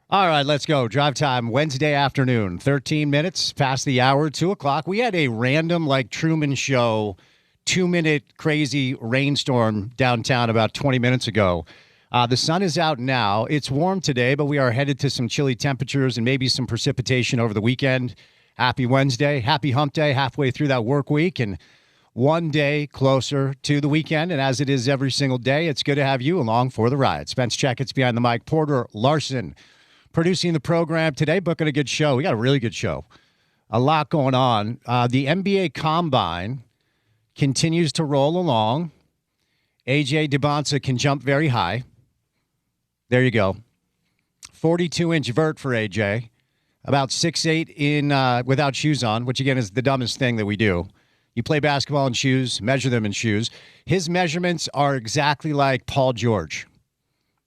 All right, let's go. Drive time Wednesday afternoon, 13 minutes past the hour, 2 o'clock. We had a random, like Truman Show, 2-minute crazy rainstorm downtown about 20 minutes ago. The sun is out now. It's warm today, but we are headed to some chilly temperatures and maybe some precipitation over the weekend. Happy Wednesday. Happy hump day, halfway through that work week and one day closer to the weekend. And as it is every single day, it's good to have you along for the ride. Spence Checketts behind the mic. Porter Larson producing the program today, booking a good show. We got a really good show. A lot going on. The NBA Combine continues to roll along. A.J. DeBonsa can jump very high. There you go. 42-inch vert for A.J. About 6'8" in without shoes on, which, again, is the dumbest thing that we do. You play basketball in shoes, measure them in shoes. His measurements are exactly like Paul George.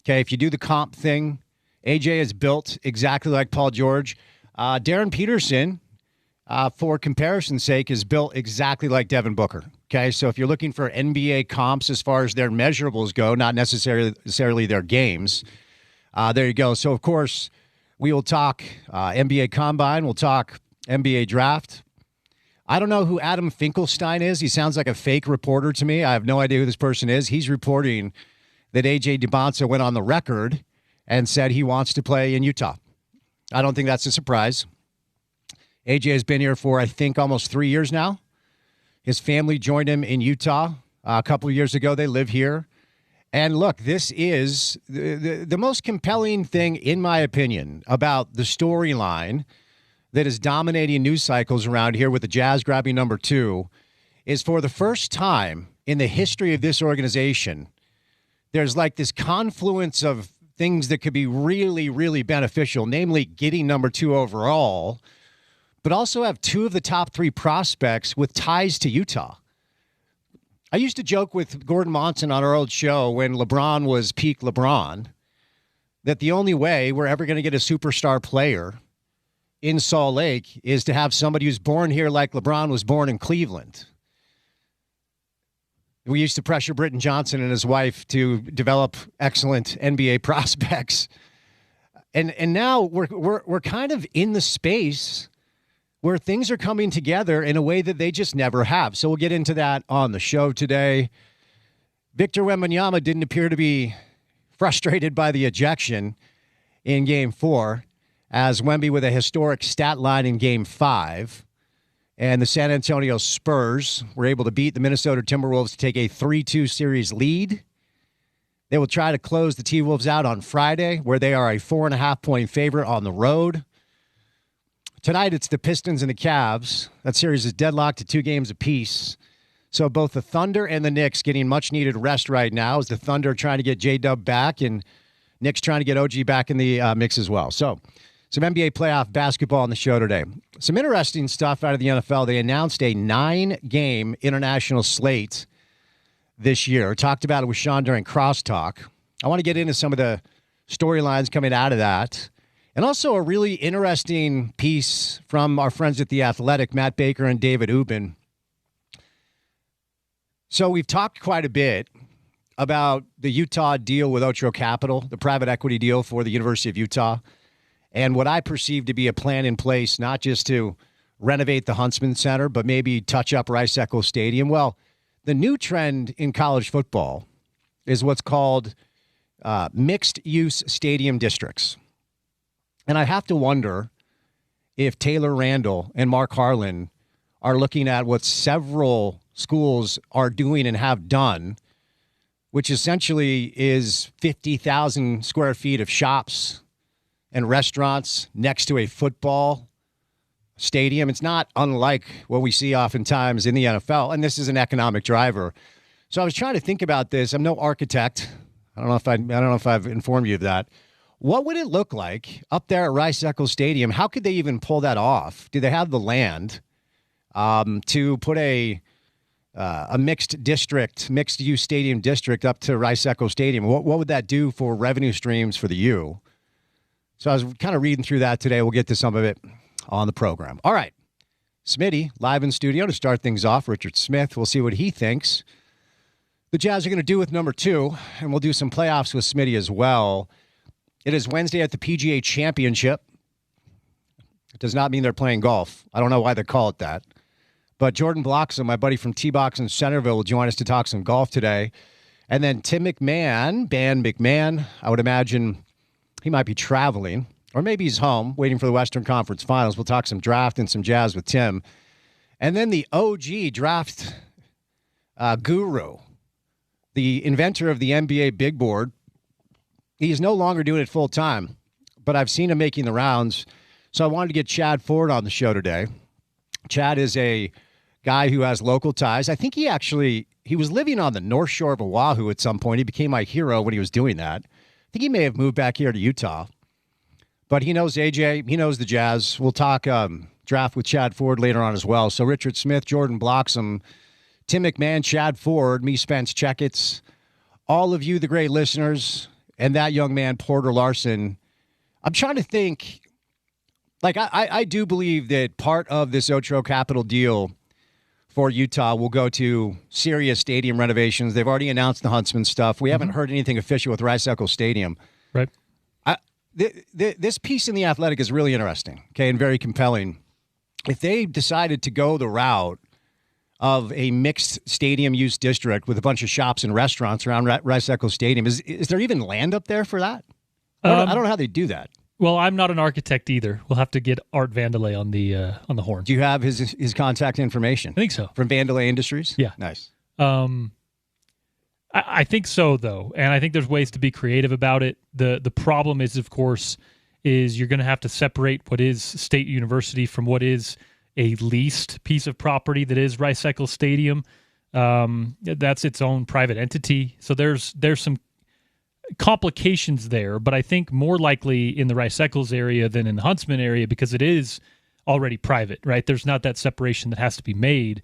Okay, if you do the comp thing, AJ is built exactly like Paul George. Darren Peterson, for comparison's sake, is built exactly like Devin Booker. Okay, so if you're looking for NBA comps as far as their measurables go, not necessarily their games, there you go. So, of course, we will talk NBA Combine. We'll talk NBA Draft. I don't know who Adam Finkelstein is. He sounds like a fake reporter to me. I have no idea who this person is. He's reporting that A.J. DeBonsa went on the record and said he wants to play in Utah. I don't think that's a surprise. A.J. has been here for, I think, almost 3 years now. His family joined him in Utah a couple of years ago. They live here. And look, this is the most compelling thing, in my opinion, about the storyline that is dominating news cycles around here with the Jazz grabbing number 2 is for the first time in the history of this organization, there's like this confluence of things that could be really, really beneficial, namely getting number 2 overall, but also have 2 of the top 3 prospects with ties to Utah. I used to joke with Gordon Monson on our old show when LeBron was peak LeBron that the only way we're ever going to get a superstar player in Salt Lake is to have somebody who's born here like LeBron was born in Cleveland. We used to pressure Britton Johnson and his wife to develop excellent NBA prospects. And now we're kind of in the space where things are coming together in a way that they just never have. So we'll get into that on the show today. Victor Wembanyama didn't appear to be frustrated by the ejection in Game 4, as Wemby with a historic stat line in Game 5. And the San Antonio Spurs were able to beat the Minnesota Timberwolves to take a 3-2 series lead. They will try to close the T-Wolves out on Friday, where they are a 4.5-point favorite on the road. Tonight, it's the Pistons and the Cavs. That series is deadlocked to 2 games apiece. So both the Thunder and the Knicks getting much-needed rest right now, as the Thunder trying to get J-Dub back and Knicks trying to get OG back in the mix as well. So some NBA playoff basketball on the show today. Some interesting stuff out of the NFL. They announced a 9-game international slate this year. Talked about it with Sean during Crosstalk. I want to get into some of the storylines coming out of that. And also a really interesting piece from our friends at The Athletic, Matt Baker and David Ubben. So we've talked quite a bit about the Utah deal with Otro Capital, the private equity deal for the University of Utah, and what I perceive to be a plan in place, not just to renovate the Huntsman Center, but maybe touch up Rice-Eccles Stadium. Well, the new trend in college football is what's called mixed-use stadium districts. And I have to wonder if Taylor Randall and Mark Harlan are looking at what several schools are doing and have done, which essentially is 50,000 square feet of shops and restaurants next to a football stadium. It's not unlike what we see oftentimes in the NFL, and this is an economic driver. So I was trying to think about this. I'm no architect. I don't know if I've informed you of that. What would it look like up there at Rice-Eccles Stadium? How could they even pull that off? Do they have the land to put a mixed-use stadium district up to Rice-Eccles Stadium? What would that do for revenue streams for the U? So I was kind of reading through that today. We'll get to some of it on the program. All right. Smitty, live in studio to start things off. Richard Smith. We'll see what he thinks the Jazz are going to do with number 2, and we'll do some playoffs with Smitty as well. It is Wednesday at the PGA Championship. It does not mean they're playing golf. I don't know why they call it that. But Jordan Bloxham, my buddy from T-Box in Centerville, will join us to talk some golf today. And then Tim McMahon, Ban McMahon, I would imagine he might be traveling, or maybe he's home waiting for the Western Conference Finals. We'll talk some draft and some jazz with Tim. And then the OG draft guru, the inventor of the NBA Big Board. He's no longer doing it full time, but I've seen him making the rounds. So I wanted to get Chad Ford on the show today. Chad is a guy who has local ties. I think he was living on the North Shore of Oahu at some point. He became my hero when he was doing that. I think he may have moved back here to Utah. But he knows AJ. He knows the Jazz. We'll talk draft with Chad Ford later on as well. So Richard Smith, Jordan Bloxham, Tim McMahon, Chad Ford, me, Spence Checketts, all of you, the great listeners, and that young man, Porter Larson. I'm trying to think. Like, I do believe that part of this Otro Capital deal for Utah will go to serious stadium renovations. They've already announced the Huntsman stuff. We haven't heard anything official with Rice-Eccles Stadium. Right. This piece in The Athletic is really interesting, okay, and very compelling. If they decided to go the route of a mixed stadium use district with a bunch of shops and restaurants around Rice-Eccles Stadium, is there even land up there for that? I don't know how they do that. Well, I'm not an architect either. We'll have to get Art Vandelay on the horn. Do you have his contact information? I think so. From Vandelay Industries? Yeah. Nice. I think so, though, and I think there's ways to be creative about it. The problem is, of course, you're going to have to separate what is State University from what is a leased piece of property that is Rice-Eccles Stadium. That's its own private entity. So there's some complications there, but I think more likely in the Rice-Eccles area than in the Huntsman area because it is already private, right? There's not that separation that has to be made.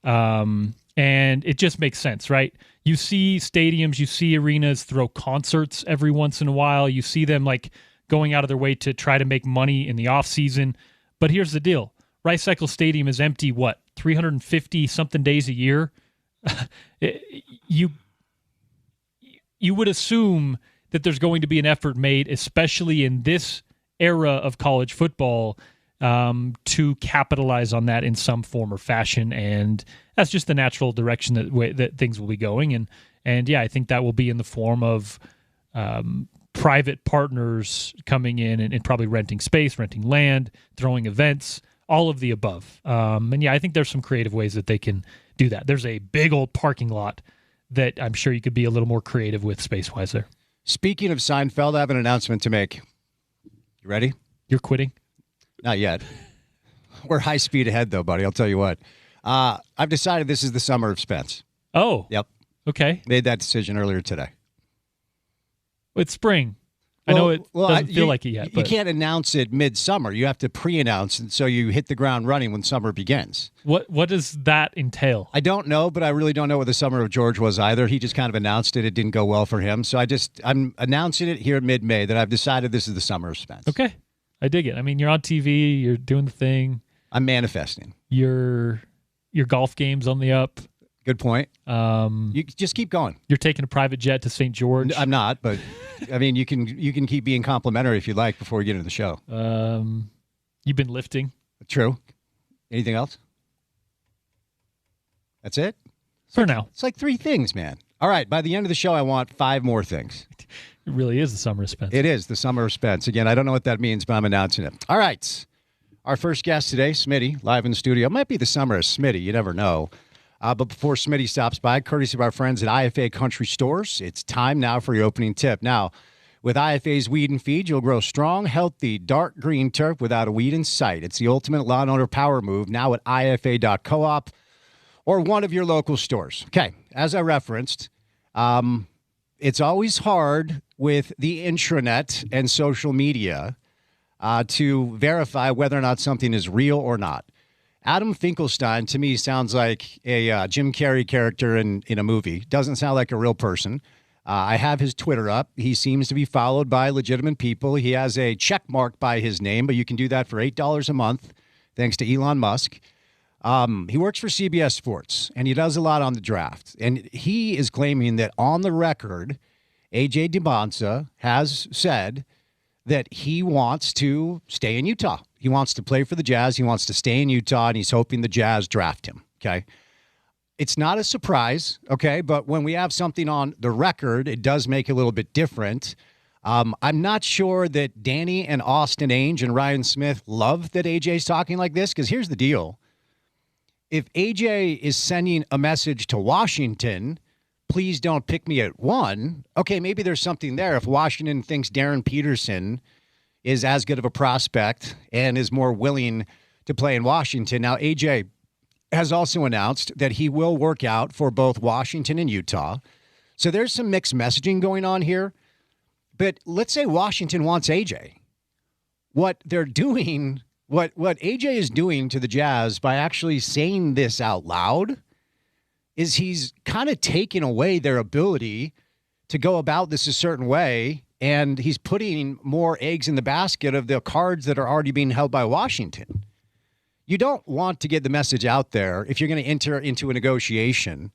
And it just makes sense, right? You see stadiums, you see arenas throw concerts every once in a while. You see them like going out of their way to try to make money in the off season. But here's the deal. Rice-Eccles Stadium is empty, 350-something days a year? You would assume that there's going to be an effort made, especially in this era of college football, to capitalize on that in some form or fashion, and that's just the natural direction that things will be going. And yeah, I think that will be in the form of private partners coming in and probably renting space, renting land, throwing events, all of the above. And yeah, I think there's some creative ways that they can do that. There's a big old parking lot that I'm sure you could be a little more creative with space-wise there. Speaking of Seinfeld, I have an announcement to make. You ready? You're quitting? Not yet. We're high speed ahead, though, buddy. I'll tell you what. I've decided this is the summer of Spence. Oh. Yep. Okay. Made that decision earlier today. It's spring. I know it doesn't feel like it yet. You can't announce it midsummer. You have to pre-announce, and so you hit the ground running when summer begins. What does that entail? I don't know, but I really don't know what the summer of George was either. He just kind of announced it. It didn't go well for him. So I'm announcing it here mid-May that I've decided this is the summer of Spence. Okay. I dig it. I mean, you're on TV. You're doing the thing. I'm manifesting. Your golf game's on the up. Good point. You just keep going. You're taking a private jet to St. George. I'm not, but I mean, you can keep being complimentary if you like before we get into the show. You've been lifting. True. Anything else? That's it? For now. It's like 3 things, man. All right. By the end of the show, I want 5 more things. It really is the summer of Spence. It is the summer of Spence. Again, I don't know what that means, but I'm announcing it. All right. Our first guest today, Smitty, live in the studio. It might be the summer of Smitty. You never know. But before Smitty stops by, courtesy of our friends at IFA Country Stores, it's time now for your opening tip. Now, with IFA's Weed and Feed, you'll grow strong, healthy, dark green turf without a weed in sight. It's the ultimate lawn owner power move, now at IFA.coop or one of your local stores. Okay, as I referenced, it's always hard with the intranet and social media to verify whether or not something is real or not. Adam Finkelstein, to me, sounds like a Jim Carrey character in a movie. Doesn't sound like a real person. I have his Twitter up. He seems to be followed by legitimate people. He has a check mark by his name, but you can do that for $8 a month, thanks to Elon Musk. He works for CBS Sports, and he does a lot on the draft. And he is claiming that on the record, A.J. DiBonsa has said that he wants to stay in Utah. He wants to play for the Jazz. He wants to stay in Utah, and he's hoping the Jazz draft him, okay? It's not a surprise, okay? But when we have something on the record, it does make it a little bit different. I'm not sure that Danny and Austin Ainge and Ryan Smith love that AJ's talking like this, because here's the deal. If AJ is sending a message to Washington, please don't pick me at 1, okay, maybe there's something there. If Washington thinks Darren Peterson is as good of a prospect and is more willing to play in Washington. Now, AJ has also announced that he will work out for both Washington and Utah. So there's some mixed messaging going on here. But let's say Washington wants AJ. What they're doing, what AJ is doing to the Jazz by actually saying this out loud is he's kind of taking away their ability to go about this a certain way, and he's putting more eggs in the basket of the cards that are already being held by Washington. You don't want to get the message out there if you're going to enter into a negotiation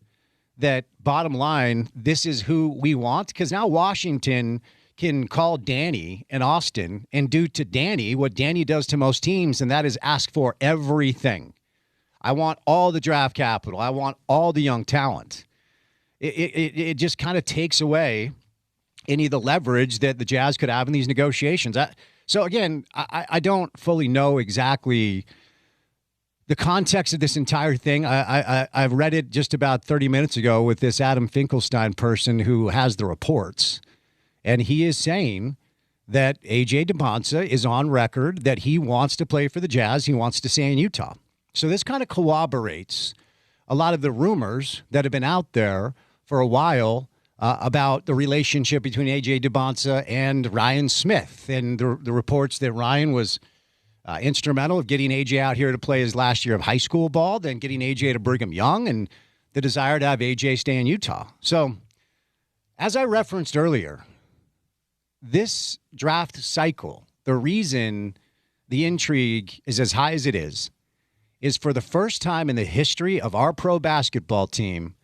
that, bottom line, this is who we want, because now Washington can call Danny and Austin and do to Danny what Danny does to most teams, and that is ask for everything. I want all the draft capital. I want all the young talent. It just kind of takes away any of the leverage that the Jazz could have in these negotiations. So, again, I don't fully know exactly the context of this entire thing. I've read it just about 30 minutes ago with this Adam Finkelstein person who has the reports. And he is saying that A.J. DeBonsa is on record that he wants to play for the Jazz. He wants to stay in Utah. So this kind of corroborates a lot of the rumors that have been out there for a while about the relationship between A.J. DeBonsa and Ryan Smith, and the reports that Ryan was instrumental of getting A.J. out here to play his last year of high school ball, then getting A.J. to Brigham Young, and the desire to have A.J. stay in Utah. So as I referenced earlier, this draft cycle, the reason the intrigue is as high as it is for the first time in the history of our pro basketball team,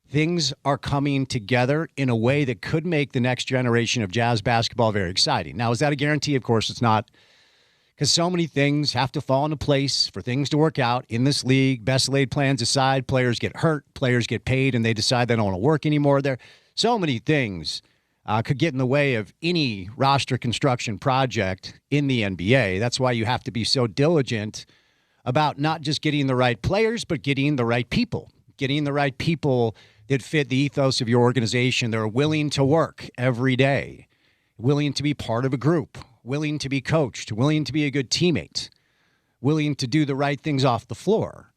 things are coming together in a way that could make the next generation of Jazz basketball very exciting. Now, is that a guarantee? Of course it's not, because so many things have to fall into place for things to work out in this league. Best laid plans aside, players get hurt, players get paid, and they decide they don't want to work anymore. There, so many things could get in the way of any roster construction project in the NBA. That's why you have to be so diligent about not just getting the right players, but getting the right people that fit the ethos of your organization. They're willing to work every day, willing to be part of a group, willing to be coached, willing to be a good teammate, willing to do the right things off the floor.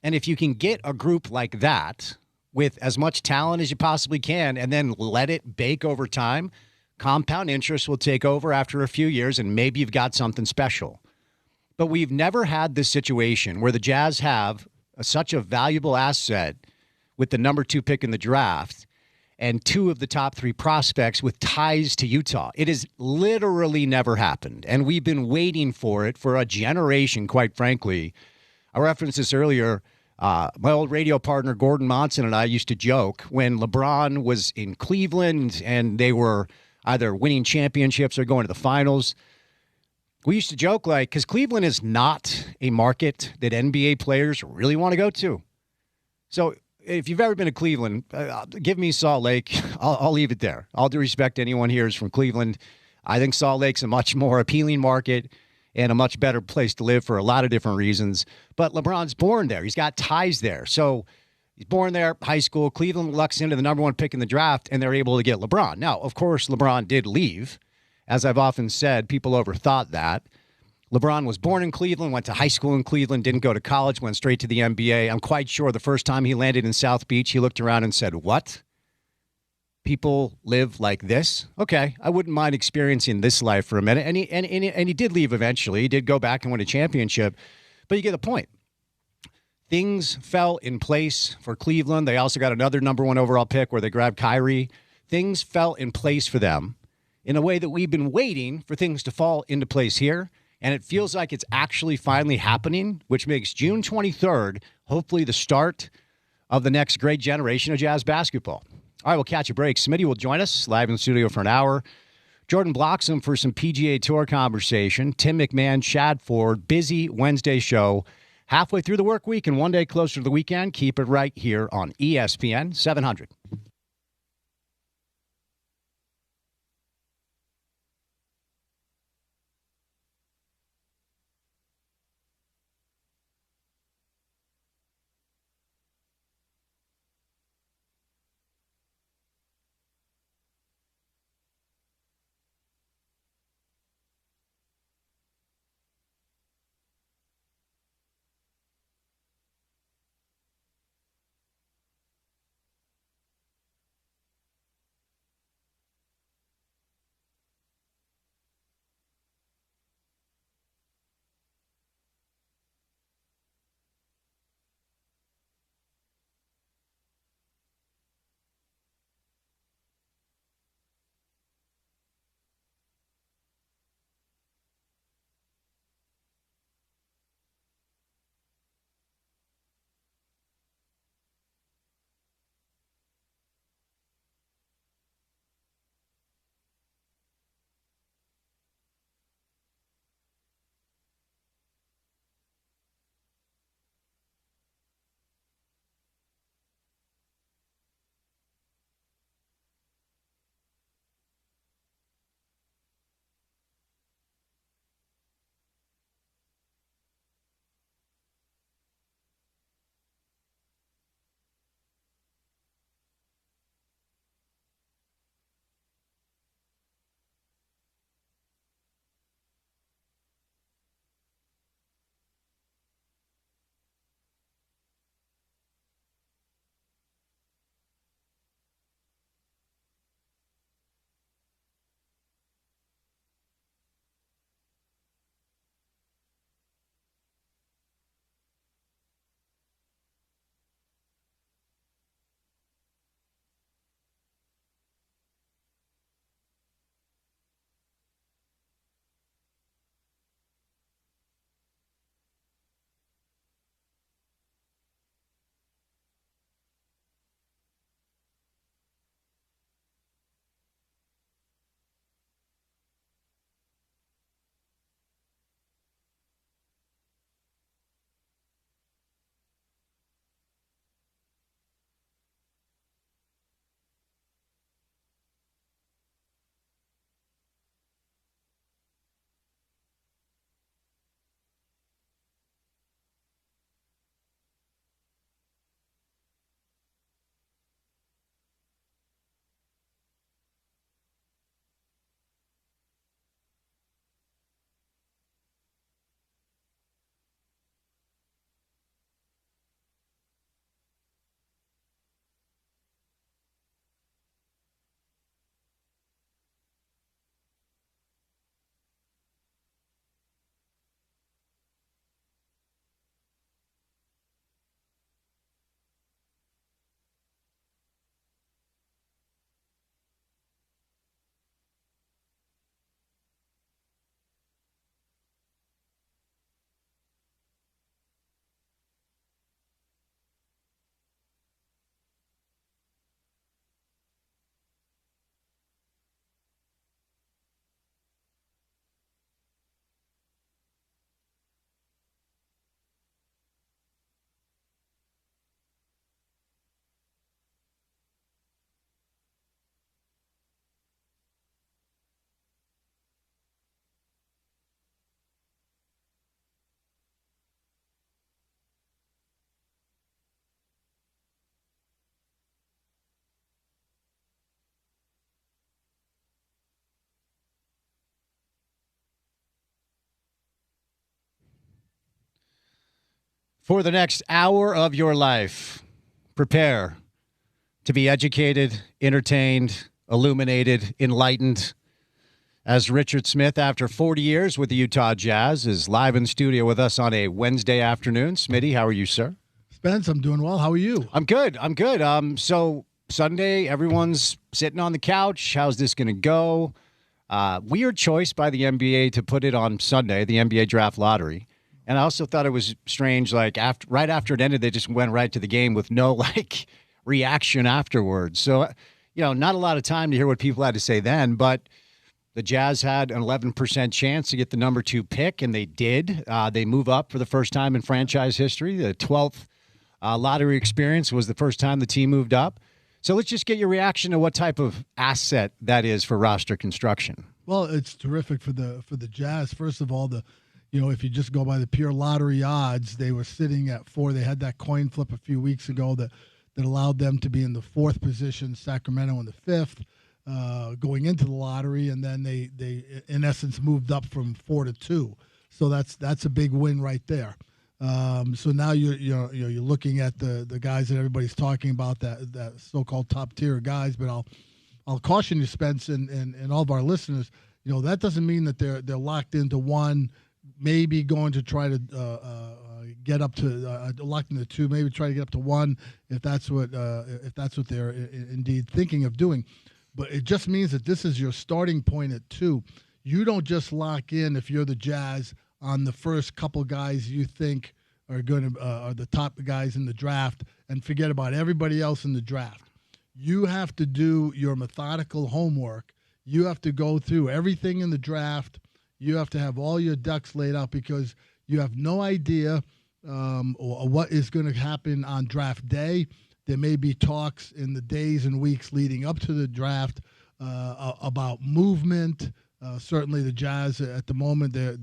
And if you can get a group like that with as much talent as you possibly can and then let it bake over time, compound interest will take over after a few years, and maybe you've got something special. But we've never had this situation where the Jazz have such a valuable asset with the number 2 pick in the draft and 2 of the top 3 prospects with ties to Utah. It has literally never happened, and we've been waiting for it for a generation, quite frankly. I referenced this earlier. My old radio partner, Gordon Monson, and I used to joke when LeBron was in Cleveland and they were either winning championships or going to the finals. We used to joke, like, because Cleveland is not a market that NBA players really want to go to. So if you've ever been to Cleveland, give me Salt Lake. I'll leave it there. All due respect to anyone here who's from Cleveland. I think Salt Lake's a much more appealing market and a much better place to live for a lot of different reasons. But LeBron's born there. He's got ties there. So he's born there, high school. Cleveland lucks into the number 1 pick in the draft, and they're able to get LeBron. Now, of course, LeBron did leave. As I've often said, people overthought that. LeBron was born in Cleveland, went to high school in Cleveland, didn't go to college, went straight to the NBA. I'm quite sure the first time he landed in South Beach, he looked around and said, "What? People live like this? Okay, I wouldn't mind experiencing this life for a minute." And he did leave eventually. He did go back and win a championship. But you get the point. Things fell in place for Cleveland. They also got another number 1 overall pick where they grabbed Kyrie. Things fell in place for them in a way that we've been waiting for things to fall into place here. And it feels like it's actually finally happening, which makes June 23rd hopefully the start of the next great generation of Jazz basketball. All right, we'll catch a break. Smitty will join us live in the studio for an hour. Jordan blocks him for some PGA Tour conversation. Tim McMahon, Chad Ford, busy Wednesday show. Halfway through the work week and one day closer to the weekend. Keep it right here on ESPN 700. For the next hour of your life, prepare to be educated, entertained, illuminated, enlightened. As Richard Smith, after 40 years with the Utah Jazz, is live in studio with us on a Wednesday afternoon. Smitty, how are you, sir? Spence, I'm doing well. How are you? I'm good. So Sunday, everyone's sitting on the couch. How's this going to go? Weird choice by the NBA to put it on Sunday, the NBA draft lottery. And I also thought it was strange, like right after it ended, they just went right to the game with no reaction afterwards. So, not a lot of time to hear what people had to say then. But The Jazz had an 11% chance to get the number 2 pick, and they did. They move up for the first time in franchise history. The 12th lottery experience was the first time the team moved up. So let's just get your reaction to what type of asset that is for roster construction. Well, it's terrific for the Jazz. First of all, if you just go by the pure lottery odds, they were sitting at 4. They had that coin flip a few weeks ago that allowed them to be in the 4th position, Sacramento in the 5th. Going into the lottery, and then they in essence moved up from 4 to 2. So that's a big win right there. So now you're looking at the guys that everybody's talking about, that so-called top tier guys. But I'll caution you, Spence, and all of our listeners. That doesn't mean that they're locked into one. Maybe going to try to get up to locked into 2. Maybe try to get up to 1 if that's what they're indeed thinking of doing. But it just means that this is your starting point at 2. You don't just lock in, if you're the Jazz, on the first couple guys you think are going to are the top guys in the draft and forget about everybody else in the draft. You have to do your methodical homework. You have to go through everything in the draft. You have to have all your ducks laid out, because you have no idea or what is going to happen on draft day. There may be talks in the days and weeks leading up to the draft about movement. Certainly the Jazz at the moment, there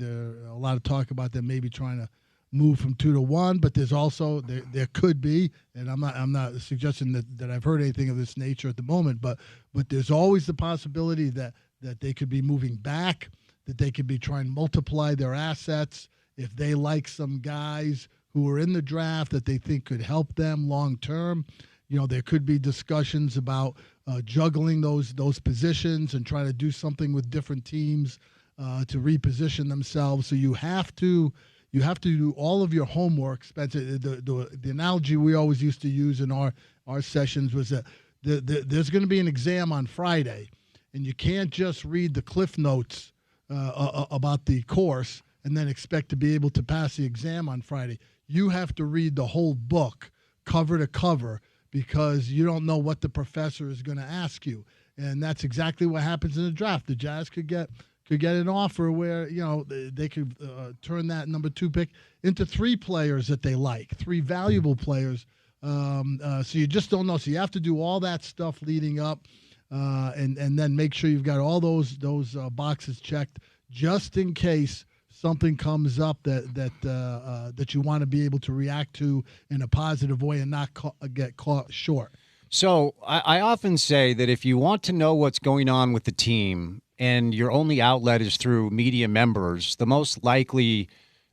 a lot of talk about them maybe trying to move from 2 to 1, but there's also there could be, and I'm not suggesting that I've heard anything of this nature at the moment, but there's always the possibility that they could be moving back, that they could be trying to multiply their assets if they like some guys who are in the draft that they think could help them long term. There could be discussions about juggling those positions and trying to do something with different teams to reposition themselves. So you have to do all of your homework, Spencer. The analogy we always used to use in our sessions was that there's going to be an exam on Friday, and you can't just read the cliff notes about the course and then expect to be able to pass the exam on Friday. You have to read the whole book cover to cover, because you don't know what the professor is going to ask you. And that's exactly what happens in the draft. The Jazz could get an offer where, they could turn that number 2 pick into 3 players that they like, 3 valuable players. So you just don't know. So you have to do all that stuff leading up, and then make sure you've got all those boxes checked, just in case something comes up that you want to be able to react to in a positive way and not get caught short. So I often say that if you want to know what's going on with the team and your only outlet is through media members, the most likely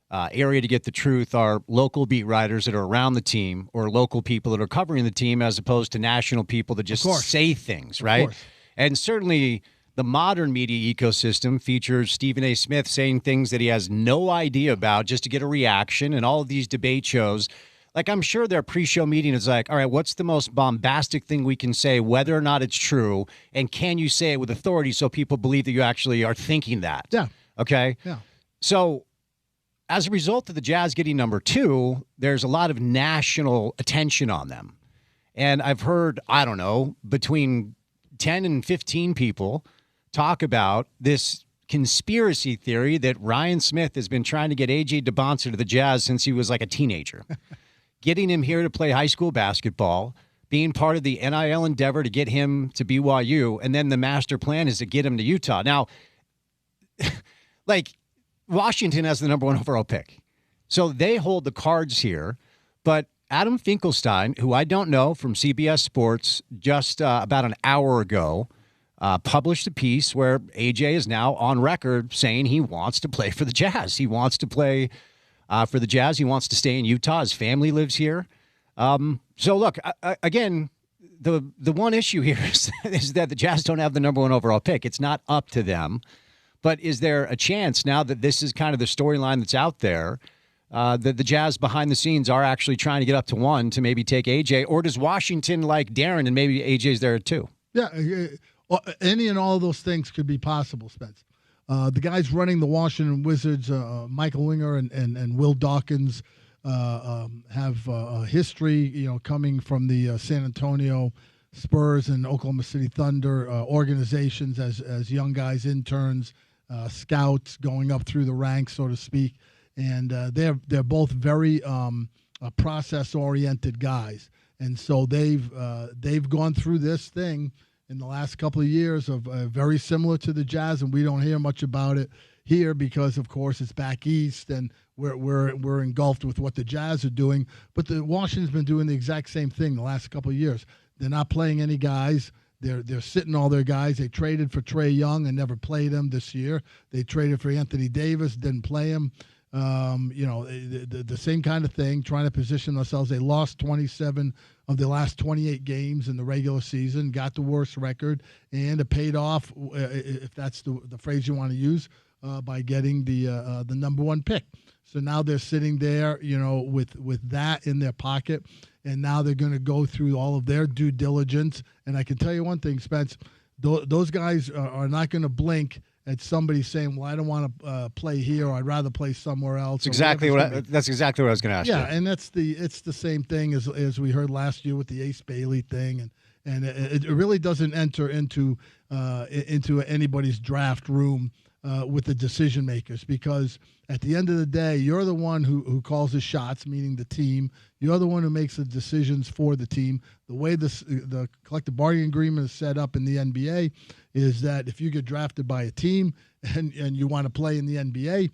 area to get the truth are local beat writers that are around the team, or local people that are covering the team, as opposed to national people that just say things, right? And certainly the modern media ecosystem features Stephen A. Smith saying things that he has no idea about just to get a reaction, and all of these debate shows. Like, I'm sure their pre-show meeting is like, all right, what's the most bombastic thing we can say, whether or not it's true, and can you say it with authority so people believe that you actually are thinking that? Yeah. Okay? Yeah. So as a result of the Jazz getting number 2, there's a lot of national attention on them. And I've heard, I don't know, between 10 and 15 people talk about this conspiracy theory that Ryan Smith has been trying to get A.J. DeBoncer to the Jazz since he was like a teenager. Getting him here to play high school basketball, being part of the NIL endeavor to get him to BYU, and then the master plan is to get him to Utah. Now, like, Washington has the number 1 overall pick. So they hold the cards here, but Adam Finkelstein, who I don't know, from CBS Sports, just about an hour ago, published a piece where AJ is now on record saying he wants to play for the Jazz. He wants to play for the Jazz. He wants to stay in Utah. His family lives here. So, look, again, the one issue here is that the Jazz don't have the number 1 overall pick. It's not up to them. But is there a chance, now that this is kind of the storyline that's out there, that the Jazz behind the scenes are actually trying to get up to 1 to maybe take AJ? Or does Washington like Darren and maybe AJ's there too? Yeah, any and all of those things could be possible, Spence. The guys running the Washington Wizards, Michael Winger and Will Dawkins, have a history, coming from the San Antonio Spurs and Oklahoma City Thunder organizations as young guys, interns, scouts going up through the ranks, so to speak. And they're both very process-oriented guys. And so they've gone through this thing in the last couple of years of very similar to the Jazz, and we don't hear much about it here because, of course, it's back east and we're engulfed with what the Jazz are doing. But the Washington's been doing the exact same thing the last couple of years. They're not playing any guys. They're sitting all their guys. They traded for Trae Young and never played him this year. They traded for Anthony Davis, didn't play him. The same kind of thing, trying to position themselves. They lost 27 of the last 28 games in the regular season, got the worst record, and it paid off, if that's the phrase you want to use, by getting the number one pick. So now they're sitting there, with that in their pocket, and now they're going to go through all of their due diligence. And I can tell you one thing, Spence, those guys are not going to blink at somebody saying, well, I don't want to play here, or I'd rather play somewhere else. That's exactly what I was going to ask you. Yeah, and it's the same thing as we heard last year with the Ace Bailey thing, and it really doesn't enter into anybody's draft room with the decision makers, because at the end of the day, you're the one who calls the shots, meaning the team. You're the one who makes the decisions for the team. The way the collective bargaining agreement is set up in the NBA is that if you get drafted by a team and you want to play in the NBA,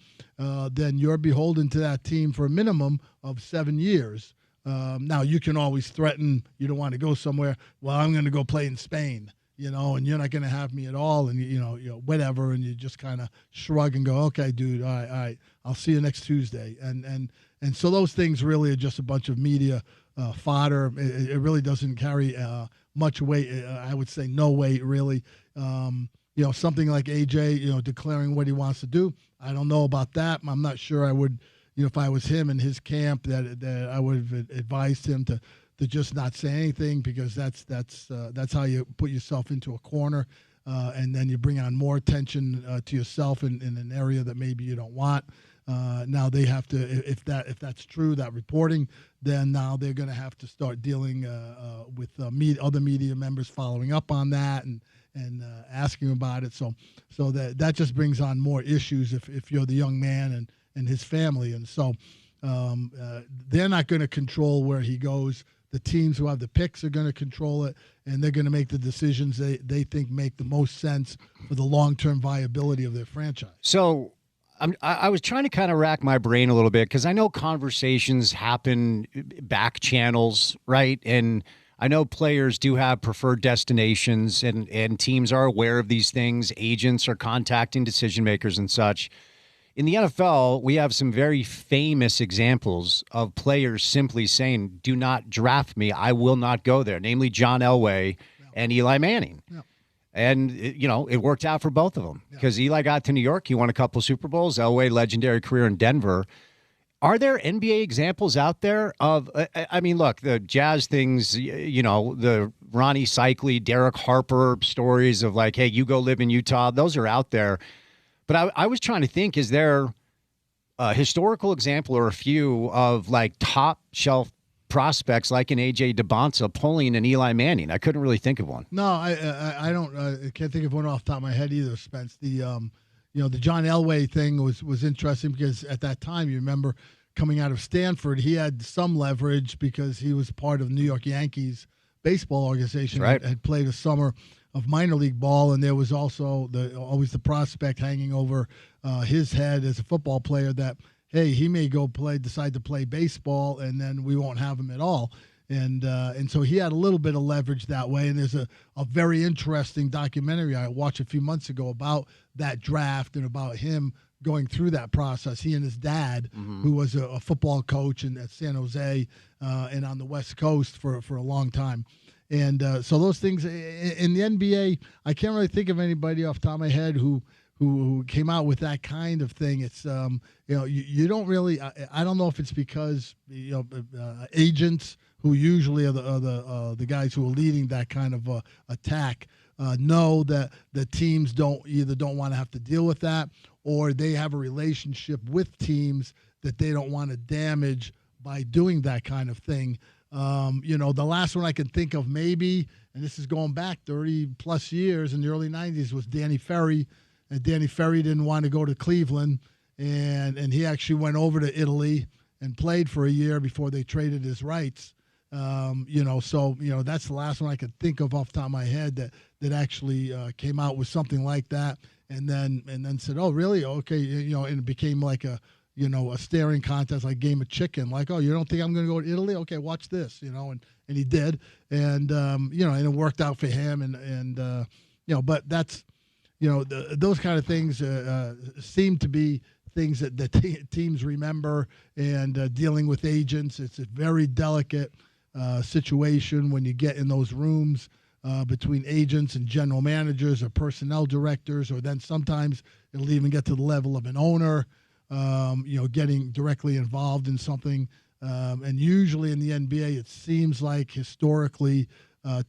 then you're beholden to that team for a minimum of 7 years. Now, you can always threaten you don't want to go somewhere. Well, I'm going to go play in Spain. And you're not going to have me at all, and whatever, and you just kind of shrug and go, okay, dude, all right, I'll see you next Tuesday, and so those things really are just a bunch of media fodder. It really doesn't carry much weight. I would say no weight, really. Something like AJ, declaring what he wants to do. I don't know about that. I'm not sure I would, if I was him in his camp, that I would have advised him to just not say anything, because that's how you put yourself into a corner, and then you bring on more attention to yourself in an area that maybe you don't want. Now they have to, if that's true, that reporting, then now they're going to have to start dealing with other media members following up on that and asking about it. So that just brings on more issues if you're the young man and his family, and so they're not going to control where he goes. The teams who have the picks are going to control it, and they're going to make the decisions they think make the most sense for the long-term viability of their franchise. So I was trying to kind of rack my brain a little bit, because I know conversations happen back channels, right? And I know players do have preferred destinations, and teams are aware of these things. Agents are contacting decision makers and such. In the NFL, we have some very famous examples of players simply saying, do not draft me. I will not go there, namely John Elway and Eli Manning. Yeah. And, it worked out for both of them, because Eli got to New York. He won a couple Super Bowls. Elway, legendary career in Denver. Are there NBA examples out there of, look, the Jazz things, the Ronnie Cycli, Derek Harper stories of like, hey, you go live in Utah. Those are out there. But I was trying to think, is there a historical example or a few of like top shelf prospects like an AJ DeBonsa pulling an Eli Manning? I couldn't really think of one. No, I don't. I can't think of one off the top of my head either, Spence. The John Elway thing was interesting, because at that time, you remember, coming out of Stanford, he had some leverage because he was part of New York Yankees baseball organization. Right. Had played a summer of minor league ball, and there was also always the prospect hanging over his head as a football player that, hey, he may decide to play baseball, and then we won't have him at all. And so he had a little bit of leverage that way. And there's a very interesting documentary I watched a few months ago about that draft and about him going through that process. He and his dad, who was a football coach at San Jose and on the West Coast for a long time. And so those things in the NBA, I can't really think of anybody off the top of my head who came out with that kind of thing. It's you don't really. I don't know if it's because agents who usually are the guys who are leading that kind of attack know that the teams don't want to have to deal with that, or they have a relationship with teams that they don't want to damage by doing that kind of thing. The last one I can think of maybe, and this is going back 30 plus years in the early 90s, was Danny Ferry. And Danny Ferry didn't want to go to Cleveland, and he actually went over to Italy and played for a year before they traded his rights. So that's the last one I could think of off the top of my head that actually came out with something like that, and then said, oh really, okay, and it became like a staring contest, like Game of Chicken, like, oh, you don't think I'm going to go to Italy? Okay, watch this, and he did, and and it worked out for him, and but that's those kind of things seem to be things that teams remember, and dealing with agents, it's a very delicate situation when you get in those rooms between agents and general managers or personnel directors, or then sometimes it'll even get to the level of an owner, getting directly involved in something. And usually in the NBA, it seems like historically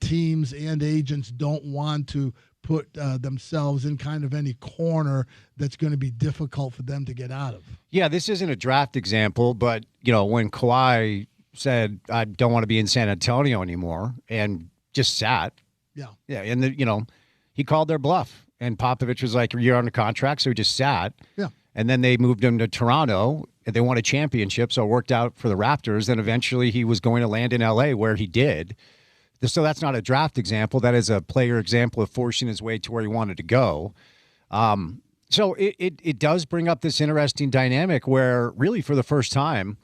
teams and agents don't want to put themselves in kind of any corner that's going to be difficult for them to get out of. Yeah, this isn't a draft example, but, when Kawhi said, I don't want to be in San Antonio anymore, and just sat. Yeah. Yeah, and, he called their bluff. And Popovich was like, you're under contract, so he just sat. Yeah. And then they moved him to Toronto, and they won a championship, so it worked out for the Raptors. Then eventually he was going to land in L.A., where he did. So that's not a draft example. That is a player example of forcing his way to where he wanted to go. So it does bring up this interesting dynamic where really for the first time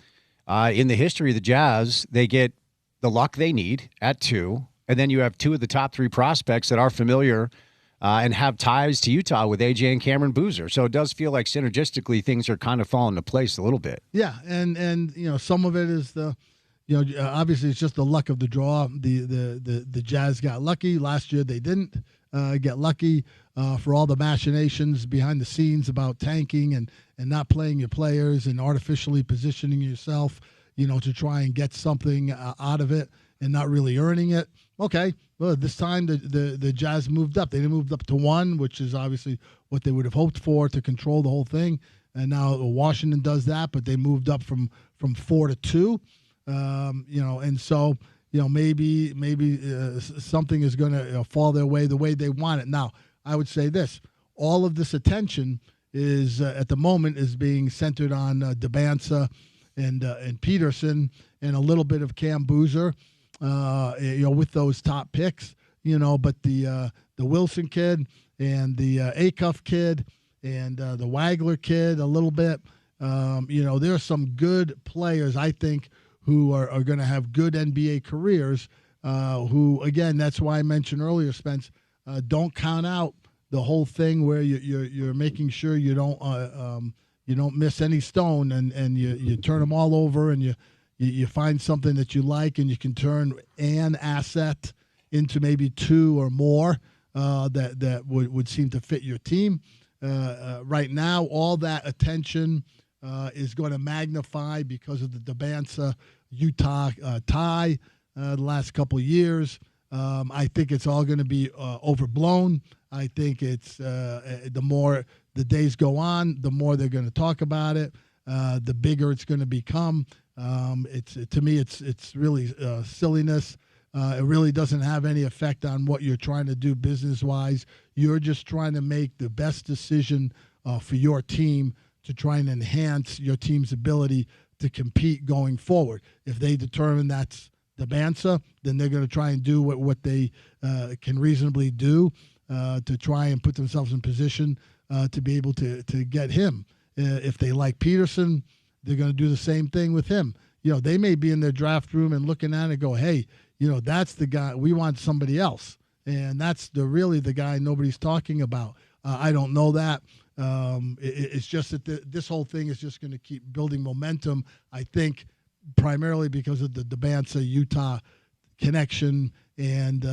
in the history of the Jazz, they get the luck they need at 2, and then you have 2 of the top 3 prospects that are familiar and have ties to Utah with AJ and Cameron Boozer. So it does feel like synergistically things are kind of falling into place a little bit. Yeah, and some of it is obviously it's just the luck of the draw. The Jazz got lucky last year. They didn't get lucky for all the machinations behind the scenes about tanking and not playing your players and artificially positioning yourself, to try and get something out of it and not really earning it. Okay, well, this time the Jazz moved up. They moved up to 1, which is obviously what they would have hoped for to control the whole thing. And now Washington does that, but they moved up from 4 to 2. And so maybe something is going to fall their way the way they want it. Now, I would say this: all of this attention is at the moment is being centered on Debansa and Peterson and a little bit of Cam Boozer, with those top picks, But the Wilson kid and the Acuff kid and the Wagler kid a little bit. There are some good players, I think, who are going to have good NBA careers, who, again, that's why I mentioned earlier, Spence, don't count out the whole thing where you're making sure you don't miss any stone, and you turn them all over, and you find something that you like, and you can turn an asset into maybe 2 or more that would seem to fit your team. Right now, all that attention is going to magnify because of the Debansa Utah tie the last couple of years. I think it's all going to be overblown. I think it's the more the days go on, the more they're going to talk about it, the bigger it's going to become. To me, it's really silliness. It really doesn't have any effect on what you're trying to do business-wise. You're just trying to make the best decision for your team to try and enhance your team's ability to compete going forward. If they determine that's Debansa, then they're going to try and do what they can reasonably do to try and put themselves in position to be able to get him. If they like Peterson, they're going to do the same thing with him. They may be in their draft room and looking at it and go, hey, that's the guy. We want somebody else. And that's really the guy nobody's talking about. I don't know that. It's just that this whole thing is just going to keep building momentum, I think, primarily because of the Debansa Utah connection, and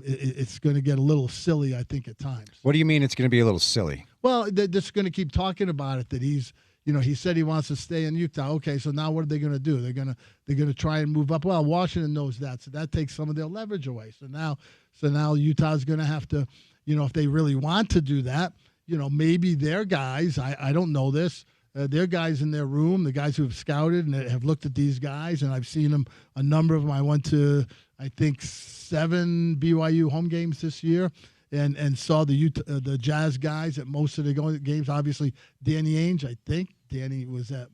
it's going to get a little silly, I think, at times. What do you mean it's going to be a little silly? Well, they're just going to keep talking about it, that he's, he said he wants to stay in Utah. Okay, so now what are they going to do? They're going to try and move up. Well, Washington knows that, so that takes some of their leverage away. So now Utah's going to have to, if they really want to do that, maybe their guys, I don't know this, their guys in their room, the guys who have scouted and have looked at these guys, and I've seen them, a number of them. I went to, I think, 7 BYU home games this year, and saw the Jazz guys at most of the games. Obviously, Danny Ainge, I think. Danny was at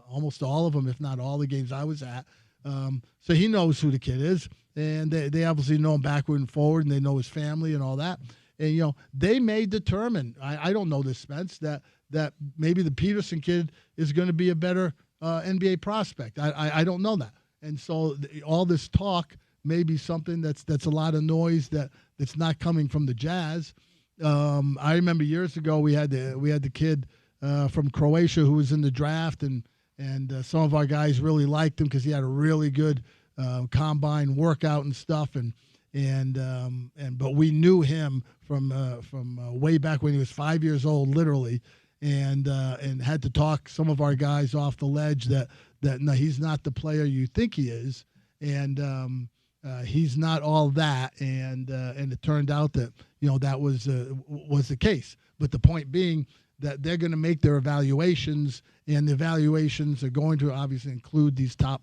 almost all of them, if not all the games I was at. So he knows who the kid is, and they obviously know him backward and forward, and they know his family and all that. And, they may determine, I don't know this, Spence, that maybe the Peterson kid is going to be a better NBA prospect. I don't know that. And so all this talk may be something that's a lot of noise that's not coming from the Jazz. I remember years ago we had the kid from Croatia who was in the draft, and some of our guys really liked him because he had a really good combine workout and stuff, but we knew him from way back when he was 5 years old, literally, and had to talk some of our guys off the ledge that no, he's not the player you think he is, and he's not all that, and it turned out that that was the case. But the point being that they're going to make their evaluations, and the evaluations are going to obviously include these top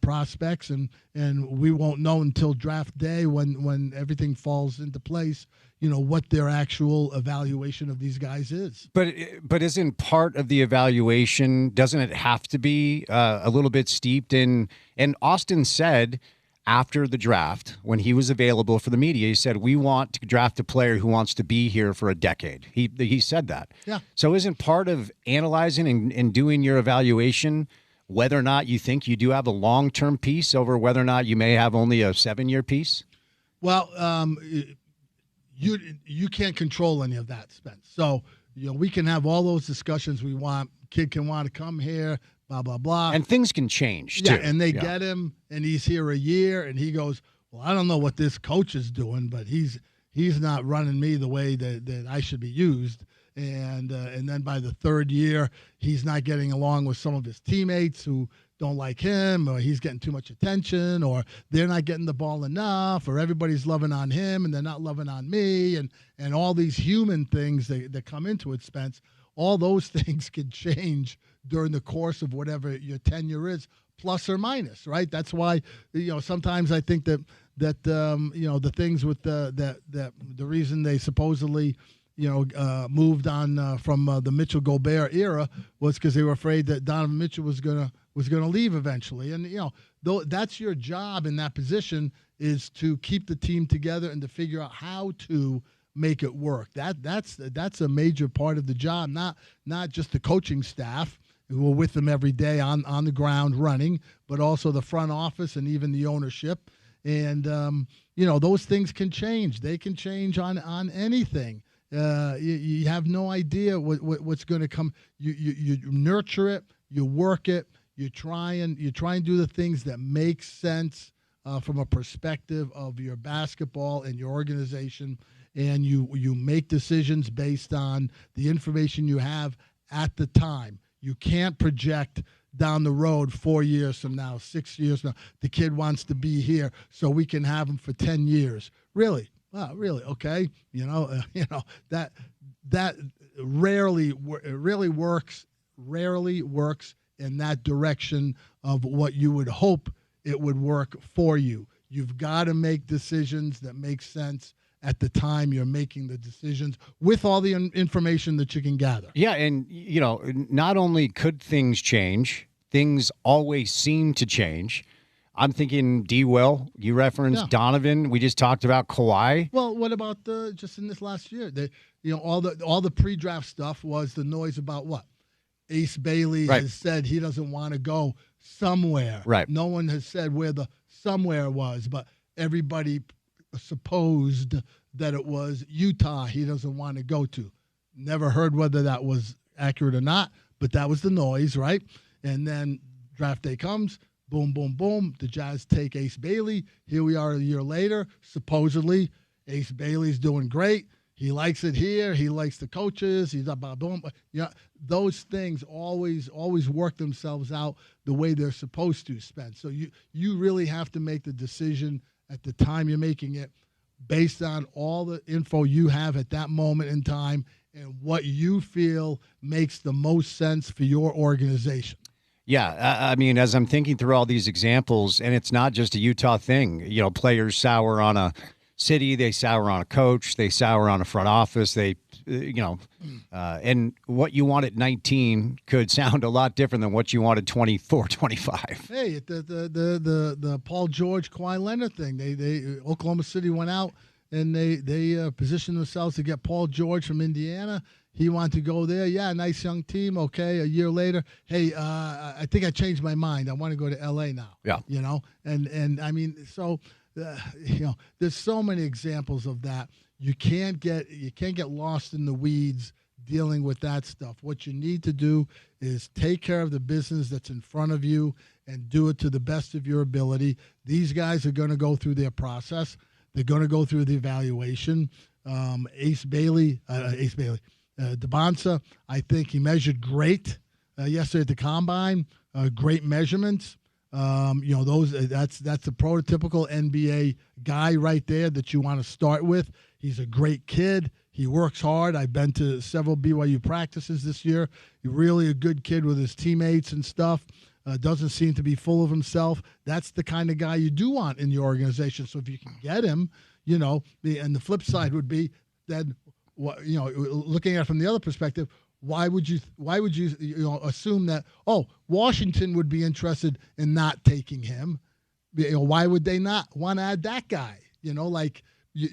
prospects, and we won't know until draft day when everything falls into place, what their actual evaluation of these guys is. But isn't part of the evaluation, doesn't it have to be a little bit steeped in, and Austin said after the draft, when he was available for the media, he said, we want to draft a player who wants to be here for a decade. He said that. Yeah. So isn't part of analyzing and doing your evaluation whether or not you think you do have a long-term piece over whether or not you may have only a 7-year piece? Well, you can't control any of that, Spence. So, we can have all those discussions we want. Kid can want to come here, blah, blah, blah. And things can change, too. Yeah, and they get him, and he's here a year, and he goes, well, I don't know what this coach is doing, but he's not running me the way that I should be used. And then by the third year, he's not getting along with some of his teammates who don't like him, or he's getting too much attention, or they're not getting the ball enough, or everybody's loving on him and they're not loving on me, and all these human things that come into it, Spence. All those things can change during the course of whatever your tenure is, plus or minus, right? That's why, sometimes I think that the things with the reason they supposedly moved on from the Mitchell Gobert era was because they were afraid that Donovan Mitchell was gonna leave eventually. And though that's your job in that position, is to keep the team together and to figure out how to make it work. That's a major part of the job. Not just the coaching staff who are with them every day on the ground running, but also the front office and even the ownership. And those things can change. They can change on anything. You have no idea what's going to come. You nurture it, you work it, you try and do the things that make sense from a perspective of your basketball and your organization, and you make decisions based on the information you have at the time. You can't project down the road 4 years from now, 6 years from now. The kid wants to be here, so we can have him for 10 years. Really? Oh, really? Okay. That rarely works in that direction of what you would hope it would work for you. You've got to make decisions that make sense at the time you're making the decisions with all the information that you can gather. Yeah, and, not only could things change, things always seem to change. I'm thinking D-Will. You referenced Donovan. We just talked about Kawhi. Well, what about just in this last year? All the pre-draft stuff was the noise about what? Ace Bailey has said he doesn't want to go somewhere. Right. No one has said where the somewhere was, but everybody supposed that it was Utah he doesn't want to go to. Never heard whether that was accurate or not, but that was the noise, right? And then draft day comes. Boom, boom, boom. The Jazz take Ace Bailey. Here we are a year later. Supposedly, Ace Bailey's doing great. He likes it here. He likes the coaches. He's about boom. Those things always work themselves out the way they're supposed to, Spence. So you really have to make the decision at the time you're making it based on all the info you have at that moment in time and what you feel makes the most sense for your organization. Yeah, I mean, as I'm thinking through all these examples, and it's not just a Utah thing. Players sour on a city, they sour on a coach, they sour on a front office. And what you want at 19 could sound a lot different than what you want at 24, 25. Hey, the Paul George, Kawhi Leonard thing. They Oklahoma City went out and they positioned themselves to get Paul George from Indiana. He wanted to go there. Yeah, nice young team. Okay, a year later, hey, I think I changed my mind. I want to go to L.A. now. Yeah, and I mean, so there's so many examples of that. You can't get lost in the weeds dealing with that stuff. What you need to do is take care of the business that's in front of you and do it to the best of your ability. These guys are going to go through their process. They're going to go through the evaluation. Ace Bailey. DeBonsa, I think he measured great yesterday at the combine. Great measurements. That's a prototypical NBA guy right there that you want to start with. He's a great kid. He works hard. I've been to several BYU practices this year. He's really a good kid with his teammates and stuff. Doesn't seem to be full of himself. That's the kind of guy you do want in your organization. So if you can get him, and the flip side would be then, looking at it from the other perspective, why would you assume that, Washington would be interested in not taking him? Why would they not want to add that guy?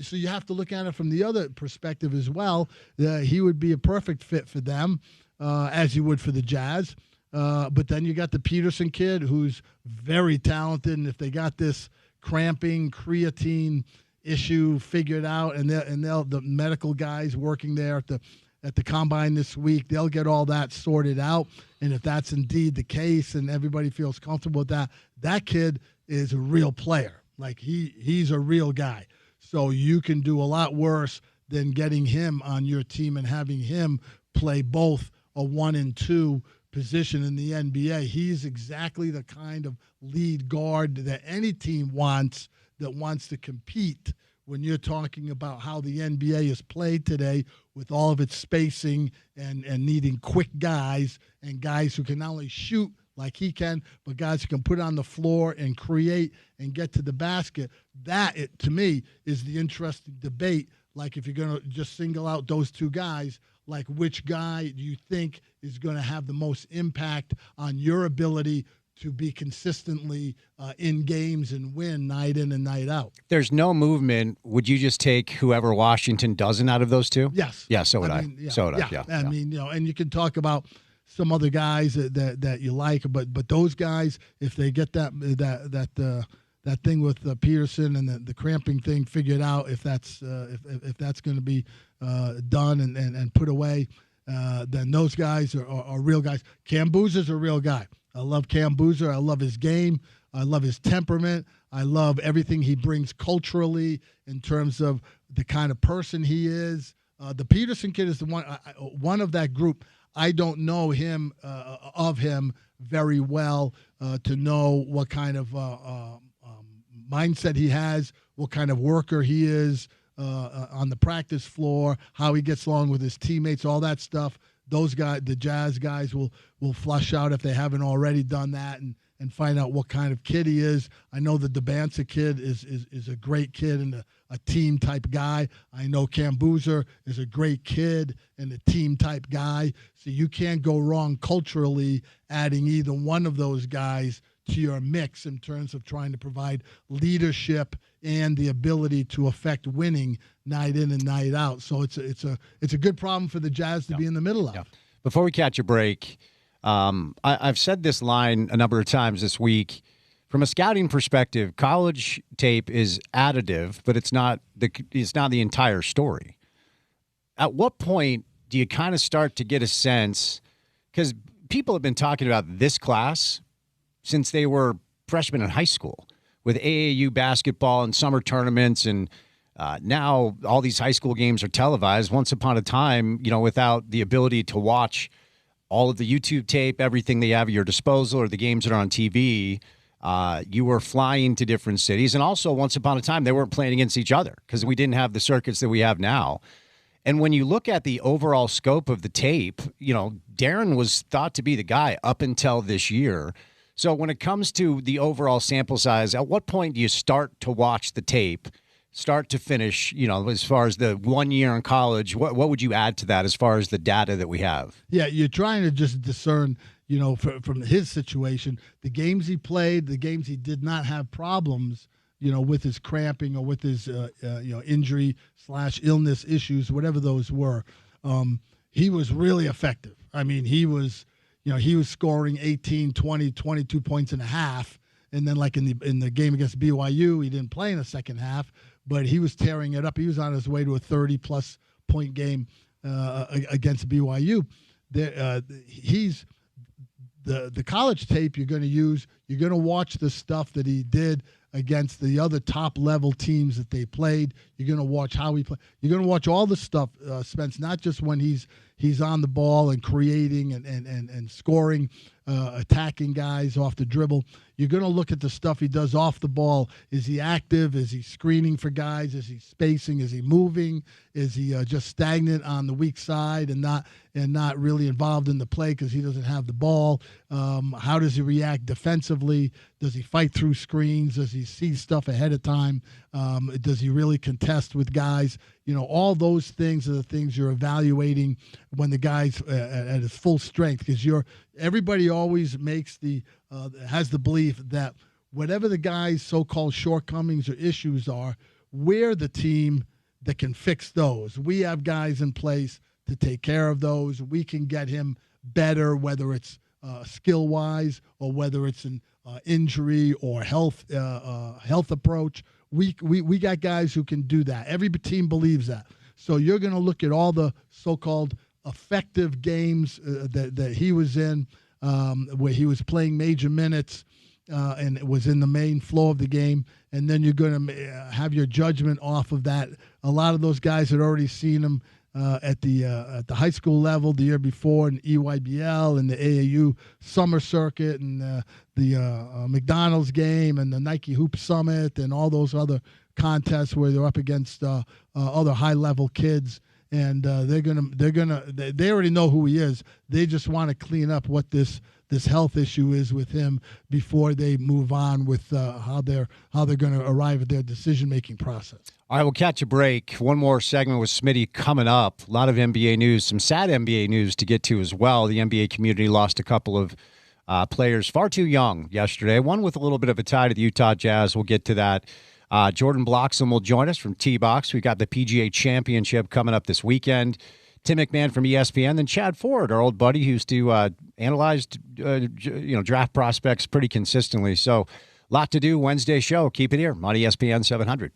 So you have to look at it from the other perspective as well. He would be a perfect fit for them, as you would for the Jazz. But then you got the Peterson kid, who's very talented, and if they got this cramping creatine issue figured out, and the medical guys working there at the combine this week, they'll get all that sorted out. And if that's indeed the case and everybody feels comfortable with that, that kid is a real player. Like he's a real guy. So you can do a lot worse than getting him on your team and having him play both a 1 and 2 position in the NBA. He's exactly the kind of lead guard that any team wants, that wants to compete when you're talking about how the NBA is played today with all of its spacing and needing quick guys and guys who can not only shoot like he can, but guys who can put on the floor and create and get to the basket. That, to me, is the interesting debate. Like if you're going to just single out those two guys, like which guy do you think is going to have the most impact on your ability to be consistently in games and win night in and night out? There's no movement. Would you just take whoever Washington doesn't out of those two? Yes. Yeah, so would I. Yeah, so would I. Yeah. I mean, and you can talk about some other guys that you like, but those guys, if they get that thing with Peterson and the cramping thing figured out, if that's going to be done and put away, then those guys are real guys. Cam Boozer's a real guy. I love Cam Boozer. I love his game. I love his temperament. I love everything he brings culturally in terms of the kind of person he is. The Peterson kid is the one of that group. I don't know him of him very well to know what kind of mindset he has, what kind of worker he is on the practice floor, how he gets along with his teammates, all that stuff. Those guys, the Jazz guys, will flush out if they haven't already done that and find out what kind of kid he is. I know the DeBansa kid is a great kid and a team type guy. I know Cam Boozer is a great kid and a team type guy. So you can't go wrong culturally adding either one of those guys to your mix in terms of trying to provide leadership and the ability to affect winning night in and night out. So it's a good problem for the Jazz to be in the middle of. Yeah. Before we catch a break, I've said this line a number of times this week. From a scouting perspective, college tape is additive, but it's not the entire story. At what point do you kind of start to get a sense, because people have been talking about this class since they were freshmen in high school with AAU basketball and summer tournaments, and now all these high school games are televised. Once upon a time, without the ability to watch all of the YouTube tape, everything they have at your disposal, or the games that are on TV, you were flying to different cities. And also, once upon a time, they weren't playing against each other because we didn't have the circuits that we have now. And when you look at the overall scope of the tape, Darren was thought to be the guy up until this year. So when it comes to the overall sample size, at what point do you start to watch the tape, start to finish, as far as the 1 year in college, what would you add to that as far as the data that we have? Yeah, you're trying to just discern, from his situation, the games he played, the games he did not have problems, with his cramping or with his, injury / illness issues, whatever those were. He was really effective. I mean, he was scoring 18, 20, 22 points in a half. And then like in the game against BYU, he didn't play in the second half, but he was tearing it up. He was on his way to a 30-plus point game against BYU. He's the college tape you're going to use. You're going to watch the stuff that he did against the other top level teams that they played. You're going to watch how he played. You're going to watch all the stuff, Spence, not just when he's on the ball and creating and scoring, attacking guys off the dribble. You're going to look at the stuff he does off the ball. Is he active? Is he screening for guys? Is he spacing? Is he moving? Is he just stagnant on the weak side and not really involved in the play because he doesn't have the ball? How does he react defensively? Does he fight through screens? Does he see stuff ahead of time? Does he really contest with guys? All those things are the things you're evaluating when the guy's at his full strength, because everybody always has the belief that whatever the guy's so-called shortcomings or issues are, we're the team that can fix those. We have guys in place to take care of those. We can get him better, whether it's skill-wise or whether it's an injury or health approach. We got guys who can do that. Every team believes that. So you're going to look at all the so-called effective games that he was in, where he was playing major minutes and it was in the main flow of the game, and then you're going to have your judgment off of that. A lot of those guys had already seen him at the high school level the year before in EYBL and the AAU summer circuit and the McDonald's game and the Nike Hoop Summit and all those other contests where they're up against other high level kids. And they already know who he is. They just want to clean up what this health issue is with him before they move on with how they're going to arrive at their decision-making process. All right, we'll catch a break. One more segment with Smitty coming up. A lot of NBA news, some sad NBA news to get to as well. The NBA community lost a couple of players far too young yesterday, one with a little bit of a tie to the Utah Jazz. We'll get to that. Jordan Bloxham will join us from T-Box. We've got the PGA Championship coming up this weekend. Tim McMahon from ESPN, then Chad Ford, our old buddy, who used to analyze draft prospects pretty consistently. So a lot to do Wednesday show. Keep it here on ESPN 700.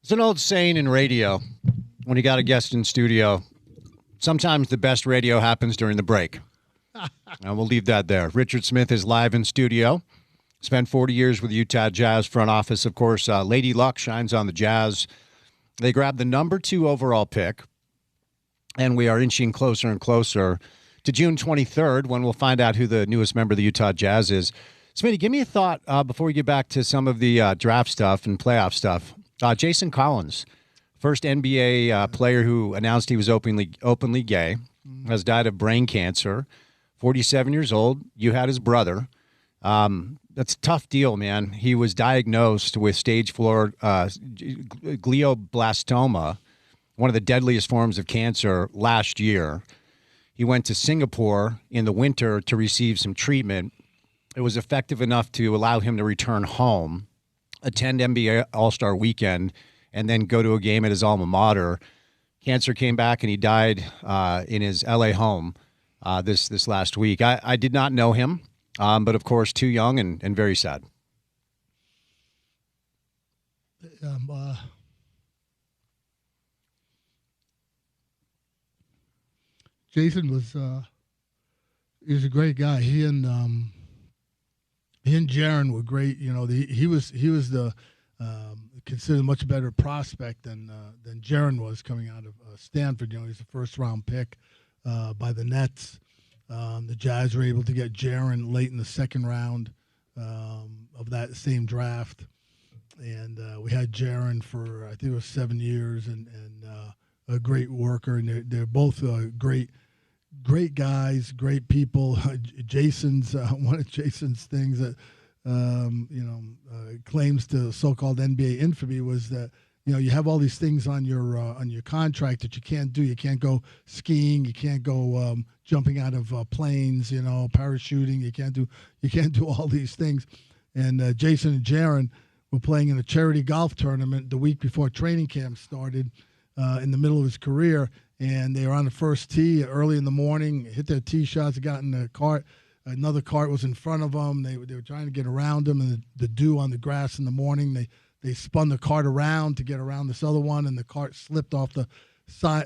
It's an old saying in radio when you got a guest in studio. Sometimes the best radio happens during the break. And we'll leave that there. Richard Smith is live in studio. Spent 40 years with the Utah Jazz front office. Of course, Lady Luck shines on the Jazz. They grabbed the number 2 overall pick, and we are inching closer and closer to June 23rd when we'll find out who the newest member of the Utah Jazz is. Smitty, give me a thought before we get back to some of the draft stuff and playoff stuff. Jason Collins, first NBA player who announced he was openly gay, has died of brain cancer. 47 years old. You had his brother. That's a tough deal, man. He was diagnosed with stage 4 glioblastoma, one of the deadliest forms of cancer, last year. He went to Singapore in the winter to receive some treatment. It was effective enough to allow him to return home, attend NBA All-Star Weekend, and then go to a game at his alma mater. Cancer came back, and he died in his L.A. home this last week. I did not know him, but, of course, too young and very sad. Jason was he was a great guy. He and Jaren were great. You know, he was the considered a much better prospect than Jaren was coming out of Stanford. You know, he's a first-round pick by the Nets. The Jazz were able to get Jaren late in the second round of that same draft, and we had Jaren for I think it was 7 years, and a great worker. And they're both great guys, great people. Jason's one of Jason's things that claims to so-called NBA infamy was that you have all these things on your contract that you can't do. You can't go skiing. You can't go jumping out of planes. Parachuting. You can't do all these things. And Jason and Jaren were playing in a charity golf tournament the week before training camp started in the middle of his career. And they were on the first tee early in the morning, hit their tee shots, got in the cart. Another cart was in front of them. They were trying to get around them, and the dew on the grass in the morning. They spun the cart around to get around this other one, and the cart slipped off the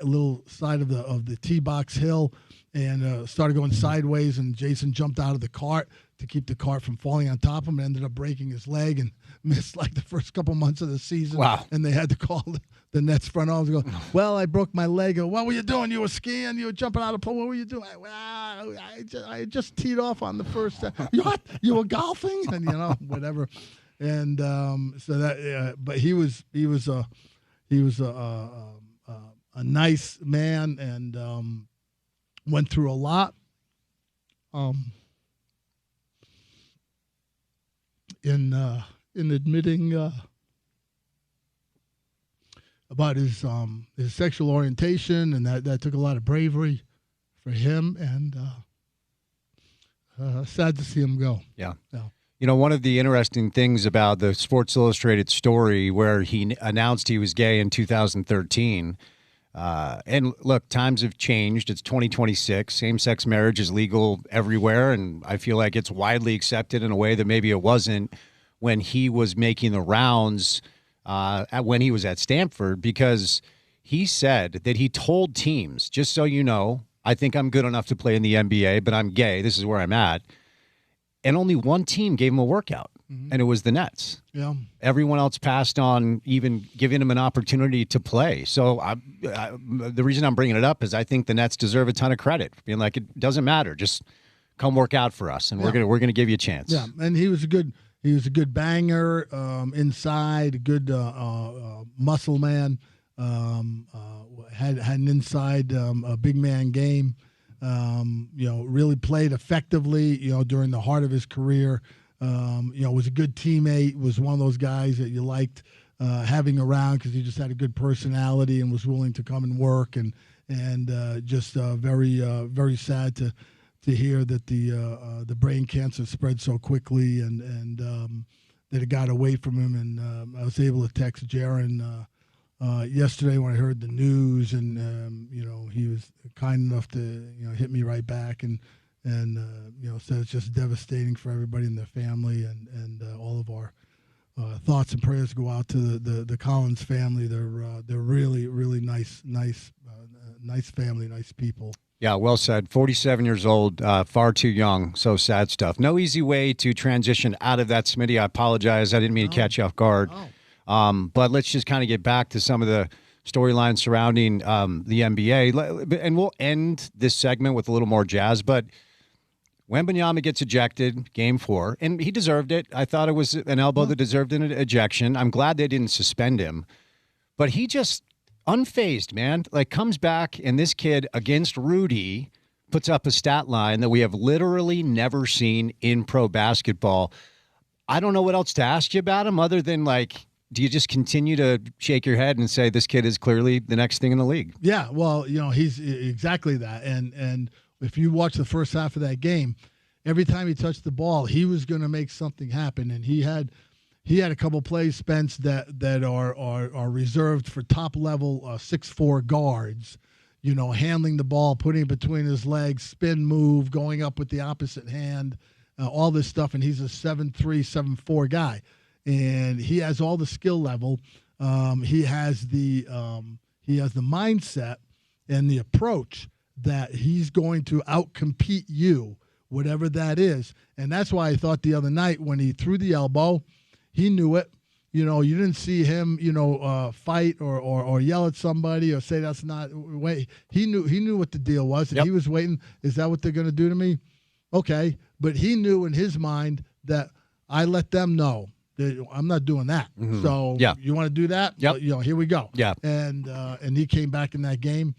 little side of the tee box hill and started going sideways. And Jason jumped out of the cart to keep the cart from falling on top of him. Ended up breaking his leg and missed like the first couple months of the season. Wow! And they had to call the Nets front office and go, well, I broke my leg. What were you doing? You were skiing? You were jumping out of the pool? What were you doing? I just teed off on the first. What? You were golfing? And whatever. And so that, but he was a nice man and went through a lot. In admitting about his sexual orientation, and that took a lot of bravery for him, and sad to see him go. Yeah. One of the interesting things about the Sports Illustrated story where he announced he was gay in 2013, and look, times have changed. It's 2026. Same-sex marriage is legal everywhere, and I feel like it's widely accepted in a way that maybe it wasn't when he was making the rounds when he was at Stanford, because he said that he told teams, just so you know, I think I'm good enough to play in the NBA, but I'm gay. This is where I'm at. And only one team gave him a workout, and it was the Nets. Yeah. Everyone else passed on even giving him an opportunity to play. So the reason I'm bringing it up is I think the Nets deserve a ton of credit for being like, it doesn't matter, just come work out for us, and we're gonna give you a chance. Yeah, and he was a good banger inside, a good muscle man. Had an inside a big man game. Really played effectively. During the heart of his career. Was a good teammate. Was one of those guys that you liked having around because he just had a good personality and was willing to come and work. And just very sad to hear that the brain cancer spread so quickly and that it got away from him. And I was able to text Jaren yesterday when I heard the news, and he was kind enough to hit me right back and said it's just devastating for everybody and their family and all of our thoughts and prayers go out to the Collins family. They're really nice family, nice people. Yeah, well said. 47 years old, far too young. So sad stuff. No easy way to transition out of that, Smitty. I apologize. I didn't mean to catch you off guard. But let's just kind of get back to some of the storylines surrounding the NBA. And we'll end this segment with a little more jazz. But Wembanyama gets ejected, Game 4, and he deserved it. I thought it was an elbow that deserved an ejection. I'm glad they didn't suspend him. But he just unfazed, man. Like, comes back, and this kid against Rudy puts up a stat line that we have literally never seen in pro basketball. I don't know what else to ask you about him other than, like, do you just continue to shake your head and say this kid is clearly the next thing in the league? Yeah, well, he's exactly that. And if you watch the first half of that game, every time he touched the ball, he was going to make something happen. And he had a couple plays, Spence, that are reserved for top level 6'4" guards. Handling the ball, putting it between his legs, spin move, going up with the opposite hand, all this stuff. And he's a 7'3", 7'4" guy, and he has all the skill level. He has the mindset and the approach that he's going to outcompete you, whatever that is. And that's why I thought the other night when he threw the elbow, he knew it. You didn't see him, fight or yell at somebody or say that's not way. He knew what the deal was, and he was waiting. Is that what they're going to do to me? Okay, but he knew in his mind that I let them know that I'm not doing that. Mm-hmm. So you want to do that? Yep. Here we go. Yeah. And he came back in that game,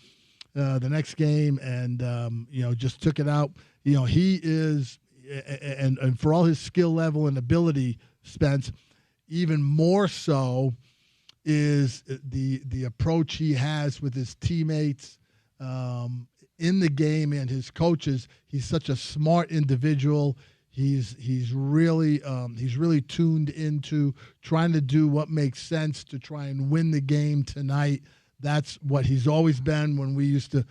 the next game, and just took it out. He is, and for all his skill level and ability, Spence, even more so is the approach he has with his teammates in the game and his coaches. He's such a smart individual. He's really tuned into trying to do what makes sense to try and win the game tonight. That's what he's always been. When we used to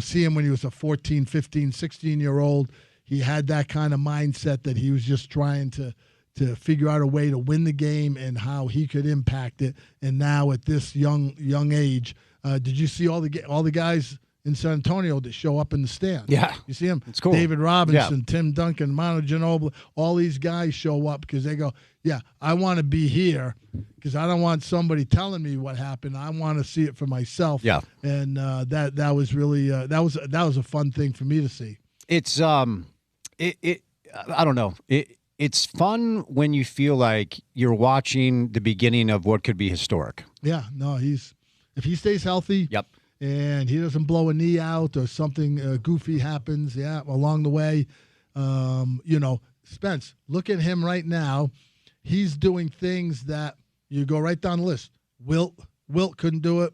see him when he was a 14, 15, 16-year-old, he had that kind of mindset that he was just trying to figure out a way to win the game and how he could impact it. And now at this young age, did you see all the guys in San Antonio that show up in the stand? Yeah. You see them? It's cool. David Robinson, Tim Duncan, Manu Ginobili, all these guys show up because they go, yeah, I want to be here because I don't want somebody telling me what happened. I want to see it for myself. Yeah. And that was really that was a fun thing for me to see. It's I don't know. It's fun when you feel like you're watching the beginning of what could be historic. Yeah, no, if he stays healthy, yep, and he doesn't blow a knee out or something goofy happens, along the way, Spence, look at him right now. He's doing things that you go right down the list. Wilt couldn't do it.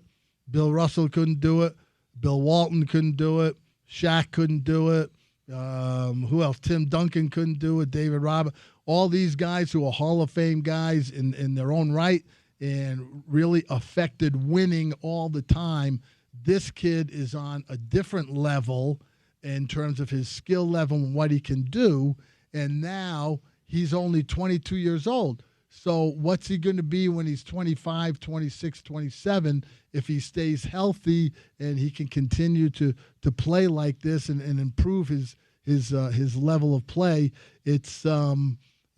Bill Russell couldn't do it. Bill Walton couldn't do it. Shaq couldn't do it. Who else? Tim Duncan couldn't do it. David Robinson. All these guys who are Hall of Fame guys in their own right and really affected winning all the time. This kid is on a different level in terms of his skill level and what he can do. And now he's only 22 years old. So what's he going to be when he's 25, 26, 27 if he stays healthy and he can continue to play like this and improve his level of play? It's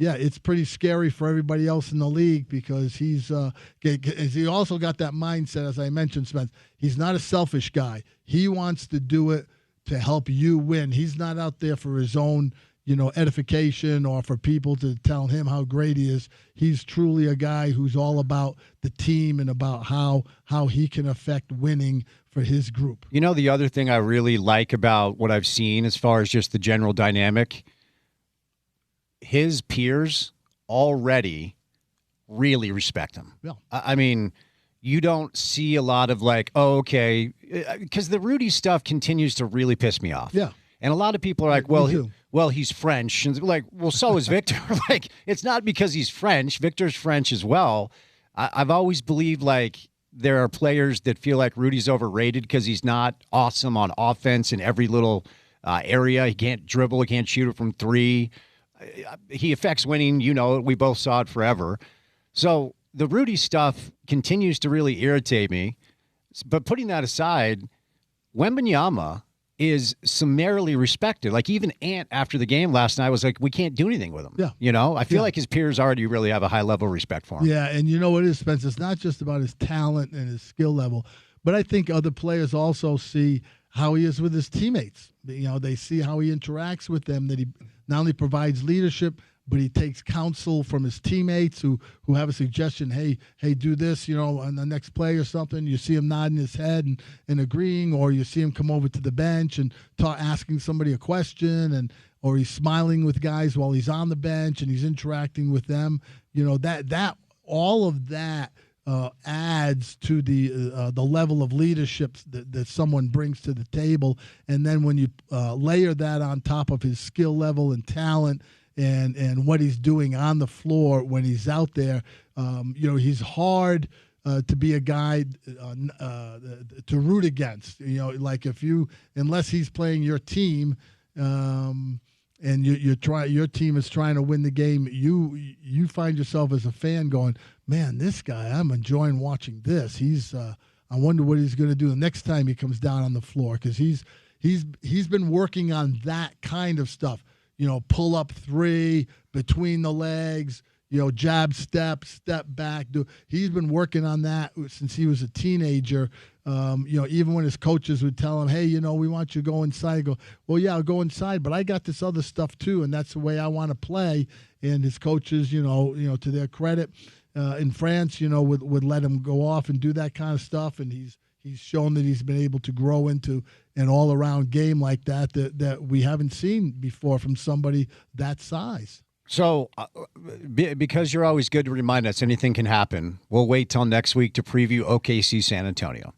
it's pretty scary for everybody else in the league because he also got that mindset, as I mentioned, Spence. He's not a selfish guy. He wants to do it to help you win. He's not out there for his own edification or for people to tell him how great he is. He's truly a guy who's all about the team and about how he can affect winning for his group. The other thing I really like about what I've seen as far as just the general dynamic, his peers already really respect him. Yeah. I mean, you don't see a lot of like, oh, okay, because the Rudy stuff continues to really piss me off. Yeah. And a lot of people are like, well, he's French. And like, well, so is Victor. Like, it's not because he's French. Victor's French as well. I've always believed, like, there are players that feel like Rudy's overrated because he's not awesome on offense in every little area. He can't dribble. He can't shoot it from three. He affects winning. We both saw it forever. So the Rudy stuff continues to really irritate me. But putting that aside, Wembanyama is summarily respected. Like even Ant after the game last night was like, we can't do anything with him. Yeah. You know, I feel like his peers already really have a high level of respect for him. Yeah, and you know what it is, Spence? It's not just about his talent and his skill level, but I think other players also see how he is with his teammates. You know, they see how he interacts with them, that he not only provides leadership, but he takes counsel from his teammates who have a suggestion, hey, do this, you know, on the next play or something. You see him nodding his head and agreeing, or you see him come over to the bench and asking somebody a question, or he's smiling with guys while he's on the bench and he's interacting with them. You know, that all of that adds to the level of leadership that someone brings to the table. And then when you layer that on top of his skill level and talent, and what he's doing on the floor when he's out there, you know, he's hard to be a guy to root against. You know, like unless he's playing your team, and your team is trying to win the game, you find yourself as a fan going, man, this guy, I'm enjoying watching this. I wonder what he's going to do the next time he comes down on the floor, because he's been working on that kind of stuff. You know, pull up three, between the legs, you know, jab step back. He's been working on that since he was a teenager. You know, even when his coaches would tell him, hey, you know, we want you to go inside. He'd go, well, yeah, I'll go inside, but I got this other stuff too, and that's the way I want to play. And his coaches, you know, to their credit, in France, you know, would let him go off and do that kind of stuff, and he's shown that he's been able to grow into an all-around game like that we haven't seen before from somebody that size. So because you're always good to remind us anything can happen, we'll wait till next week to preview OKC San Antonio.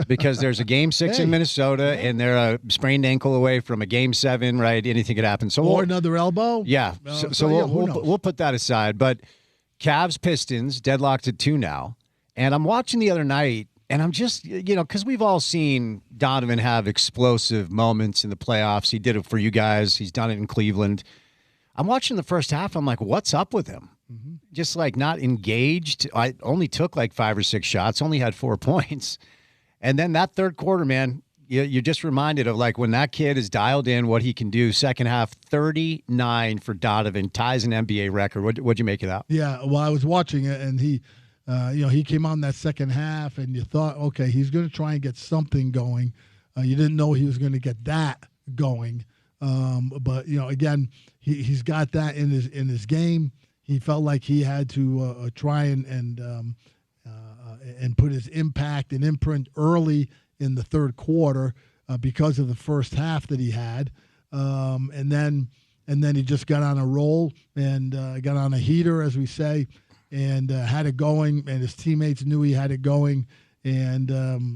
Because there's a Game 6 in Minnesota, and they're a sprained ankle away from a Game 7, right? Anything could happen. So another elbow? Yeah. We'll put that aside. But Cavs Pistons, deadlocked at 2 now. And I'm watching the other night, and I'm just, you know, because we've all seen Donovan have explosive moments in the playoffs. He did it for you guys. He's done it in Cleveland. I'm watching the first half. I'm like, what's up with him? Mm-hmm. Just like not engaged. I only took like 5 or 6 shots, only had 4 points. And then that third quarter, man, you're just reminded of like when that kid is dialed in, what he can do. Second half, 39 for Donovan, ties an NBA record. What'd you make of that? Yeah, well, I was watching it, and he came on that second half, and you thought, okay, he's going to try and get something going. You didn't know he was going to get that going, but you know, again, he's got that in his game. He felt like he had to try and put his impact and imprint early in the third quarter because of the first half that he had, and then he just got on a roll and got on a heater, as we say. And had it going, and his teammates knew he had it going, and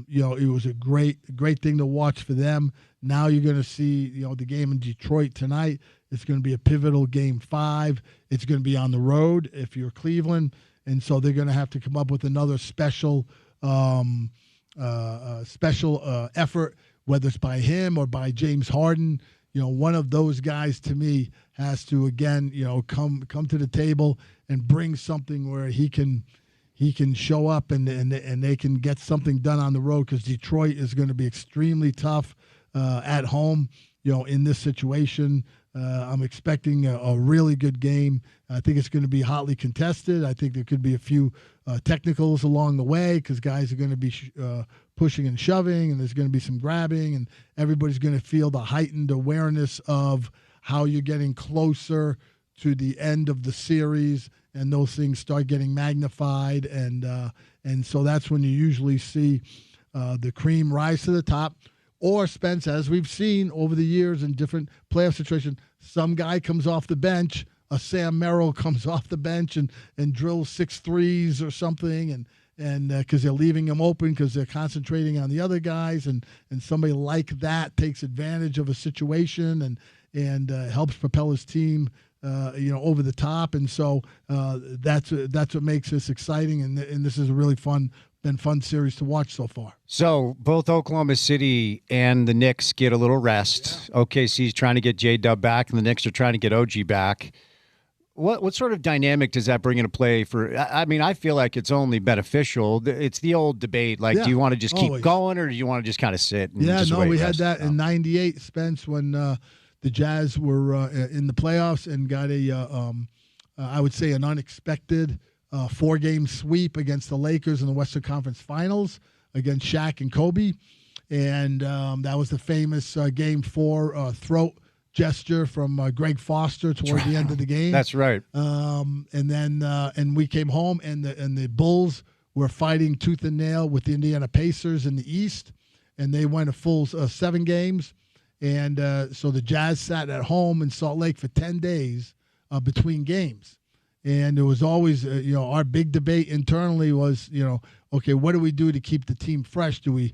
you know, it was a great thing to watch for them. Now you're going to see, you know, the game in Detroit tonight. It's going to be a pivotal Game 5. It's going to be on the road if you're Cleveland, and so they're going to have to come up with another special effort, whether it's by him or by James Harden. You know, one of those guys to me has to, again, you know, come to the table and bring something where he can show up and they can get something done on the road, because Detroit is going to be extremely tough at home, you know, in this situation. I'm expecting a really good game. I think it's going to be hotly contested. I think there could be a few technicals along the way, because guys are going to be pushing and shoving, and there's going to be some grabbing, and everybody's going to feel the heightened awareness of how you're getting closer to the end of the series, and those things start getting magnified, and so that's when you usually see the cream rise to the top. Or, Spence, as we've seen over the years in different playoff situations, some guy comes off the bench, a Sam Merrill comes off the bench and drills 6 threes or something, and because they're leaving him open because they're concentrating on the other guys, and somebody like that takes advantage of a situation and helps propel his team you know, over the top. And so that's what makes this exciting, and this is a really fun series to watch so far. So both Oklahoma City and the Knicks get a little rest. Yeah. OKC's trying to get J-Dub back, and the Knicks are trying to get OG back. What sort of dynamic does that bring into play for? I mean, I feel like it's only beneficial. It's the old debate. Like, do you want to just keep going, or do you want to just kind of sit? And just wait we had that in '98, Spence, when the Jazz were in the playoffs and got I would say, an unexpected 4-game sweep against the Lakers in the Western Conference Finals against Shaq and Kobe, and that was the famous Game 4 throat gesture from Greg Foster toward the end of the game. That's right. And then we came home, and the Bulls were fighting tooth and nail with the Indiana Pacers in the East, and they went a full 7 games. And so the Jazz sat at home in Salt Lake for 10 days between games. And there was always, our big debate internally was, okay, what do we do to keep the team fresh? Do we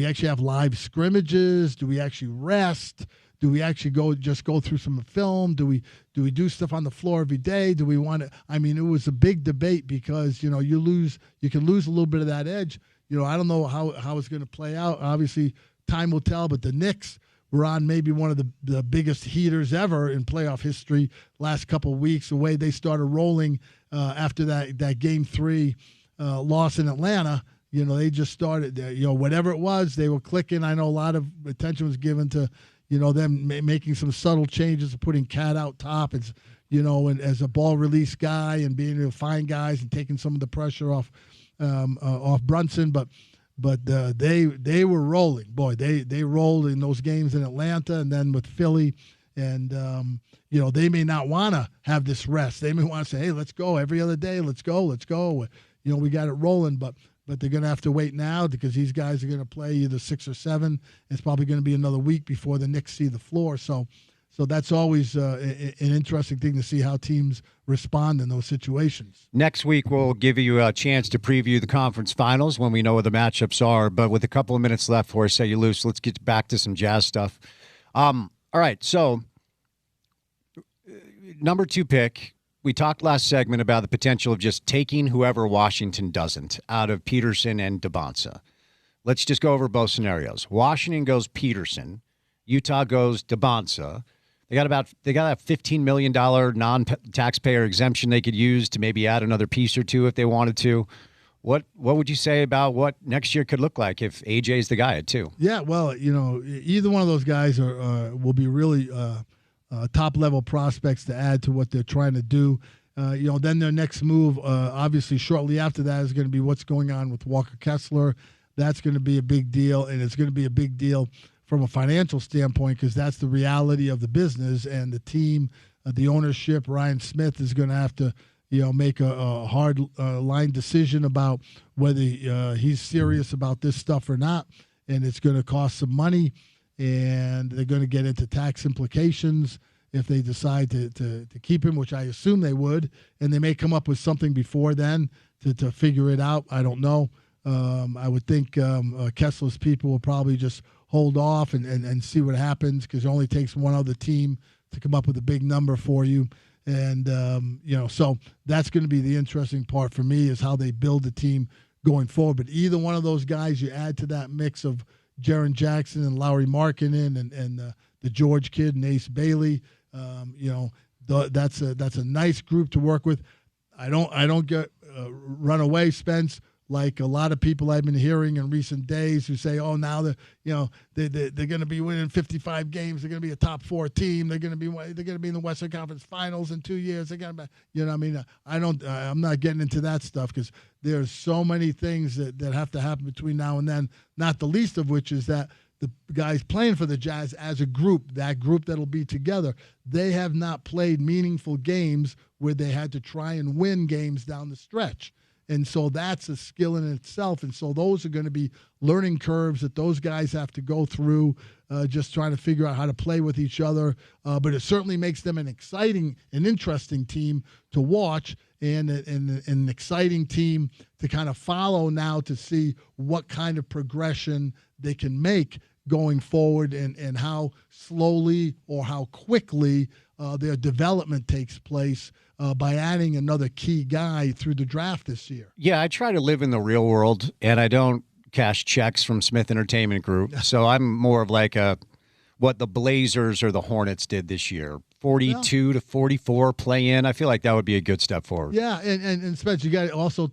actually have live scrimmages? Do we actually rest? Do we actually go through some film? Do we do stuff on the floor every day? Do we want to? I mean, it was a big debate because you can lose a little bit of that edge. I don't know how it's going to play out. Obviously, time will tell. But the Knicks were on maybe one of the biggest heaters ever in playoff history last couple of weeks. The way they started rolling after that Game 3 loss in Atlanta. They just started. Whatever it was, they were clicking. I know a lot of attention was given to. Them making some subtle changes, putting Cat out top, and as a ball release guy, and being able to find guys and taking some of the pressure off Brunson. But they were rolling. Boy, they rolled in those games in Atlanta, and then with Philly, and they may not want to have this rest. They may want to say, hey, let's go every other day. Let's go. We got it rolling, but they're going to have to wait now because these guys are going to play either 6 or 7. It's probably going to be another week before the Knicks see the floor. So that's always an interesting thing to see how teams respond in those situations. Next week, we'll give you a chance to preview the conference finals when we know what the matchups are. But with a couple of minutes left for us, say you lose, let's get back to some Jazz stuff. All right, so number 2 pick. We talked last segment about the potential of just taking whoever Washington doesn't out of Peterson and DeBonsa. Let's just go over both scenarios. Washington goes Peterson. Utah goes DeBonsa. They got a $15 million non-taxpayer exemption they could use to maybe add another piece or two if they wanted to. What would you say about what next year could look like if AJ's the guy at 2? Yeah, well, either one of those guys will be really top-level prospects to add to what they're trying to do. Then their next move, obviously shortly after that, is going to be what's going on with Walker Kessler. That's going to be a big deal, and it's going to be a big deal from a financial standpoint because that's the reality of the business and the team, the ownership. Ryan Smith is going to have to, make a hard line decision about whether he's serious about this stuff or not, and it's going to cost some money. And they're going to get into tax implications if they decide to keep him, which I assume they would. And they may come up with something before then to figure it out. I don't know. I would think Kessler's people will probably just hold off and see what happens because it only takes one other team to come up with a big number for you. And, so that's going to be the interesting part for me is how they build the team going forward. But either one of those guys you add to that mix of Jaren Jackson and Lauri Markkanen and the George kid and Ace Bailey. That's a nice group to work with. I don't get run away, Spence, like a lot of people I've been hearing in recent days who say, "Oh, now they're going to be winning 55 games. They're going to be a top 4 team. They're going to be in the Western Conference Finals in 2 years. They're going to I'm not getting into that stuff because there's so many things that have to happen between now and then. Not the least of which is that the guys playing for the Jazz as a group, that group that'll be together, they have not played meaningful games where they had to try and win games down the stretch. And so that's a skill in itself. And so those are going to be learning curves that those guys have to go through, just trying to figure out how to play with each other. But it certainly makes them an exciting and interesting team to watch and an exciting team to kind of follow now to see what kind of progression they can make going forward and how slowly or how quickly their development takes place by adding another key guy through the draft this year. Yeah, I try to live in the real world, and I don't cash checks from Smith Entertainment Group. So I'm more of like what the Blazers or the Hornets did this year. 42 to 44 play in. I feel like that would be a good step forward. Yeah, and Spence, you got to also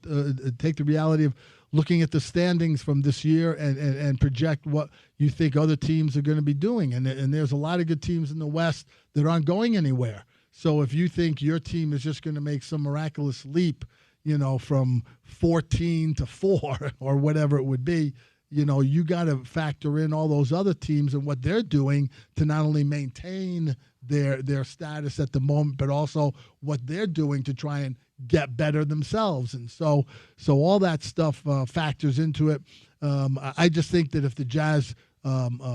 take the reality of looking at the standings from this year and project what you think other teams are going to be doing. And there's a lot of good teams in the West that aren't going anywhere. So if you think your team is just going to make some miraculous leap, from 14 to 4 or whatever it would be, you got to factor in all those other teams and what they're doing to not only maintain their status at the moment, but also what they're doing to try and get better themselves. And so all that stuff factors into it. I just think that if the Jazz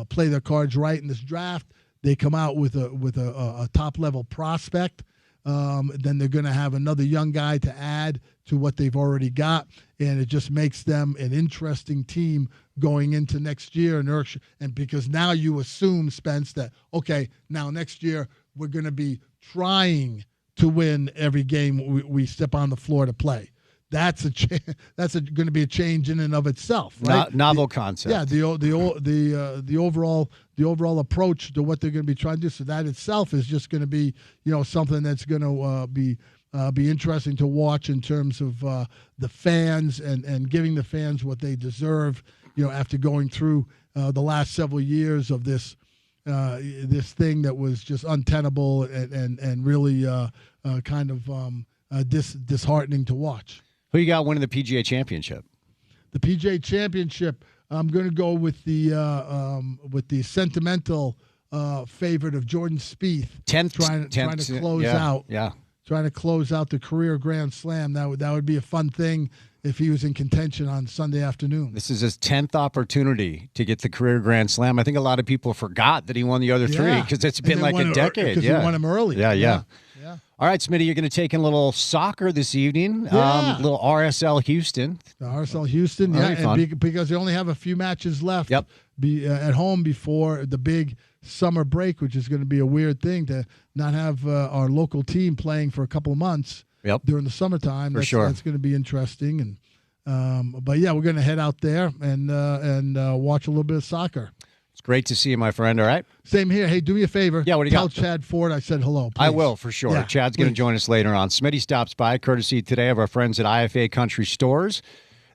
play their cards right in this draft, they come out with a top level prospect. Then they're going to have another young guy to add to what they've already got, and it just makes them an interesting team going into next year. And because now you assume, Spence, that okay, now next year we're going to be trying to win every game we step on the floor to play. That's going to be a change in and of itself, right? Novel concept. Yeah, the overall approach to what they're going to be trying to do. So that itself is just going to be something that's going to be interesting to watch in terms of the fans and giving the fans what they deserve. After going through the last several years of this thing that was just untenable and really kind of disheartening to watch. Who you got winning the PGA Championship? The PGA Championship, I'm going to go with the sentimental favorite of Jordan Spieth, trying to close out. Yeah, trying to close out the career Grand Slam. That would be a fun thing if he was in contention on Sunday afternoon. This is his 10th opportunity to get the career Grand Slam. I think a lot of people forgot that he won the other three because it's been like a decade. Because he won him early. Yeah. All right, Smitty, you're going to take in a little soccer this evening. Little RSL Houston. The RSL Houston, because they only have a few matches left. Yep. At home before the big summer break, which is going to be a weird thing to not have our local team playing for a couple of months. Yep. During the summertime. For sure. That's going to be interesting. And but yeah, we're going to head out there and watch a little bit of soccer. It's great to see you, my friend. All right. Same here. Hey, do me a favor. Yeah, what do you got? Tell Chad Ford I said hello, please. I will, for sure. Yeah, Chad's going to join us later on. Smitty stops by, courtesy today of our friends at IFA Country Stores.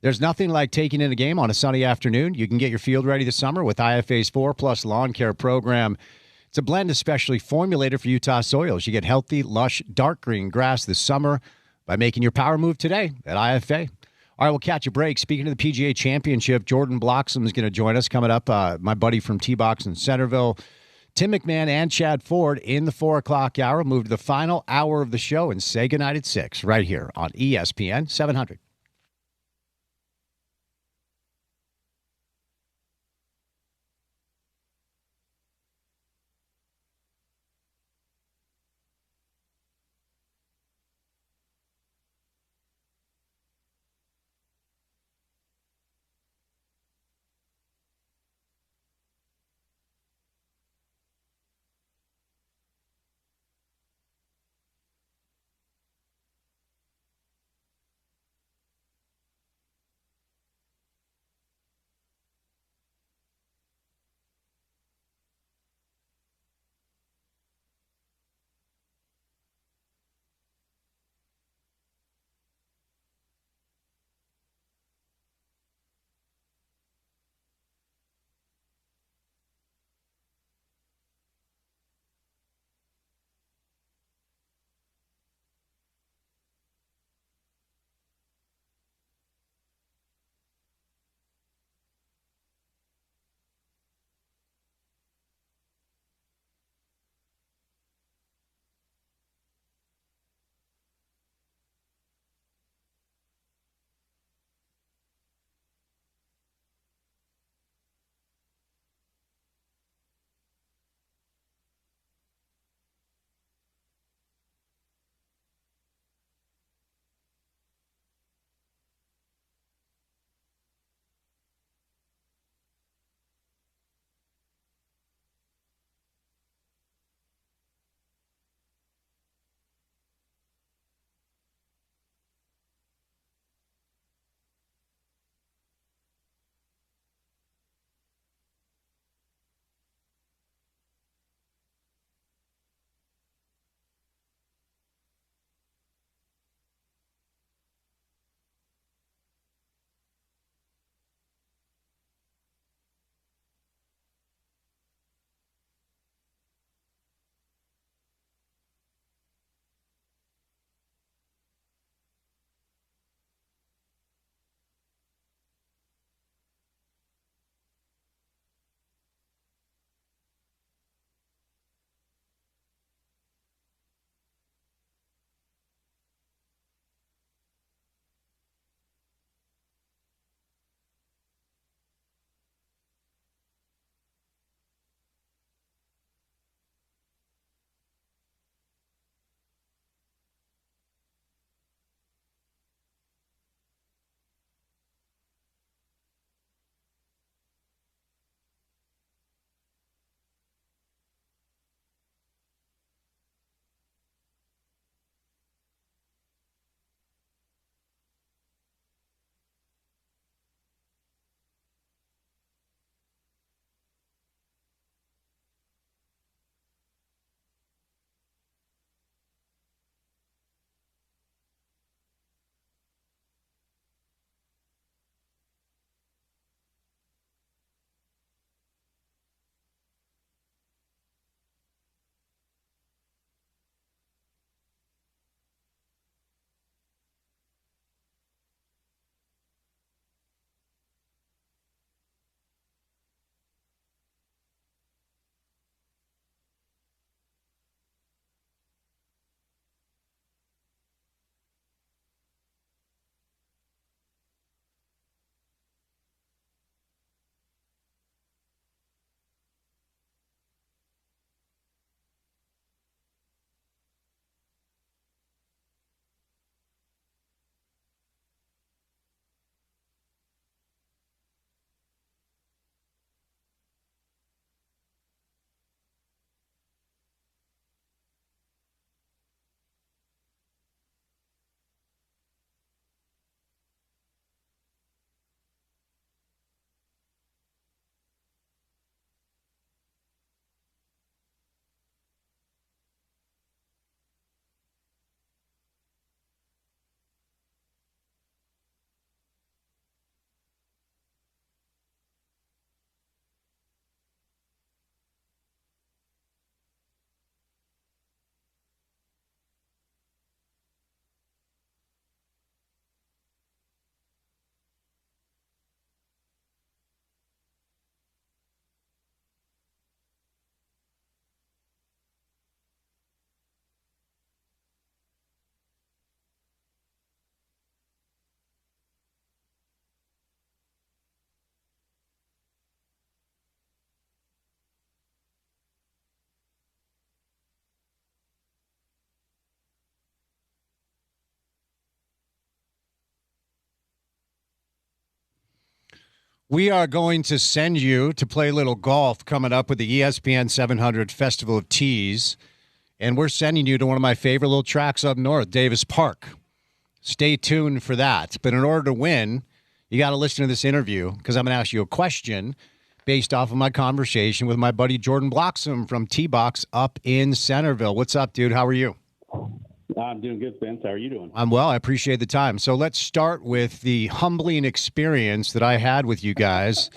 There's nothing like taking in a game on a sunny afternoon. You can get your field ready this summer with IFA's 4+ lawn care program. It's a blend especially formulated for Utah soils. You get healthy, lush, dark green grass this summer by making your power move today at IFA. All right, we'll catch a break. Speaking of the PGA Championship, Jordan Bloxham is going to join us coming up. My buddy from T-Box in Centerville, Tim McMahon and Chad Ford in the 4 o'clock hour. Move to the final hour of the show and say goodnight at 6 right here on ESPN 700. We are going to send you to play a little golf coming up with the ESPN 700 Festival of Tees. And we're sending you to one of my favorite little tracks up north, Davis Park. Stay tuned for that. But in order to win, you got to listen to this interview because I'm going to ask you a question based off of my conversation with my buddy Jordan Bloxham from T-Box up in Centerville. What's up, dude? How are you? I'm doing good, Spence. How are you doing? I'm well. I appreciate the time. So let's start with the humbling experience that I had with you guys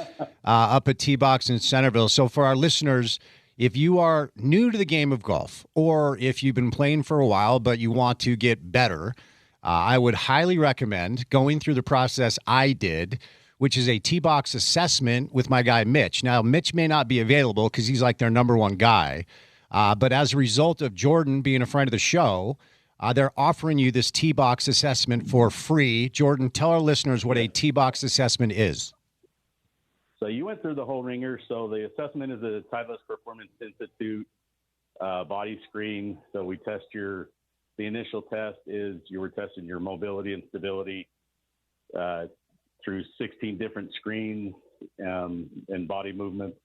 up at T-Box in Centerville. So for our listeners, if you are new to the game of golf or if you've been playing for a while but you want to get better, I would highly recommend going through the process I did, which is a T-Box assessment with my guy Mitch. Now, Mitch may not be available because he's like their number one guy. But as a result of Jordan being a friend of the show, they're offering you this T-Box assessment for free. Jordan, tell our listeners what a T-Box assessment is. So you went through the whole ringer. So the assessment is a Titleist Performance Institute body screen. So we test the initial test is you were testing your mobility and stability through 16 different screens and body movements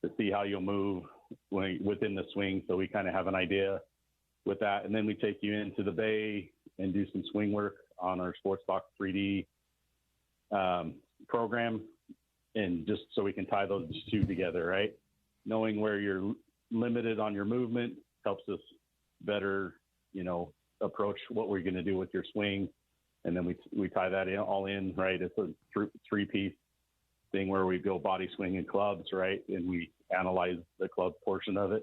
to see how you'll move within the swing. So we kind of have an idea with that. And then we take you into the bay and do some swing work on our Sportsbox 3D program. And just so we can tie those two together, right? Knowing where you're limited on your movement helps us better, approach what we're going to do with your swing. And then we tie that all in, right? It's a three-piece thing where we go body, swing, and clubs, right? And we analyze the club portion of it.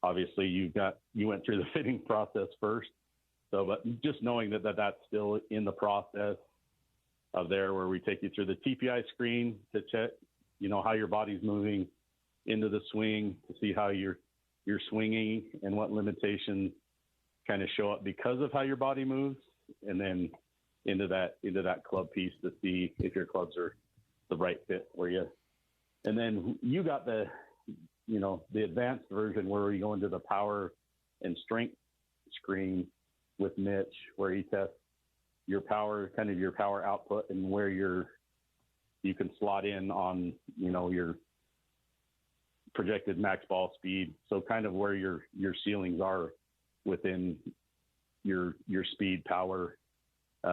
Obviously, you went through the fitting process first. So, but just knowing that that's still in the process of there, where we take you through the TPI screen to check, how your body's moving into the swing, to see how you're swinging and what limitations kind of show up because of how your body moves, and then into that club piece to see if your clubs are the right fit for you. And then you got the advanced version where we go into the power and strength screen with Mitch, where he tests your power, kind of your power output, and where you can slot in on, your projected max ball speed. So kind of where your ceilings are within your speed, power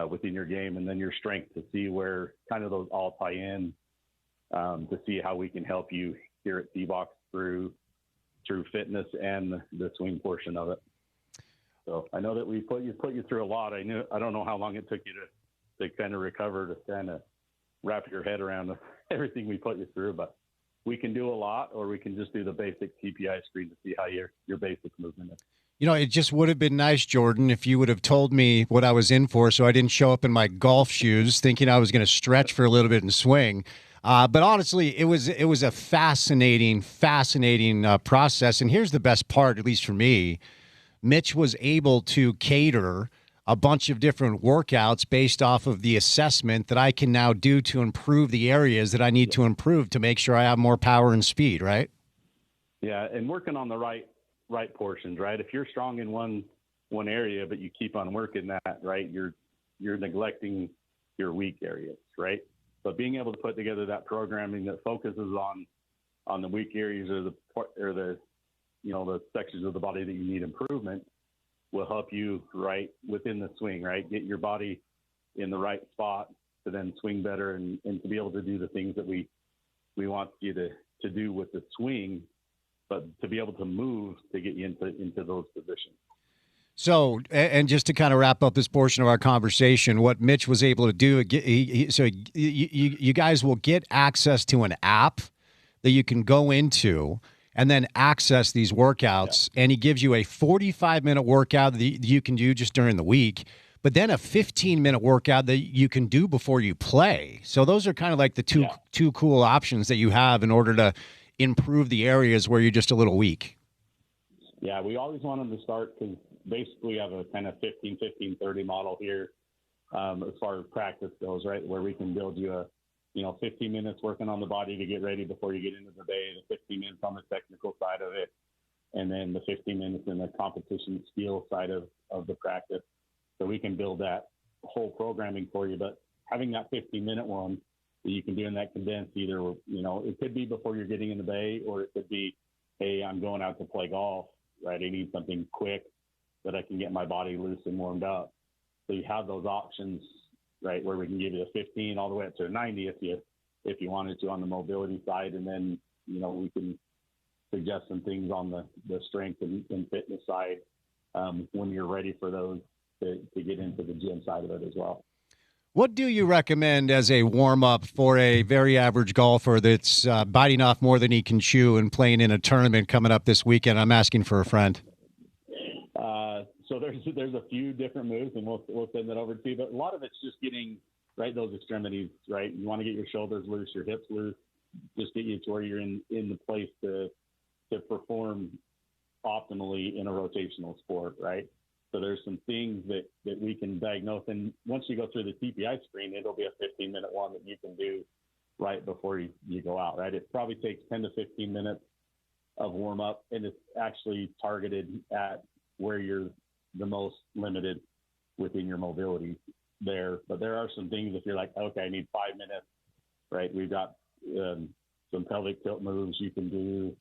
within your game, and then your strength to see where kind of those all tie in to see how we can help you here at T-Box through fitness and the swing portion of it. So I know that we put you through a lot. I don't know how long it took you to kind of recover, to kind of wrap your head around everything we put you through, but we can do a lot, or we can just do the basic TPI screen to see how your basic movement is. It just would have been nice, Jordan, if you would have told me what I was in for so I didn't show up in my golf shoes thinking I was going to stretch for a little bit and swing. But honestly, it was a fascinating process. And here's the best part, at least for me. Mitch was able to cater a bunch of different workouts based off of the assessment that I can now do to improve the areas that I need to improve to make sure I have more power and speed, right? Yeah, and working on the right portions, right? If you're strong in one area, but you keep on working that, right, you're neglecting your weak areas, right? But being able to put together that programming that focuses on the weak areas or the sections of the body that you need improvement will help you right within the swing, right? Get your body in the right spot to then swing better and to be able to do the things that we want you to do with the swing, but to be able to move to get you into those positions. So, and just to kind of wrap up this portion of our conversation, what Mitch was able to do, you guys will get access to an app that you can go into and then access these workouts. Yeah. And he gives you a 45-minute workout that you can do just during the week, but then a 15-minute workout that you can do before you play. So those are kind of like the two cool options that you have in order to improve the areas where you're just a little weak. Yeah, we always want them to start because basically we have a kind of 15-15-30 model here as far as practice goes, right, where we can build you a 15 minutes working on the body to get ready before you get into the day, the 15 minutes on the technical side of it, and then the 15 minutes in the competition skill side of the practice. So we can build that whole programming for you. But having that 15-minute one that you can do in that condensed. Either, it could be before you're getting in the bay, or it could be, hey, I'm going out to play golf, right? I need something quick that I can get my body loose and warmed up. So you have those options, right, where we can give you a 15 all the way up to a 90 if you wanted to on the mobility side, and then we can suggest some things on the strength and fitness side when you're ready for those to get into the gym side of it as well. What do you recommend as a warm-up for a very average golfer that's biting off more than he can chew and playing in a tournament coming up this weekend? I'm asking for a friend. So there's a few different moves, and we'll send that over to you. But a lot of it's just getting right those extremities right. You want to get your shoulders loose, your hips loose, just get you to where you're in the place to perform optimally in a rotational sport, right? So there's some things that we can diagnose, and once you go through the TPI screen, it'll be a 15-minute one that you can do right before you go out, right? It probably takes 10 to 15 minutes of warm up, and it's actually targeted at where you're the most limited within your mobility there. But there are some things, if you're like, okay, I need 5 minutes, right? We've got some pelvic tilt moves you can do,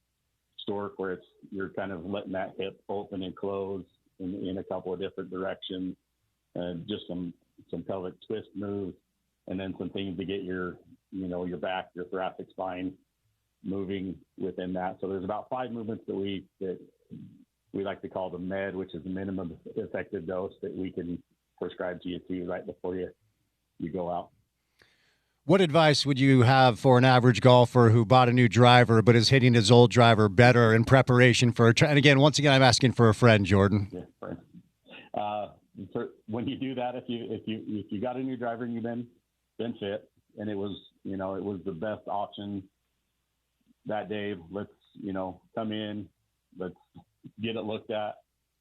stork, where you're kind of letting that hip open and close in a couple of different directions, and just some pelvic twist moves, and then some things to get your back, your thoracic spine moving within that. So there's about 5 movements that we like to call the med, which is the minimum effective dose that we can prescribe to you too right before you go out. What advice would you have for an average golfer who bought a new driver but is hitting his old driver better in preparation for and once again, I'm asking for a friend, Jordan. Yeah, friend. When you do that, if you got a new driver and you've been fit, and it was the best option that day, let's come in, let's get it looked at,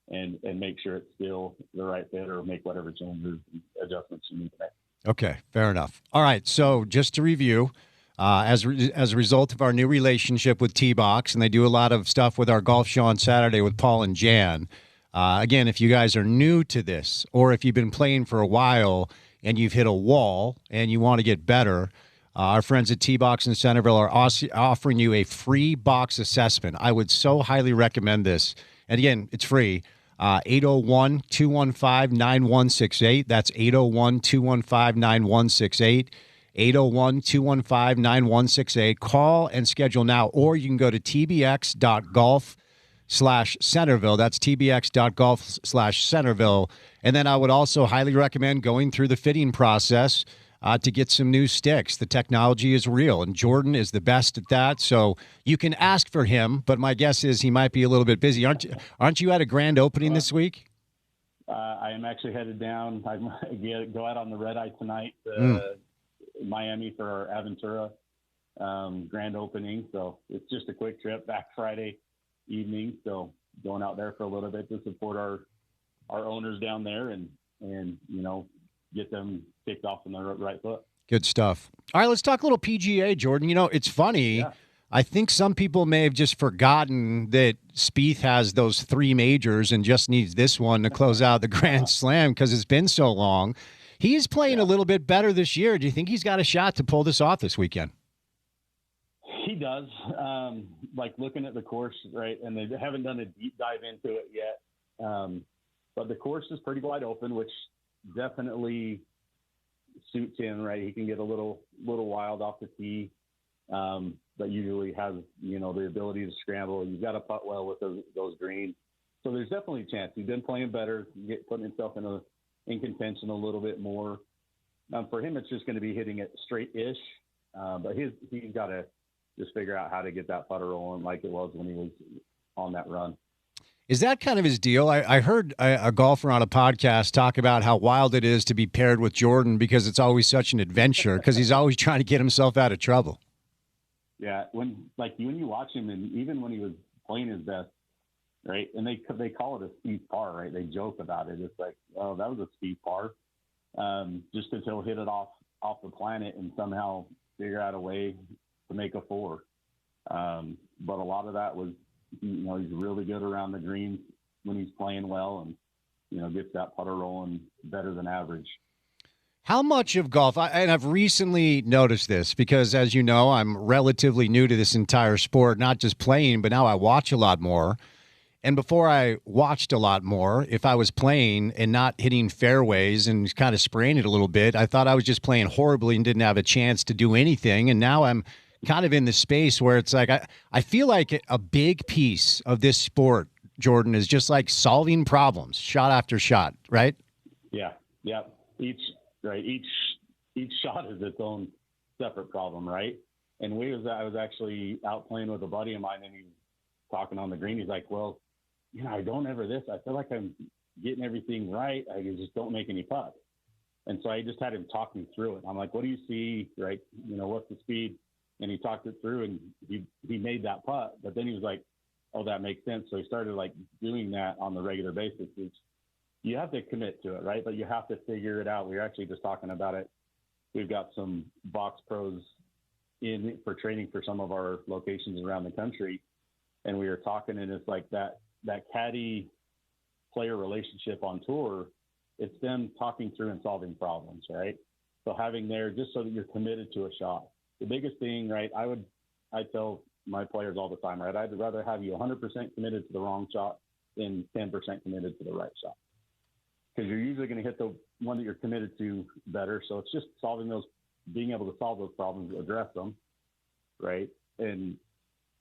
and make sure it's still the right fit, or make whatever changes and adjustments you need to make. Okay, fair enough. All right, so just to review, as a result of our new relationship with T-Box, and they do a lot of stuff with our golf show on Saturday with Paul and Jan. Again, if you guys are new to this, or if you've been playing for a while and you've hit a wall and you want to get better, our friends at T-Box in Centerville are offering you a free box assessment. I would so highly recommend this. And again, it's free. 801-215-9168. That's 801-215-9168. 801-215-9168. Call and schedule now, or you can go to tbx.golf/Centerville. That's tbx.golf/Centerville. And then I would also highly recommend going through the fitting process to get some new sticks. The technology is real, and Jordan is the best at that. So you can ask for him, but my guess is he might be a little bit busy. Aren't you at a grand opening this week? I am actually headed down. I go out on the red eye tonight to Miami for our Aventura grand opening. So it's just a quick trip back Friday evening. So going out there for a little bit to support our owners down there and get them kicked off on the right foot. Good stuff. All right, let's talk a little PGA, Jordan. It's funny. Yeah. I think some people may have just forgotten that Spieth has those 3 majors and just needs this one to close out the Grand Slam because it's been so long. He is playing a little bit better this year. Do you think he's got a shot to pull this off this weekend? He does. Looking at the course, right, and they haven't done a deep dive into it yet. But the course is pretty wide open, which definitely suits him, right? He can get a little wild off the tee, but usually has the ability to scramble. You've got to putt well with those greens, so there's definitely a chance. He's been playing better, putting himself in contention a little bit more. For him, it's just going to be hitting it straight-ish, but he's got to just figure out how to get that putter rolling like it was when he was on that run. Is that kind of his deal? I heard a golfer on a podcast talk about how wild it is to be paired with Jordan because it's always such an adventure because he's always trying to get himself out of trouble. Yeah, when you watch him, and even when he was playing his best, right? And they call it a Spieth par, right? They joke about it. It's like, oh, that was a Spieth par, just because he'll hit it off the planet and somehow figure out a way to make a 4. But a lot of that was, he's really good around the greens when he's playing well, and gets that putter rolling better than average. How much of golf, and I've recently noticed this because, as you know, I'm relatively new to this entire sport, not just playing, but now I watch a lot more. And before I watched a lot more, if I was playing and not hitting fairways and kind of spraying it a little bit, I thought I was just playing horribly and didn't have a chance to do anything. And now I'm kind of in the space where it's like I feel like a big piece of this sport, Jordan, is just like solving problems, shot after shot, right? Yeah, yeah. Each shot is its own separate problem, right? And I was actually out playing with a buddy of mine, and he's talking on the green. He's like, "Well, I don't ever this. I feel like I'm getting everything right. I just don't make any putts." And so I just had him talk me through it. I'm like, "What do you see? Right? What's the speed?" And he talked it through, and he made that putt. But then he was like, "Oh, that makes sense." So he started like doing that on the regular basis. You have to commit to it, right? But you have to figure it out. We were actually just talking about it. We've got some box pros in for training for some of our locations around the country. And we were talking, and it's like that caddy player relationship on tour, it's them talking through and solving problems, right? So having there, just so that you're committed to a shot. The biggest thing, right? I tell my players all the time, right? I'd rather have you 100% committed to the wrong shot than 10% committed to the right shot. Because you're usually going to hit the one that you're committed to better. So it's just being able to solve those problems, address them, right? And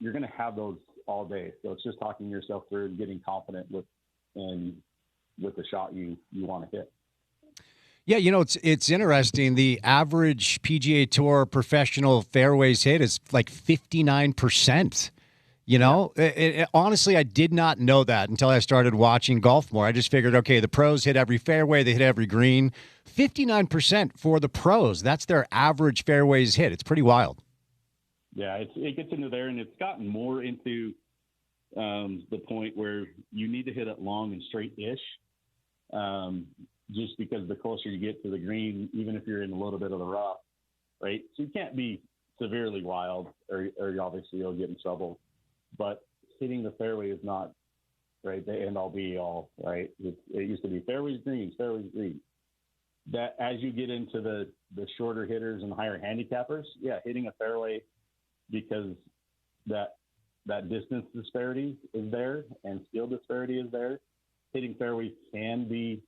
you're going to have those all day. So it's just talking yourself through and getting confident with the shot you want to hit. Yeah, it's interesting. The average PGA Tour professional fairways hit is like 59%. Honestly, I did not know that until I started watching golf more. I just figured, okay, the pros hit every fairway, they hit every green. 59% for the pros. That's their average fairways hit. It's pretty wild. Yeah, it gets into there, and it's gotten more into the point where you need to hit it long and straight-ish, just because the closer you get to the green, even if you're in a little bit of the rough, right? So you can't be severely wild, or obviously you'll get in trouble. But hitting the fairway is not, right, the end-all be-all, right? It used to be fairways, greens. That as you get into the shorter hitters and higher handicappers, yeah, hitting a fairway, because that distance disparity is there and skill disparity is there. Hitting fairways can be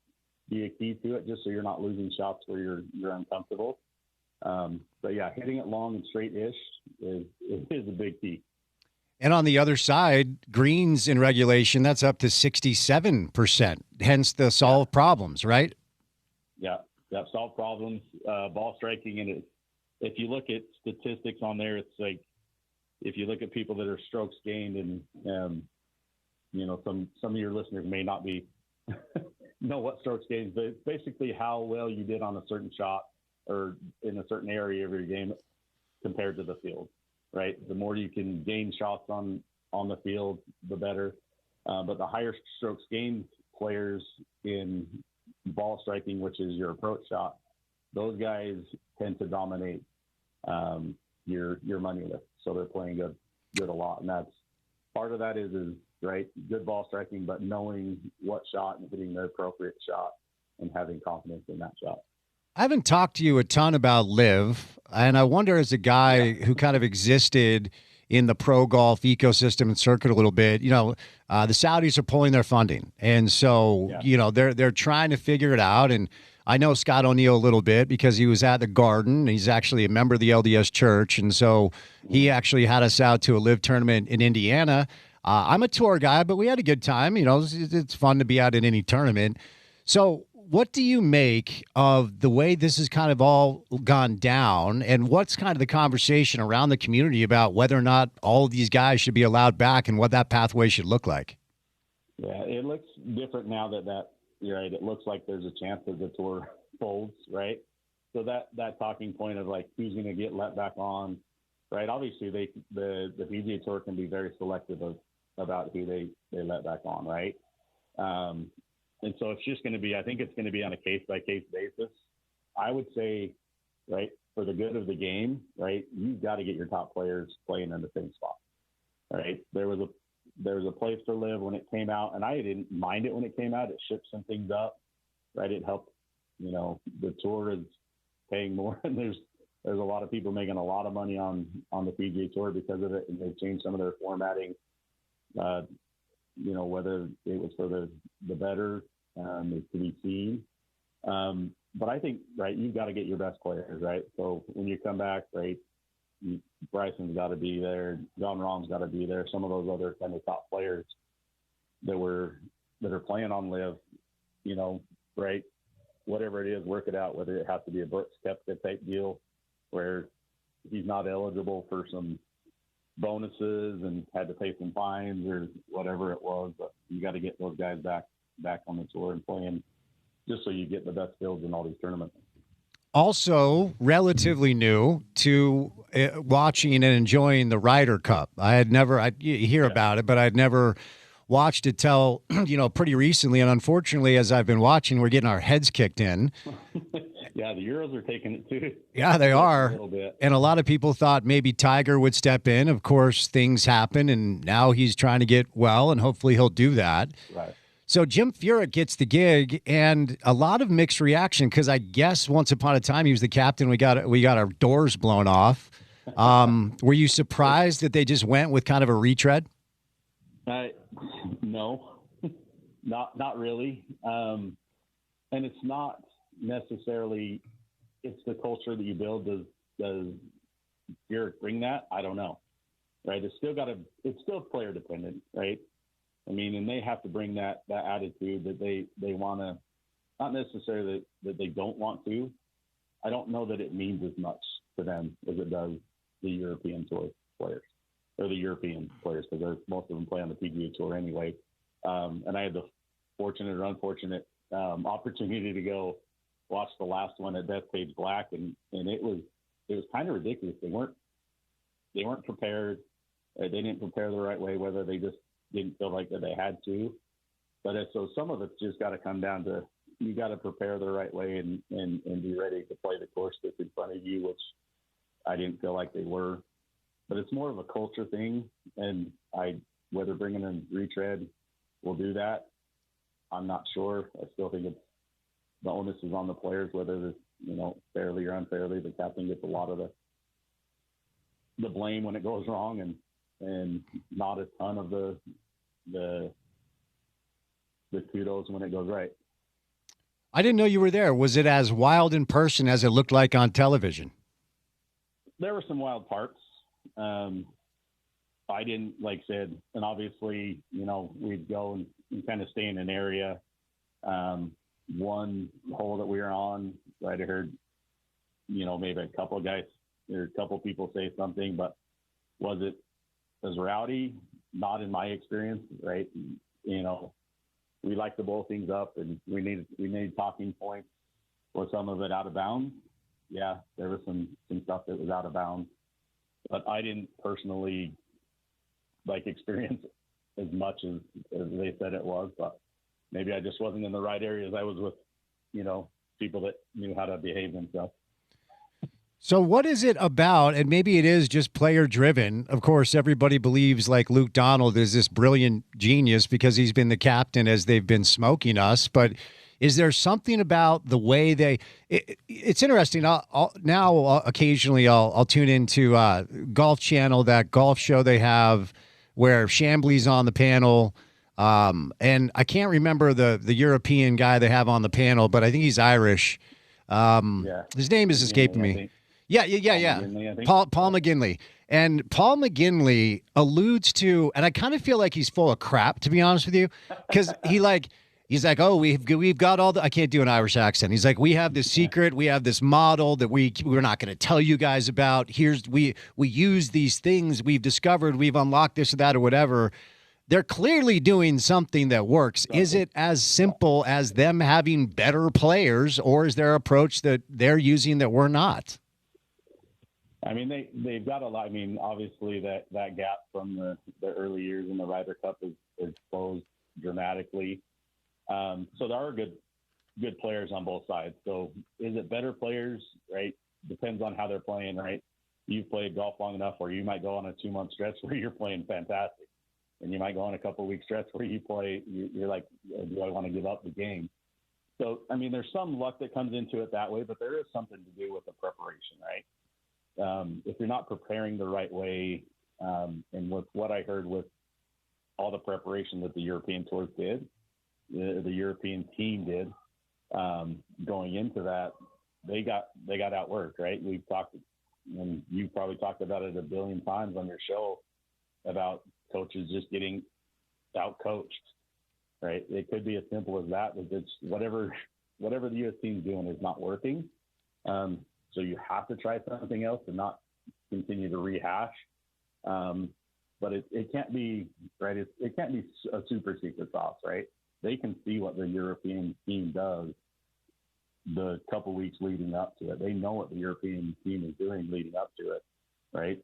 a key to it, just so you're not losing shots where you're uncomfortable. But yeah, hitting it long and straight-ish is a big key. And on the other side, greens in regulation, that's up to 67%, hence the solve problems, right? Yeah, solve problems, ball striking. And if you look at statistics on there, it's like, if you look at people that are strokes gained, and some of your listeners may not be know what strokes gained, but it's basically how well you did on a certain shot or in a certain area of your game compared to the field, right? The more you can gain shots on the field, the better. But the higher strokes gained players in ball striking, which is your approach shot, those guys tend to dominate your money list. So they're playing good a lot. And that's part of that is right, good ball striking, but knowing what shot and hitting the appropriate shot and having confidence in that shot. I haven't talked to you a ton about Live, and I wonder, as a guy who kind of existed in the pro golf ecosystem and circuit a little bit, the Saudis are pulling their funding. And so, they're trying to figure it out. And I know Scott O'Neill a little bit because he was at the Garden. He's actually a member of the LDS Church. And so he actually had us out to a Live tournament in Indiana. I'm a tour guy, but we had a good time. It's fun to be out in any tournament. So what do you make of the way this has kind of all gone down, and what's kind of the conversation around the community about whether or not all of these guys should be allowed back and what that pathway should look like? Yeah, it looks different now that you're right. It looks like there's a chance that the tour folds, right? So that talking point of like who's going to get let back on, right? Obviously, the PGA Tour can be very selective about who they let back on, right? And so it's just going to be, I think it's going to be on a case-by-case basis. I would say, right, for the good of the game, right, you've got to get your top players playing in the same spot, right? There was a place for Live when it came out, and I didn't mind it when it came out. It shipped some things up, right? It helped, the tour is paying more, and there's a lot of people making a lot of money on the PGA Tour because of it, and they've changed some of their formatting. Whether it was for the better is to be seen. But I think, right, you've got to get your best players, right? So when you come back, right, Bryson's got to be there, Jon Rahm's got to be there, some of those other kind of top players that are playing on live, right, whatever it is, work it out, whether it has to be a Brooks Koepka type deal where he's not eligible for some bonuses and had to pay some fines or whatever it was, but you got to get those guys back on the tour and playing just so you get the best fields in all these tournaments. Also, relatively new to watching and enjoying the Ryder Cup. I hear about it, but I'd never watched it till, pretty recently. And unfortunately, as I've been watching, we're getting our heads kicked in. Yeah, the Euros are taking it too. Yeah, they are. A little bit. And a lot of people thought maybe Tiger would step in. Of course, things happen, and now he's trying to get well, and hopefully he'll do that. Right. So Jim Furyk gets the gig, and a lot of mixed reaction because I guess once upon a time he was the captain. We got our doors blown off. Were you surprised that they just went with kind of a retread? No, not really. And it's not necessarily. It's the culture that you build. Does Furyk bring that? I don't know. Right. It's still player dependent. Right. I mean, and they have to bring that attitude that they want to, not necessarily that they don't want to. I don't know that it means as much to them as it does the European Tour players or the European players, because most of them play on the PGA Tour anyway. And I had the fortunate or unfortunate opportunity to go watch the last one at Bethpage Black, and it was kind of ridiculous. They weren't prepared. They didn't prepare the right way, whether they just didn't feel like that they had to. But so some of it's just got to come down to you got to prepare the right way and be ready to play the course that's in front of you, which I didn't feel like they were. But it's more of a culture thing, and whether bringing in retread will do that, I'm not sure. I still think the onus is on the players, whether it's fairly or unfairly. The captain gets a lot of the blame when it goes wrong, and not a ton of the kudos when it goes right. I didn't know you were there. Was it as wild in person as it looked like on television? There were some wild parts. I didn't, like I said, and obviously, we'd go and kind of stay in an area. One hole that we were on, I heard, maybe a couple of guys or a couple of people say something, but was it as rowdy? Not in my experience, right? We like to blow things up, and we need talking points. Was some of it out of bounds? Yeah, there was some stuff that was out of bounds, but I didn't personally experience as much as they said it was. But maybe I just wasn't in the right areas. I was with people that knew how to behave themselves. So what is it about, and maybe it is just player-driven. Of course, everybody believes Luke Donald is this brilliant genius because he's been the captain as they've been smoking us. But is there something about the way it's interesting. Now occasionally I'll tune into Golf Channel, that golf show they have where Chambly's on the panel. And I can't remember the European guy they have on the panel, but I think he's Irish. His name is escaping me. Yeah. Paul McGinley. And Paul McGinley alludes to, and I kind of feel like he's full of crap, to be honest with you, because he's like, oh, we've got all the, I can't do an Irish accent. He's like, we have this secret, we have this model that we're not going to tell you guys about. We use these things we've discovered, we've unlocked this or that or whatever. They're clearly doing something that works. Is it as simple as them having better players, or is there an approach that they're using that we're not? I mean, they've got a lot. I mean, obviously that gap from the early years in the Ryder Cup is closed dramatically. So there are good players on both sides. So is it better players, right? Depends on how they're playing, right? You've played golf long enough where you might go on a 2-month stretch where you're playing fantastic. And you might go on a couple of week stretch where you're like, do I want to give up the game? So, I mean, there's some luck that comes into it that way, but there is something to do with the preparation, right? If you're not preparing the right way, and with what I heard with all the preparation that the European tours did, the European team did, going into that, they got outworked, right? We've talked, and you've probably talked about it a billion times on your show about coaches just getting out-coached, right? It could be as simple as that. It's whatever the U.S. team's doing is not working. So you have to try something else and not continue to rehash. But it can't be, right? It can't be a super secret sauce, right? They can see what the European team does the couple weeks leading up to it. They know what the European team is doing leading up to it, right?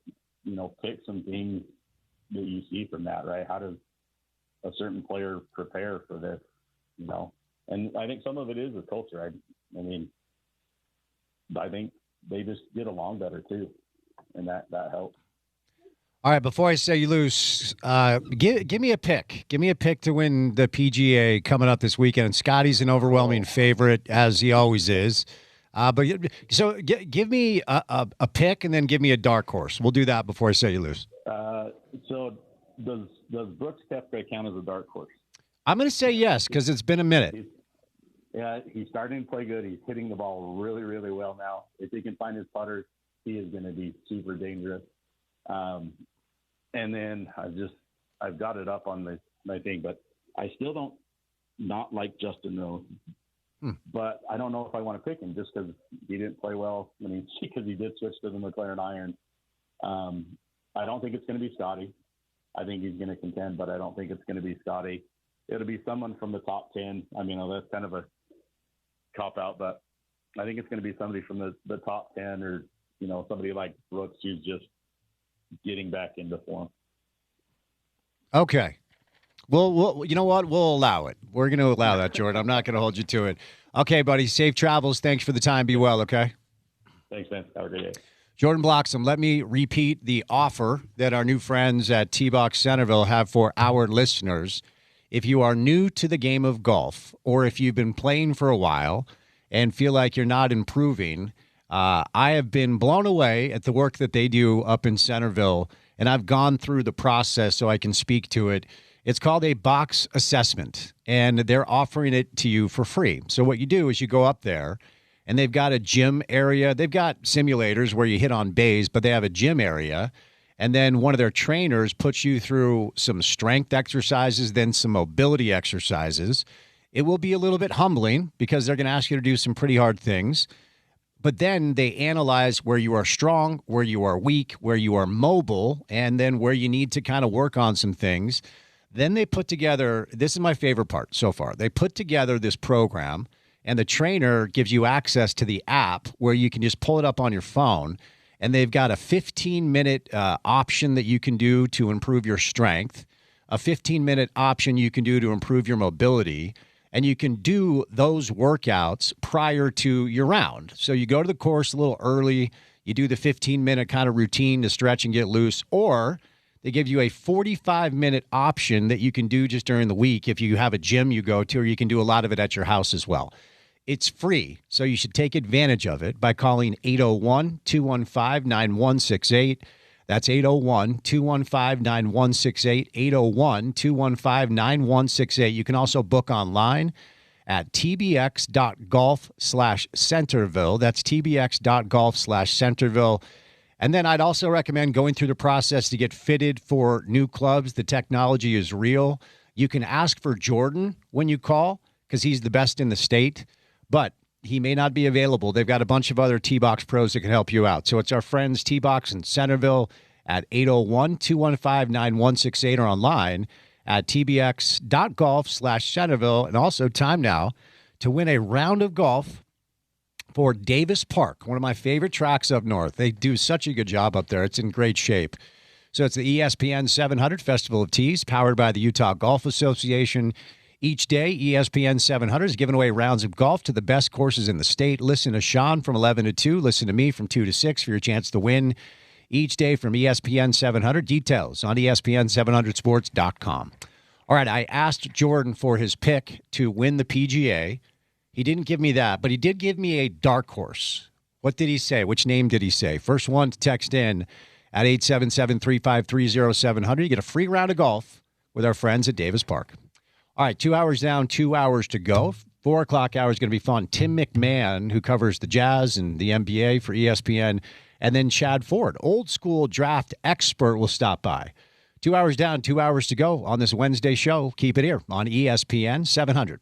Pick some things that you see from that, right? How does a certain player prepare for this, And I think some of it is the culture. I mean, I think they just get along better too, and that helps. All right, before I say you lose, give me a pick. Give me a pick to win the PGA coming up this weekend. Scotty's an overwhelming favorite, as he always is. Give me a pick and then give me a dark horse. We'll do that before I say you lose. So does Brooks Koepka count as a dark horse? I'm going to say yes because it's been a minute. He's starting to play good. He's hitting the ball really, really well now. If he can find his putters, he is going to be super dangerous. And then I've got it up on my thing, but I still not like Justin Rose. But I don't know if I want to pick him just because he didn't play well. I mean, because he did switch to the McLaren iron. I don't think it's going to be Scotty. I think he's going to contend, but I don't think it's going to be Scotty. It'll be someone from the top 10. I mean, that's kind of a cop out, but I think it's going to be somebody from the top 10 or, somebody like Brooks who's just getting back into form. Okay. Well, you know what? We'll allow it. We're going to allow that, Jordan. I'm not going to hold you to it. Okay, buddy. Safe travels. Thanks for the time. Be well, okay? Thanks, man. Have a great day. Jordan Bloxham, let me repeat the offer that our new friends at T-Box Centerville have for our listeners. If you are new to the game of golf, or if you've been playing for a while and feel like you're not improving, I have been blown away at the work that they do up in Centerville, and I've gone through the process so I can speak to it. It's called a box assessment, and they're offering it to you for free. So what you do is you go up there, and they've got a gym area. They've got simulators where you hit on bays, but they have a gym area. And then one of their trainers puts you through some strength exercises, then some mobility exercises. It will be a little bit humbling because they're going to ask you to do some pretty hard things. But then they analyze where you are strong, where you are weak, where you are mobile, and then where you need to kind of work on some things. Then they put together, this is my favorite part so far, they put together this program, and the trainer gives you access to the app where you can just pull it up on your phone. And they've got a 15-minute option that you can do to improve your strength, a 15-minute option you can do to improve your mobility, and you can do those workouts prior to your round. So you go to the course a little early, you do the 15-minute kind of routine to stretch and get loose, or they give you a 45-minute option that you can do just during the week if you have a gym you go to, or you can do a lot of it at your house as well. It's free, so you should take advantage of it by calling 801-215-9168. That's 801-215-9168, 801-215-9168. You can also book online at tbx.golf/Centerville. That's tbx.golf/Centerville. And then I'd also recommend going through the process to get fitted for new clubs. The technology is real. You can ask for Jordan when you call because he's the best in the state. But he may not be available. They've got a bunch of other T-Box pros that can help you out. So it's our friends T-Box in Centerville at 801-215-9168 or online at tbx.golf/Centerville. And also time now to win a round of golf for Davis Park, one of my favorite tracks up north. They do such a good job up there. It's in great shape. So it's the ESPN 700 Festival of Tees powered by the Utah Golf Association. Each day, ESPN 700 is giving away rounds of golf to the best courses in the state. Listen to Sean from 11 to 2. Listen to me from 2 to 6 for your chance to win each day from ESPN 700. Details on ESPN700sports.com. All right, I asked Jordan for his pick to win the PGA. He didn't give me that, but he did give me a dark horse. What did he say? Which name did he say? First one to text in at 877-353-0700. You get a free round of golf with our friends at Davis Park. All right, 2 hours down, 2 hours to go. 4 o'clock hour is going to be fun. Tim McMahon, who covers the Jazz and the NBA for ESPN, and then Chad Ford, old school draft expert, will stop by. 2 hours down, 2 hours to go on this Wednesday show. Keep it here on ESPN 700.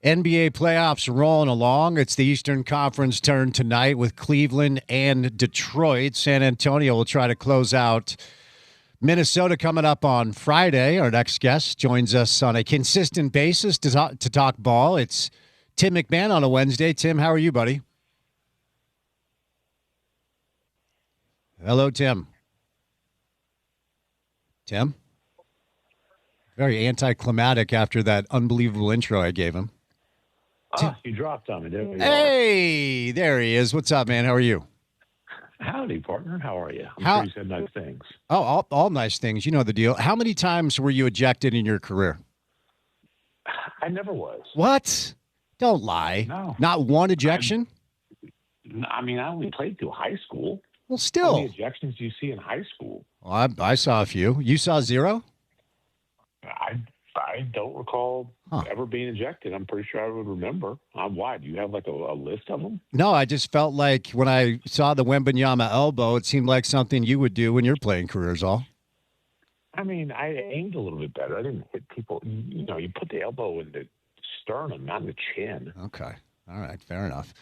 NBA playoffs rolling along. It's the Eastern Conference turn tonight with Cleveland and Detroit. San Antonio will try to close out Minnesota coming up on Friday. Our next guest joins us on a consistent basis to talk ball. It's Tim McMahon on a Wednesday. Tim, how are you, buddy? Hello, Tim. Tim? Very anticlimactic after that unbelievable intro I gave him. You dropped on me. There you Hey, there he is. What's up, man? How are you? Howdy, partner. How are you? I'm How- sure you said nice things. Oh, all nice things. You know the deal. How many times were you ejected in your career? I never was. What? Don't lie. No. Not one ejection? I mean, I only played through high school. Well, How still. many ejections do you see in high school? Well, I saw a few. You saw zero? I don't recall Huh. ever being ejected. I'm pretty sure I would remember. Why? Do you have like a list of them? No, I just felt like when I saw the Wembanyama elbow, it seemed like something you would do when you're playing careers all. I mean, I aimed a little bit better. I didn't hit people. You know, you put the elbow in the sternum, not in the chin. Okay. All right. Fair enough.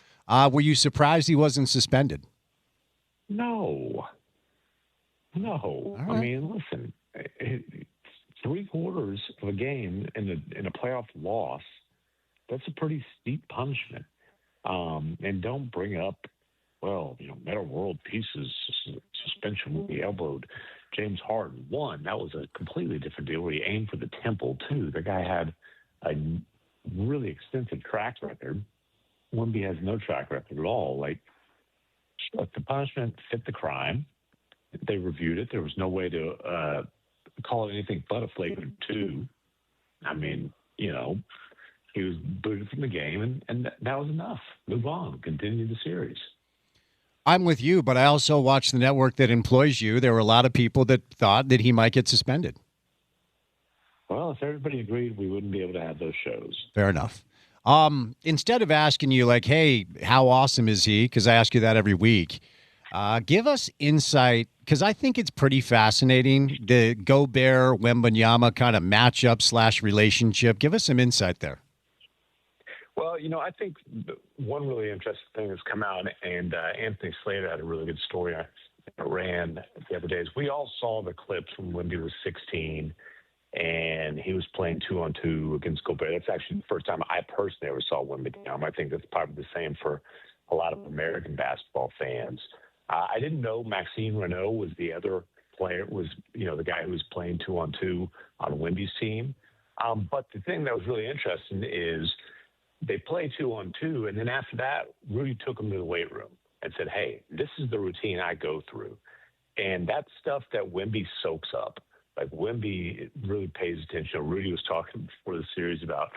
Were you surprised he wasn't suspended? No. All I right. mean, listen, 3/4 of a game in a playoff loss, that's a pretty steep punishment. And don't bring up, Meta World Peace's suspension when he elbowed James Harden. One, that was a completely different deal where he aimed for the temple, too. The guy had a really extensive track record. Wemby has no track record at all. Look, the punishment fit the crime. They reviewed it. There was no way to call it anything but a flagrant 2. I mean, he was booted from the game, and that was enough. Move on. Continue the series. I'm with you, but I also watched the network that employs you. There were a lot of people that thought that he might get suspended. Well, if everybody agreed, we wouldn't be able to have those shows. Fair enough. Instead of asking you like, hey, how awesome is he? Because I ask you that every week. Give us insight, because I think it's pretty fascinating, the Gobert-Wembanyama kind of matchup / relationship. Give us some insight there. Well, I think one really interesting thing that's come out, and Anthony Slater had a really good story I ran the other days. We all saw the clips when Wemby was 16, and he was playing 2-on-2 against Gobert. That's actually the first time I personally ever saw Wembanyama. I think that's probably the same for a lot of American basketball fans. I didn't know Maxime Renault was the other player, the guy who was playing 2-on-2 on Wemby's team. But the thing that was really interesting is they play 2-on-2, and then after that, Rudy took him to the weight room and said, hey, this is the routine I go through. And that's stuff that Wemby soaks up. Like, Wemby really pays attention. Rudy was talking before the series about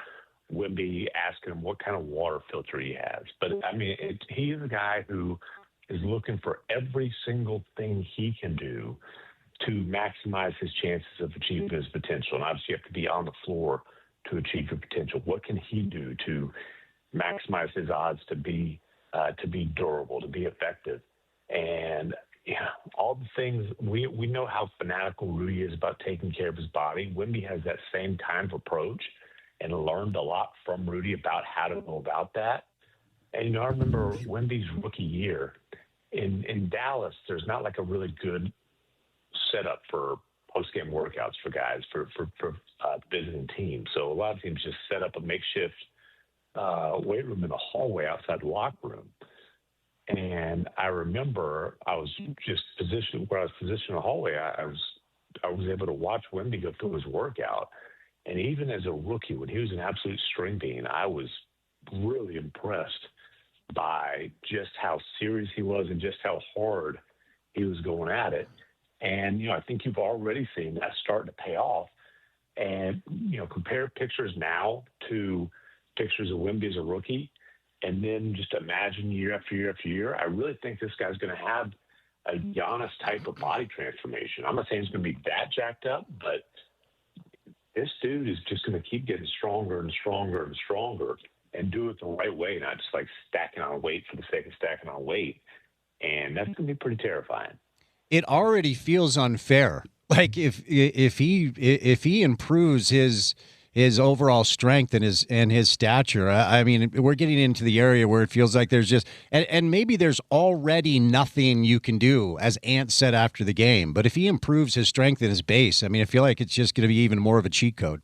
Wemby asking him what kind of water filter he has. But, I mean, he is a guy who is looking for every single thing he can do to maximize his chances of achieving his potential. And obviously, you have to be on the floor to achieve your potential. What can he do to maximize his odds to be durable, to be effective? And all the things we know how fanatical Rudy is about taking care of his body. Wemby has that same kind of approach and learned a lot from Rudy about how to go about that. And I remember Wemby's rookie year in Dallas. There's not like a really good setup for post-game workouts for guys for visiting teams. So a lot of teams just set up a makeshift weight room in the hallway outside the locker room. And I remember I was just positioned where I was positioned in the hallway. I was able to watch Wemby go through his workout. And even as a rookie, when he was an absolute string bean, I was really impressed by just how serious he was and just how hard he was going at it. And, I think you've already seen that starting to pay off. And, compare pictures now to pictures of Wemby as a rookie, and then just imagine year after year after year. I really think this guy's going to have a Giannis type of body transformation. I'm not saying he's going to be that jacked up, but this dude is just going to keep getting stronger and stronger and stronger and do it the right way, not just like stacking on weight for the sake of stacking on weight. And that's going to be pretty terrifying. It already feels unfair. Like if he improves his his overall strength and his stature. I mean, we're getting into the area where it feels like there's just and maybe there's already nothing you can do, as Ant said after the game. But if he improves his strength and his base, I mean, I feel like it's just going to be even more of a cheat code.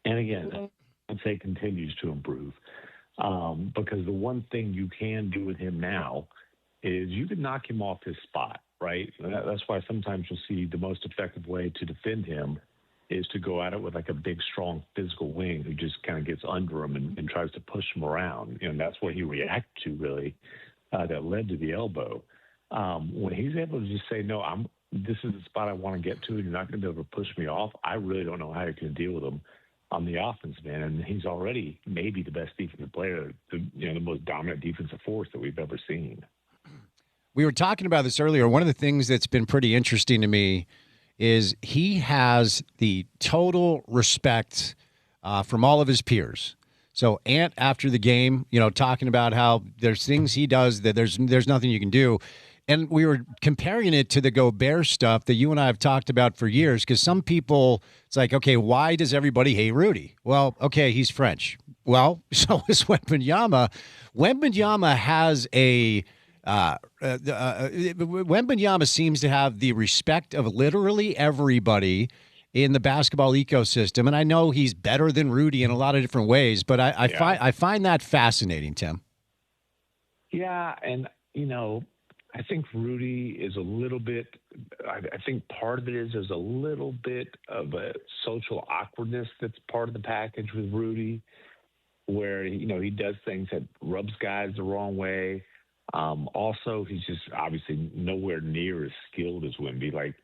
And again, I'd say continues to improve because the one thing you can do with him now is you can knock him off his spot, right? That's why sometimes you'll see the most effective way to defend him is to go at it with like a big, strong physical wing who just kind of gets under him and tries to push him around. And that's what he reacted to, really, that led to the elbow. When he's able to just say, no, this is the spot I want to get to, and you're not going to be able to push me off, I really don't know how you're going to deal with him on the offense, man. And he's already maybe the best defensive player, the most dominant defensive force that we've ever seen. We were talking about this earlier. One of the things that's been pretty interesting to me is he has the total respect from all of his peers. So Ant, after the game, talking about how there's things he does that there's nothing you can do. And we were comparing it to the Gobert stuff that you and I have talked about for years, because some people, it's like, okay, why does everybody hate Rudy? Well, okay, he's French. Well, so is Wembanyama. Wembanyama has Wembanyama seems to have the respect of literally everybody in the basketball ecosystem, and I know he's better than Rudy in a lot of different ways, but I find that fascinating, Tim. Yeah, and I think Rudy is a little bit. I think part of it is there's a little bit of a social awkwardness that's part of the package with Rudy, where he does things that rubs guys the wrong way. Also, he's just obviously nowhere near as skilled as Wemby. Like,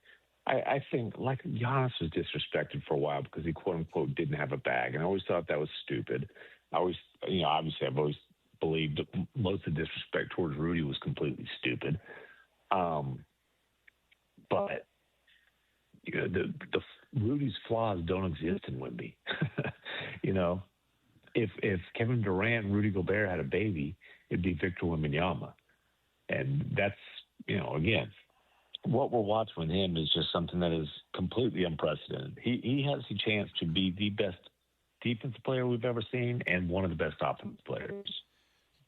I think, like, Giannis was disrespected for a while because he, quote unquote, didn't have a bag. And I always thought that was stupid. Obviously, I've always believed that most of the disrespect towards Rudy was completely stupid. But, the Rudy's flaws don't exist in Wemby. If Kevin Durant and Rudy Gobert had a baby, it'd be Victor Wembanyama. And that's, again, what we're watching with him is just something that is completely unprecedented. He has the chance to be the best defensive player we've ever seen and one of the best offensive players.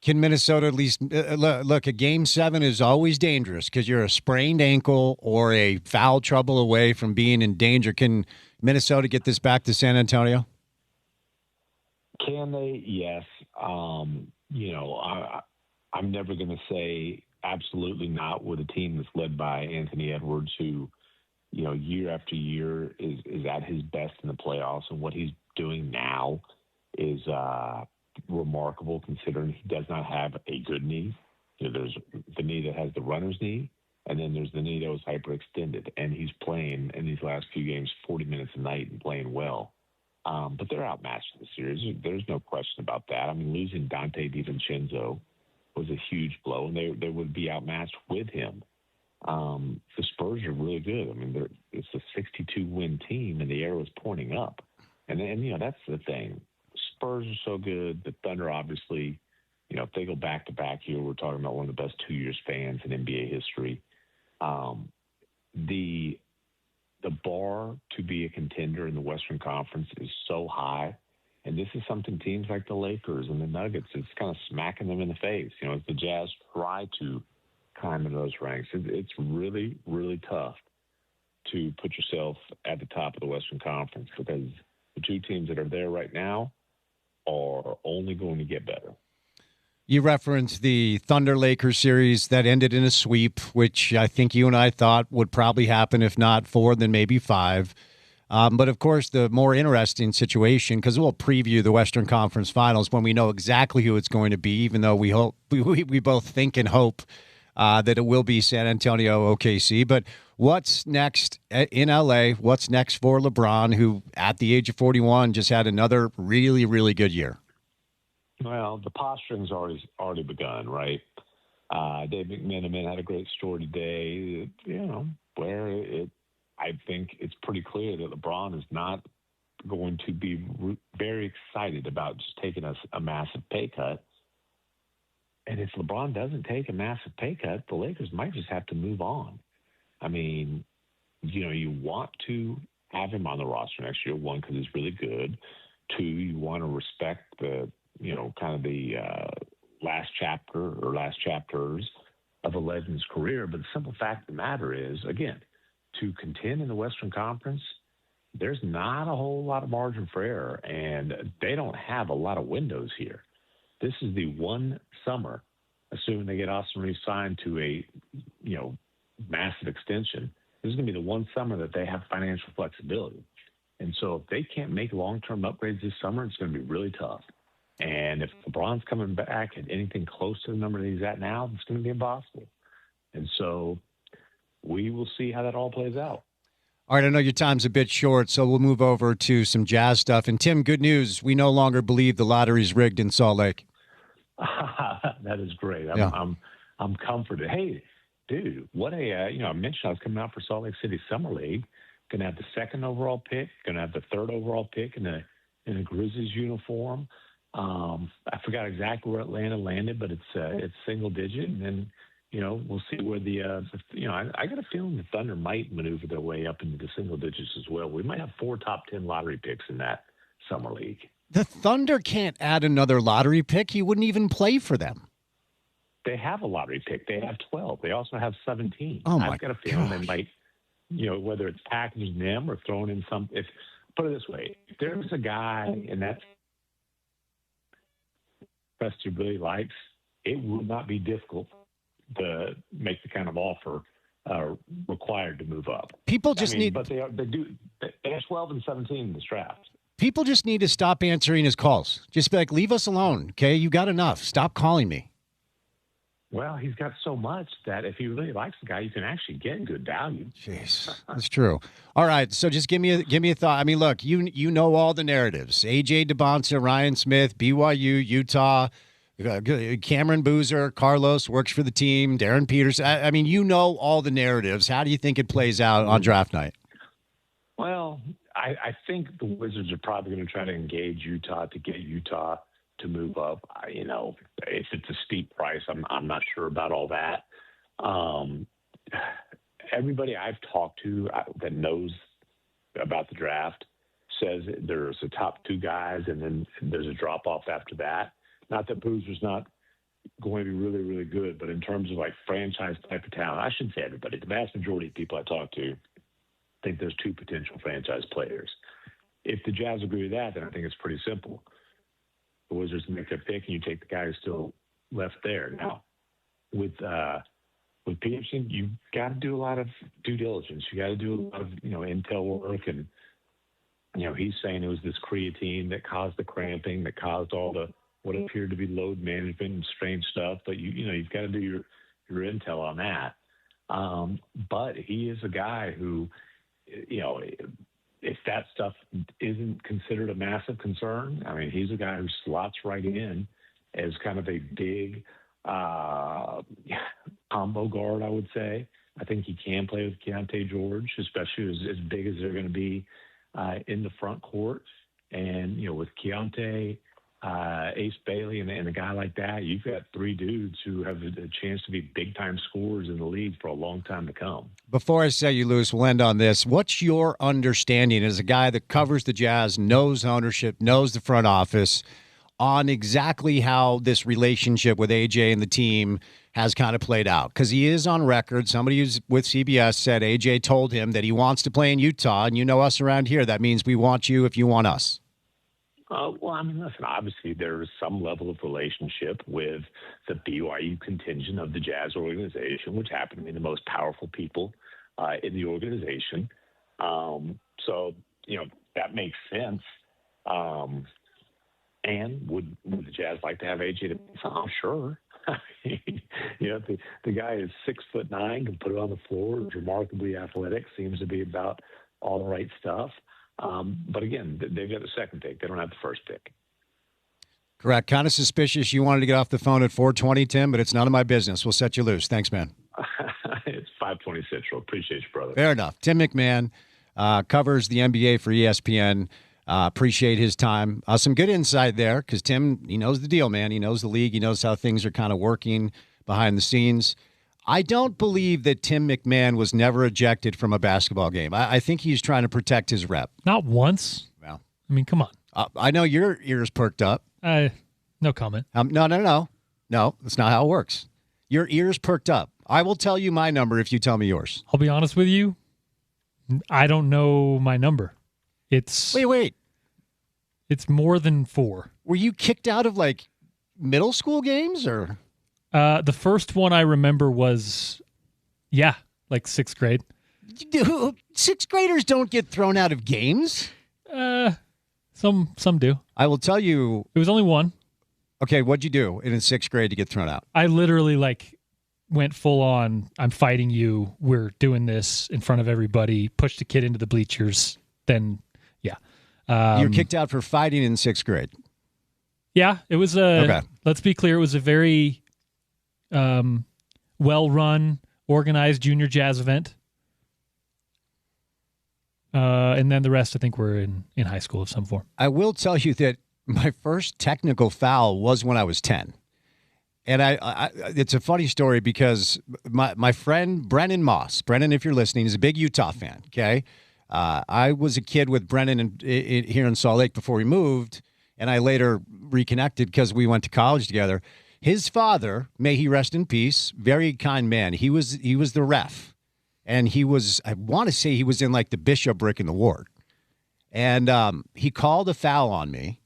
Can Minnesota at least look? A Game 7 is always dangerous because you're a sprained ankle or a foul trouble away from being in danger. Can Minnesota get this back to San Antonio? Can they? Yes. I'm never going to say absolutely not with a team that's led by Anthony Edwards, who, year after year is at his best in the playoffs. And what he's doing now is remarkable, considering he does not have a good knee. There's the knee that has the runner's knee, and then there's the knee that was hyperextended. And he's playing in these last few games 40 minutes a night and playing well. But they're outmatched in the series. There's no question about that. I mean, losing Dante DiVincenzo was a huge blow, and they would be outmatched with him. The Spurs are really good. I mean, it's a 62-win team, and the arrow is pointing up. And that's the thing. Spurs are so good. The Thunder, obviously, if they go back-to-back here, we're talking about one of the best 2-year spans in NBA history. The bar to be a contender in the Western Conference is so high. And this is something teams like the Lakers and the Nuggets, it's kind of smacking them in the face. As the Jazz try to climb in those ranks, it's really, really tough to put yourself at the top of the Western Conference because the two teams that are there right now are only going to get better. You referenced the Thunder-Lakers series that ended in a sweep, which I think you and I thought would probably happen, if not 4, then maybe 5. But, of course, the more interesting situation, because we'll preview the Western Conference Finals when we know exactly who it's going to be, even though we both think and hope that it will be San Antonio OKC. But what's next in L.A.? What's next for LeBron, who at the age of 41 just had another really, really good year? Well, the posturing's already begun, right? Dave McMenamin had a great story today, where I think it's pretty clear that LeBron is not going to be very excited about just taking a massive pay cut. And if LeBron doesn't take a massive pay cut, the Lakers might just have to move on. I mean, you want to have him on the roster next year. One, because he's really good. Two, you want to respect the, kind of the last chapter or last chapters of a legend's career. But the simple fact of the matter is, again, to contend in the Western Conference, there's not a whole lot of margin for error, and they don't have a lot of windows here. This is the one summer, assuming they get Austin Reeves signed to a, massive extension. This is going to be the one summer that they have financial flexibility. And so if they can't make long-term upgrades this summer, it's going to be really tough. And if LeBron's coming back at anything close to the number that he's at now, it's going to be impossible. And so we will see how that all plays out. All right, I know your time's a bit short, so we'll move over to some Jazz stuff. And, Tim, good news. We no longer believe the lottery's rigged in Salt Lake. That is great. I'm comforted. Hey, dude, what I mentioned I was coming out for Salt Lake City Summer League. Going to have the second overall pick. Going to have the third overall pick in a Grizzlies uniform. I forgot exactly where Atlanta landed, but it's single digit, and then we'll see where I got a feeling the Thunder might maneuver their way up into the single digits as well. We might have 4 top 10 lottery picks in that summer league. The Thunder can't add another lottery pick. He wouldn't even play for them. They have a lottery pick. They have 12. They also have 17. Oh my I've got a feeling they might, whether it's packaging them or throwing in some. Put it this way: if there's a guy in that Preston really likes, it would not be difficult to make the kind of offer required to move up. People just need, but they have 12 and 17 in this draft. People just need to stop answering his calls. Just be like, leave us alone, okay? You got enough. Stop calling me. Well, he's got so much that if he really likes the guy, you can actually get good value. Jeez, that's true. All right, so just give me a thought. I mean, look, you know all the narratives: AJ DeBonta, Ryan Smith, BYU, Utah, Cameron Boozer, Carlos works for the team, Darren Peters. I mean, you know all the narratives. How do you think it plays out on draft night? Well, I think the Wizards are probably going to try to engage Utah to get Utah to move up. If it's a steep price, I'm not sure about all that. Everybody I've talked to that knows about the draft says there's the top 2 guys, and then there's a drop off after that. Not that Boozer's not going to be really, really good, but in terms of like franchise type of talent, I shouldn't say everybody. The vast majority of people I talk to think there's 2 potential franchise players. If the Jazz agree with that, then I think it's pretty simple. The Wizards make their pick, and you take the guy who's still left there. Now, with Peterson, you've got to do a lot of due diligence. You got to do a lot of intel work, and he's saying it was this creatine that caused the cramping, that caused all the what appeared to be load management and strange stuff. But you've got to do your intel on that. But he is a guy who, if that stuff isn't considered a massive concern, I mean, he's a guy who slots right in as kind of a big combo guard, I would say. I think he can play with Keontae George, especially as big as they're going to be in the front court. And, with Keontae, Ace Bailey, and a guy like that, you've got 3 dudes who have a chance to be big-time scorers in the league for a long time to come. Before I set you loose, we'll end on this. What's your understanding as a guy that covers the Jazz, knows ownership, knows the front office, on exactly how this relationship with AJ and the team has kind of played out? Because he is on record. Somebody who's with CBS said AJ told him that he wants to play in Utah, and you know us around here. That means we want you if you want us. Well, I mean, listen, obviously there is some level of relationship with the BYU contingent of the Jazz organization, which happen to be the most powerful people in the organization. So, that makes sense. And would the Jazz like to have AJ to I'm sure. The guy is 6'9", can put it on the floor, is remarkably athletic, seems to be about all the right stuff. But again, they've got the second pick. They don't have the first pick. Correct. Kind of suspicious you wanted to get off the phone at 4:20, Tim, but it's none of my business. We'll set you loose. Thanks, man. It's 5:20 Central. Appreciate you, brother. Fair enough. Tim McMahon covers the NBA for ESPN. Appreciate his time. Some good insight there because Tim, he knows the deal, man. He knows the league. He knows how things are kind of working behind the scenes. I don't believe that Tim McMahon was never ejected from a basketball game. I think he's trying to protect his rep. Not once. Well, I mean, come on. I know your ears perked up. No comment. No. That's not how it works. Your ears perked up. I will tell you my number if you tell me yours. I'll be honest with you. I don't know my number. Wait. It's more than 4. Were you kicked out of like middle school games or? The first one I remember was, like 6th grade. Sixth graders don't get thrown out of games. Some do. I will tell you. It was only one. Okay, what'd you do in 6th grade to get thrown out? I literally went full on. I'm fighting you. We're doing this in front of everybody. Pushed the kid into the bleachers. Then, You're kicked out for fighting in 6th grade. Yeah, it was okay. Let's be clear. It was a very well-run, organized junior jazz event. And then the rest, I think, were in high school of some form. I will tell you that my first technical foul was when I was 10. And I it's a funny story because my friend Brennan Moss, Brennan, if you're listening, is a big Utah fan, okay? I was a kid with Brennan here in Salt Lake before we moved, and I later reconnected because we went to college together. His father, may he rest in peace, very kind man. He was the ref, and I want to say he was in like the bishopric in the ward. And he called a foul on me,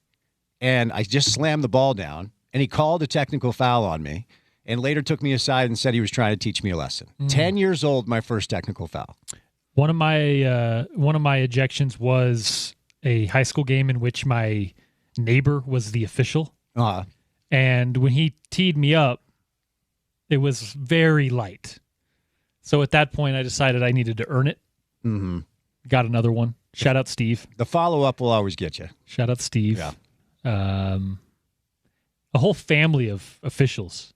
and I just slammed the ball down, and he called a technical foul on me, and later took me aside and said he was trying to teach me a lesson. 10 years old, my first technical foul. One of my ejections was a high school game in which my neighbor was the official. Uh-huh. And when he teed me up, it was very light. So at that point, I decided I needed to earn it. Mm-hmm. Got another one. Shout out Steve. The follow-up will always get you. Shout out Steve. Yeah. A whole family of officials.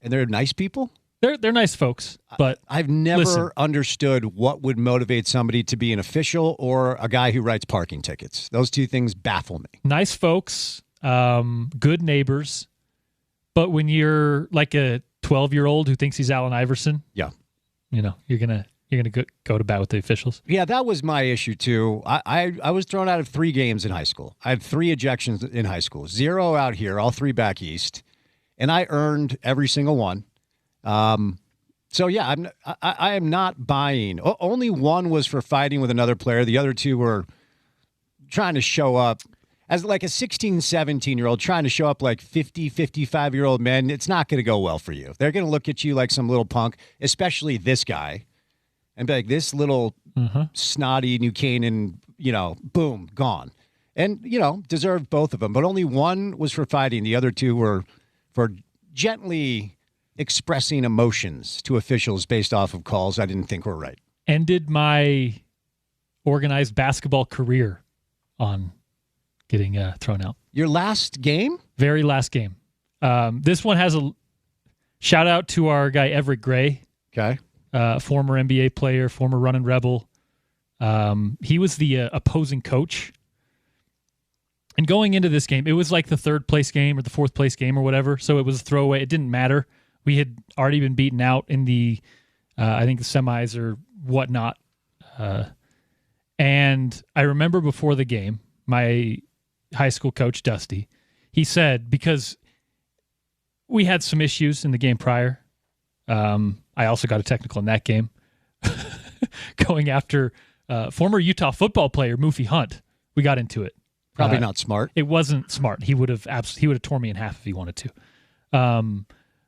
And they're nice people? They're nice folks, but I've never understood what would motivate somebody to be an official or a guy who writes parking tickets. Those two things baffle me. Nice folks, good neighbors, but when you're like a 12-year-old who thinks he's Allen Iverson, yeah, you're gonna go to bat with the officials. Yeah, that was my issue too. I was thrown out of 3 games in high school. I had 3 ejections in high school, 0 out here, all 3 back east, and I earned every single one. So yeah, I am not buying. Only one was for fighting with another player. The other 2 were trying to show up as like a 16, 17-year-old trying to show up like 50, 55-year-old men. It's not going to go well for you. They're going to look at you like some little punk, especially this guy, and be like, this little snotty New Canaan, boom, gone. And, deserved both of them. But only one was for fighting. The other 2 were for gently expressing emotions to officials based off of calls I didn't think were right. Ended my organized basketball career on getting thrown out. Your last game? Very last game. This one has a shout out to our guy Everett Gray. Okay. Former NBA player, former Runnin' Rebel. He was the opposing coach. And going into this game, it was like the 3rd place game or the 4th place game or whatever. So it was a throwaway. It didn't matter. We had already been beaten out in the, I think, the semis or whatnot. And I remember before the game, my high school coach, Dusty, he said, because we had some issues in the game prior, I also got a technical in that game, going after former Utah football player, Moofy Hunt. We got into it. Probably not smart. It wasn't smart. He would have torn me in half if he wanted to.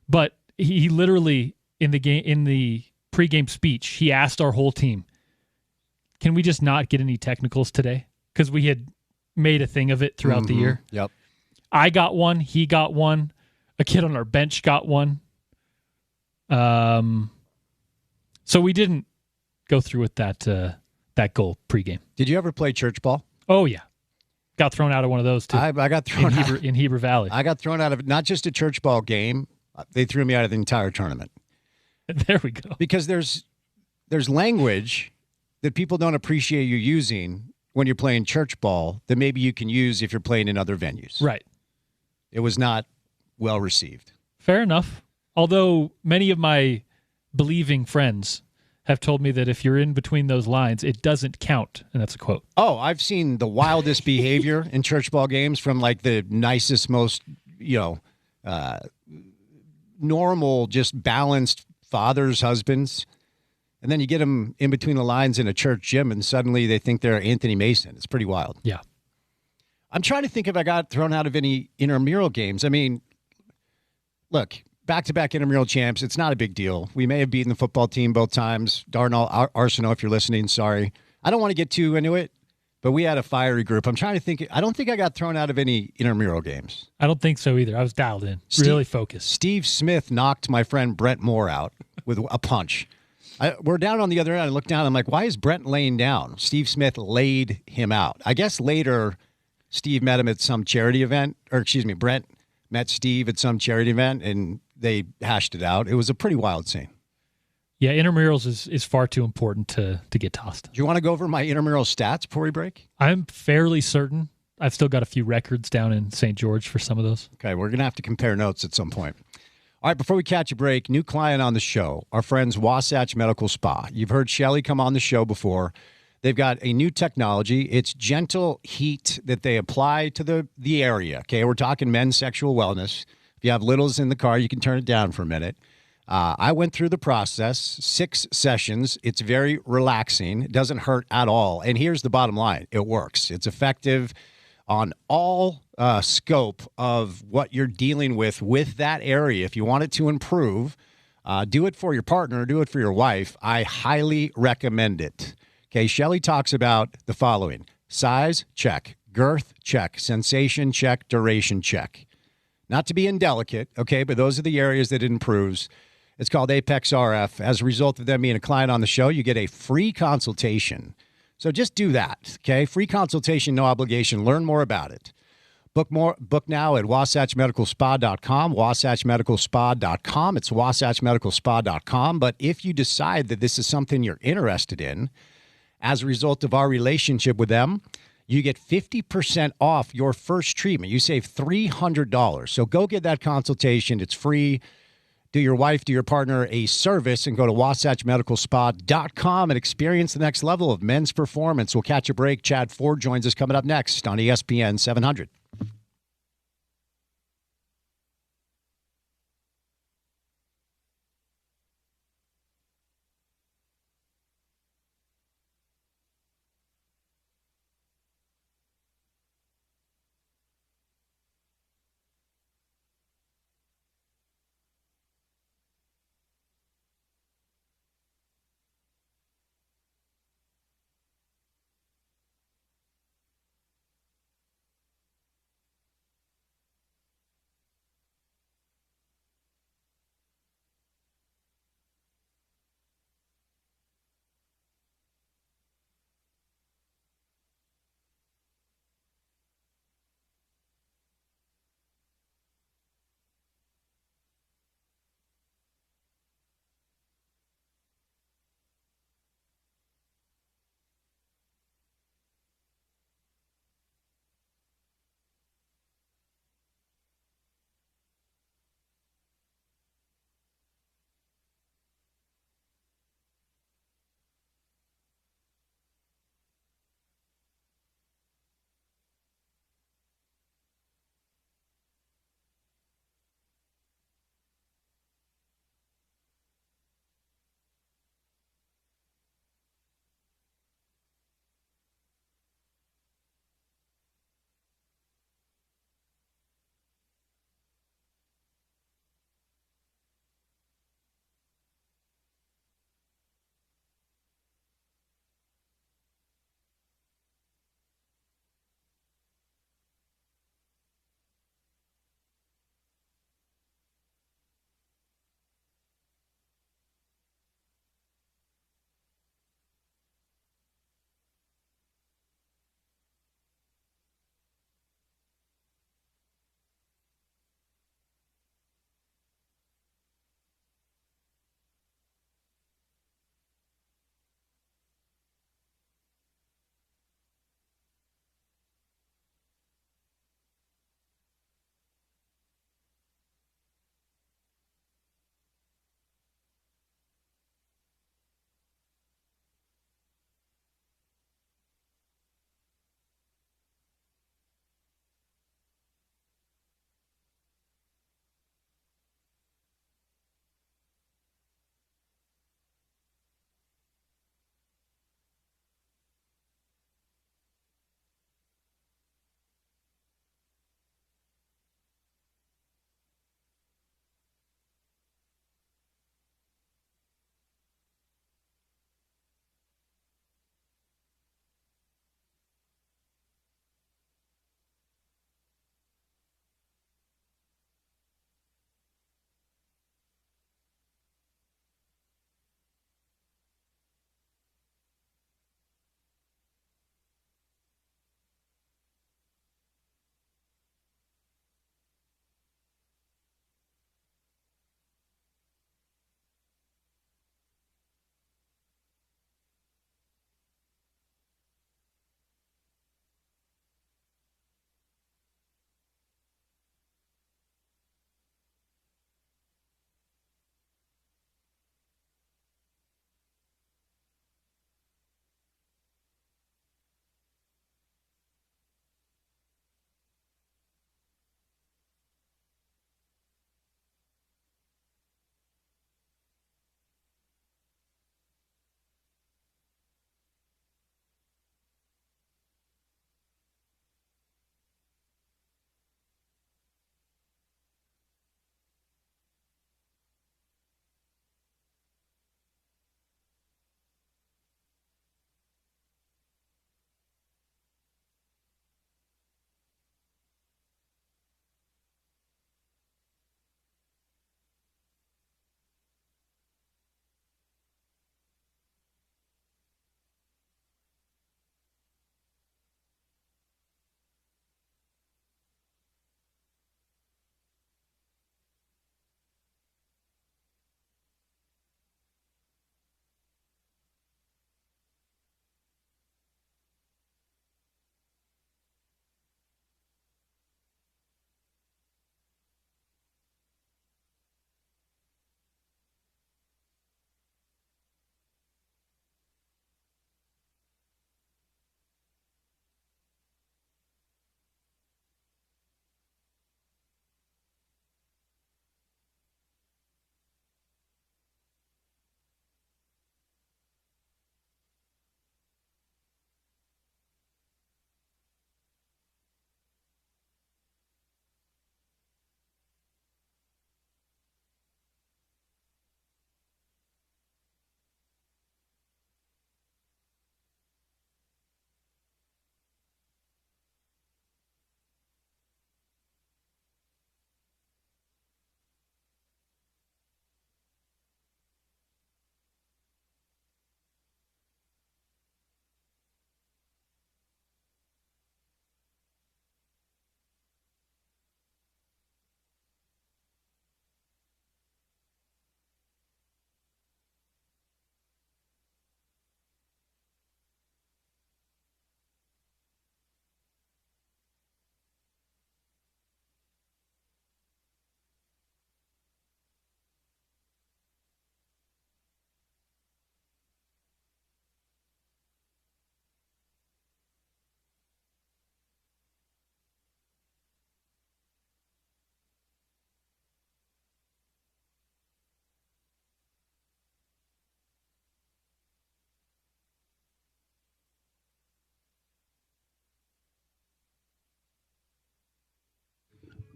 But he literally in the pregame speech, he asked our whole team, "Can we just not get any technicals today?" Because we had made a thing of it throughout the year. Yep. I got one. He got one. A kid on our bench got one. So we didn't go through with that goal pregame. Did you ever play church ball? Oh yeah. Got thrown out of one of those too. I got thrown out in Heber Valley. I got thrown out of not just a church ball game. They threw me out of the entire tournament. There we go. Because there's language that people don't appreciate you using when you're playing church ball that maybe you can use if you're playing in other venues. Right. It was not well received. Fair enough. Although many of my believing friends have told me that if you're in between those lines, it doesn't count. And that's a quote. Oh, I've seen the wildest behavior in church ball games from like the nicest, most, normal, just balanced fathers, husbands. And then you get them in between the lines in a church gym and suddenly they think they're Anthony Mason. It's pretty wild. Yeah. I'm trying to think if I got thrown out of any intramural games. I mean, look, back-to-back intramural champs, it's not a big deal. We may have beaten the football team both times. Darnell Arsenault, if you're listening, sorry. I don't want to get too into it, but we had a fiery group. I'm trying to think. I don't think I got thrown out of any intramural games. I don't think so either. I was dialed in, really focused. Steve Smith knocked my friend Brent Moore out with a punch. We're down on the other end. I look down. I'm like, why is Brent laying down? Steve Smith laid him out. I guess later Steve met him at some charity event, Brent met Steve at some charity event, and they hashed it out. It was a pretty wild scene. Yeah, intramurals is far too important to get tossed. Do you want to go over my intramural stats before we break? I'm fairly certain. I've still got a few records down in St. George for some of those. Okay, we're going to have to compare notes at some point. All right, before we catch a break, new client on the show, our friends Wasatch Medical Spa. You've heard Shelly come on the show before. They've got a new technology. It's gentle heat that they apply to the area. Okay, we're talking men's sexual wellness. If you have littles in the car, you can turn it down for a minute. I went through the process, 6 sessions. It's very relaxing. It doesn't hurt at all. And here's the bottom line. It works. It's effective on all scope of what you're dealing with that area. If you want it to improve, do it for your partner, do it for your wife. I highly recommend it. Okay, Shelly talks about the following. Size, check. Girth, check. Sensation, check. Duration, check. Not to be indelicate, okay, but those are the areas that it improves. It's called Apex RF. As a result of them being a client on the show, you get a free consultation. So just do that, okay? Free consultation, no obligation. Learn more about it. Book now at wasatchmedicalspa.com, wasatchmedicalspa.com. It's wasatchmedicalspa.com. But if you decide that this is something you're interested in, as a result of our relationship with them, you get 50% off your first treatment. You save $300. So go get that consultation. It's free. Do your wife, do your partner a service and go to wasatchmedicalspa.com and experience the next level of men's performance. We'll catch a break. Chad Ford joins us coming up next on ESPN 700.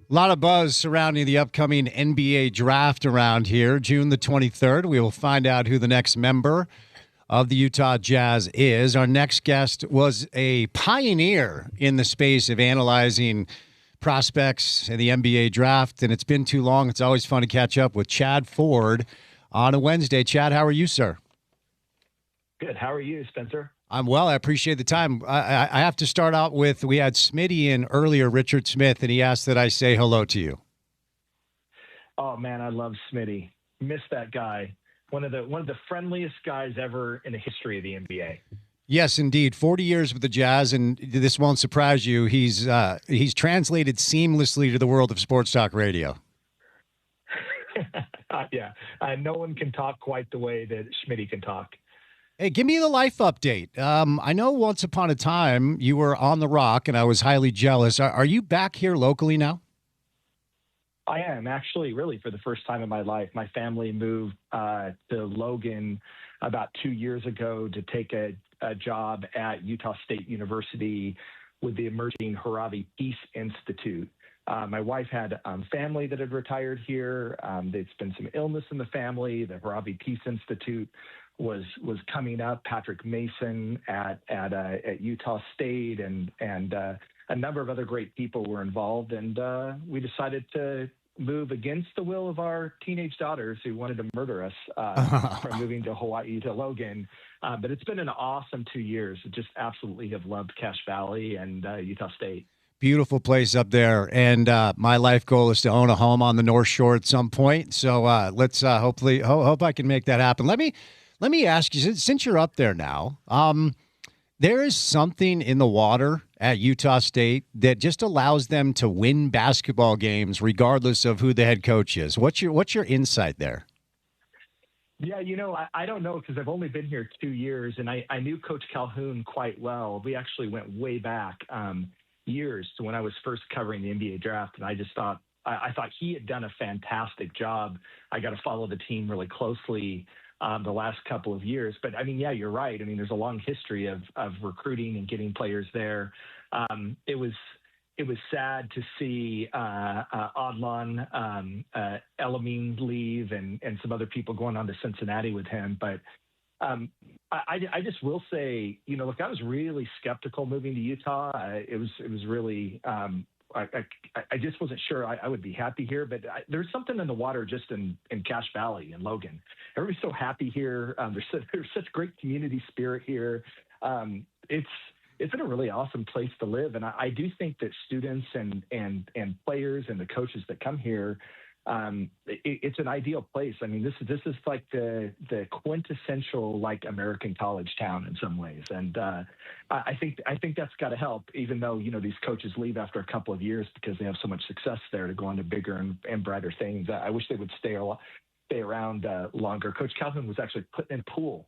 A lot of buzz surrounding the upcoming NBA draft around here. June the 23rd, we will find out who the next member of the Utah Jazz is. Our next guest was a pioneer in the space of analyzing prospects in the NBA draft, and it's been too long. It's always fun to catch up with Chad Ford on a Wednesday. Chad, how are you, sir? Good. How are you, Spencer? I'm well. I appreciate the time. I have to start out with, we had Smitty in earlier, Richard Smith, and he asked that I say hello to you. Oh man, I love Smitty. Miss that guy. One of the friendliest guys ever in the history of the NBA. Yes, indeed. 40 years with the Jazz, and this won't surprise you. He's translated seamlessly to the world of sports talk radio. Yeah. No one can talk quite the way that Smitty can talk. Hey, give me the life update. I know once upon a time you were on the Rock, and I was highly jealous. Are you back here locally now? I am actually, really, for the first time in my life. My family moved to Logan about 2 years ago to take a job at Utah State University with the emerging Harvey Peace Institute. My wife had family that had retired here. There's been some illness in the family. The Harvey Peace Institute was coming up. Patrick Mason at Utah State and a number of other great people were involved, and we decided to move against the will of our teenage daughters who wanted to murder us from moving to Hawaii to Logan. But it's been an awesome 2 years. I just absolutely have loved Cache Valley and Utah State. Beautiful place up there, and my life goal is to own a home on the North Shore at some point. So let's hopefully hope I can make that happen. Let me ask you, since you're up there now, there is something in the water at Utah State that just allows them to win basketball games regardless of who the head coach is. What's your insight there? Yeah, I don't know because I've only been here 2 years, and I knew Coach Calhoun quite well. We actually went way back years to when I was first covering the NBA draft, and I just thought he had done a fantastic job. I got to follow the team really closely the last couple of years. But, I mean, yeah, you're right. I mean, there's a long history of recruiting and getting players there. It was sad to see Adlan Elamine leave and some other people going on to Cincinnati with him. But I just will say, look, I was really skeptical moving to Utah. It was really I just wasn't sure I would be happy here, but there's something in the water just in Cache Valley and Logan. Everybody's so happy here. There's such great community spirit here. It's been a really awesome place to live, and I do think that students and players and the coaches that come here, it's an ideal place. I mean, this is like the quintessential American college town in some ways, and I think that's got to help. Even though these coaches leave after a couple of years because they have so much success there to go on to bigger and brighter things. I wish they would stay around longer. Coach Calhoun was actually put in pool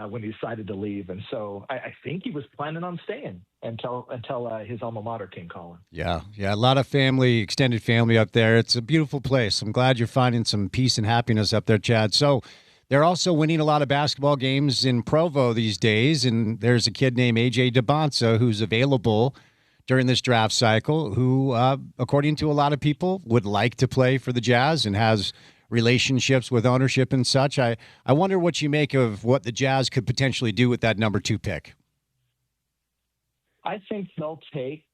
when he decided to leave, and so I think he was planning on staying until his alma mater came calling. Yeah, a lot of extended family up there. It's a beautiful place. I'm glad you're finding some peace and happiness up there, Chad. So they're also winning a lot of basketball games in Provo these days, and there's a kid named AJ DeBonsa who's available during this draft cycle who, according to a lot of people, would like to play for the Jazz and has relationships with ownership and such. I wonder what you make of what the Jazz could potentially do with that number 2 pick. I think they'll take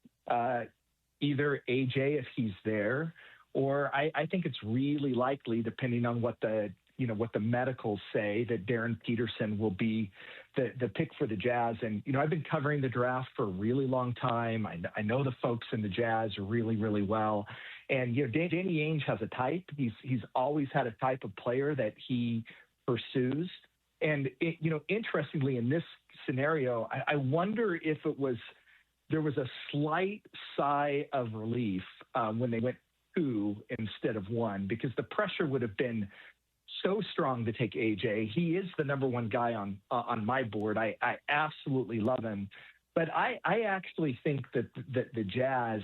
either AJ if he's there, or I think it's really likely, depending on what the medicals say, that Darren Peterson will be the pick for the Jazz. And I've been covering the draft for a really long time. I know the folks in the Jazz really, really well. And Danny Ainge has a type. He's always had a type of player that he pursues. And interestingly, in this scenario, I wonder if there was a slight sigh of relief when they went 2 instead of 1, because the pressure would have been so strong to take AJ. He is the number 1 guy on my board. I absolutely love him, but I actually think that the Jazz.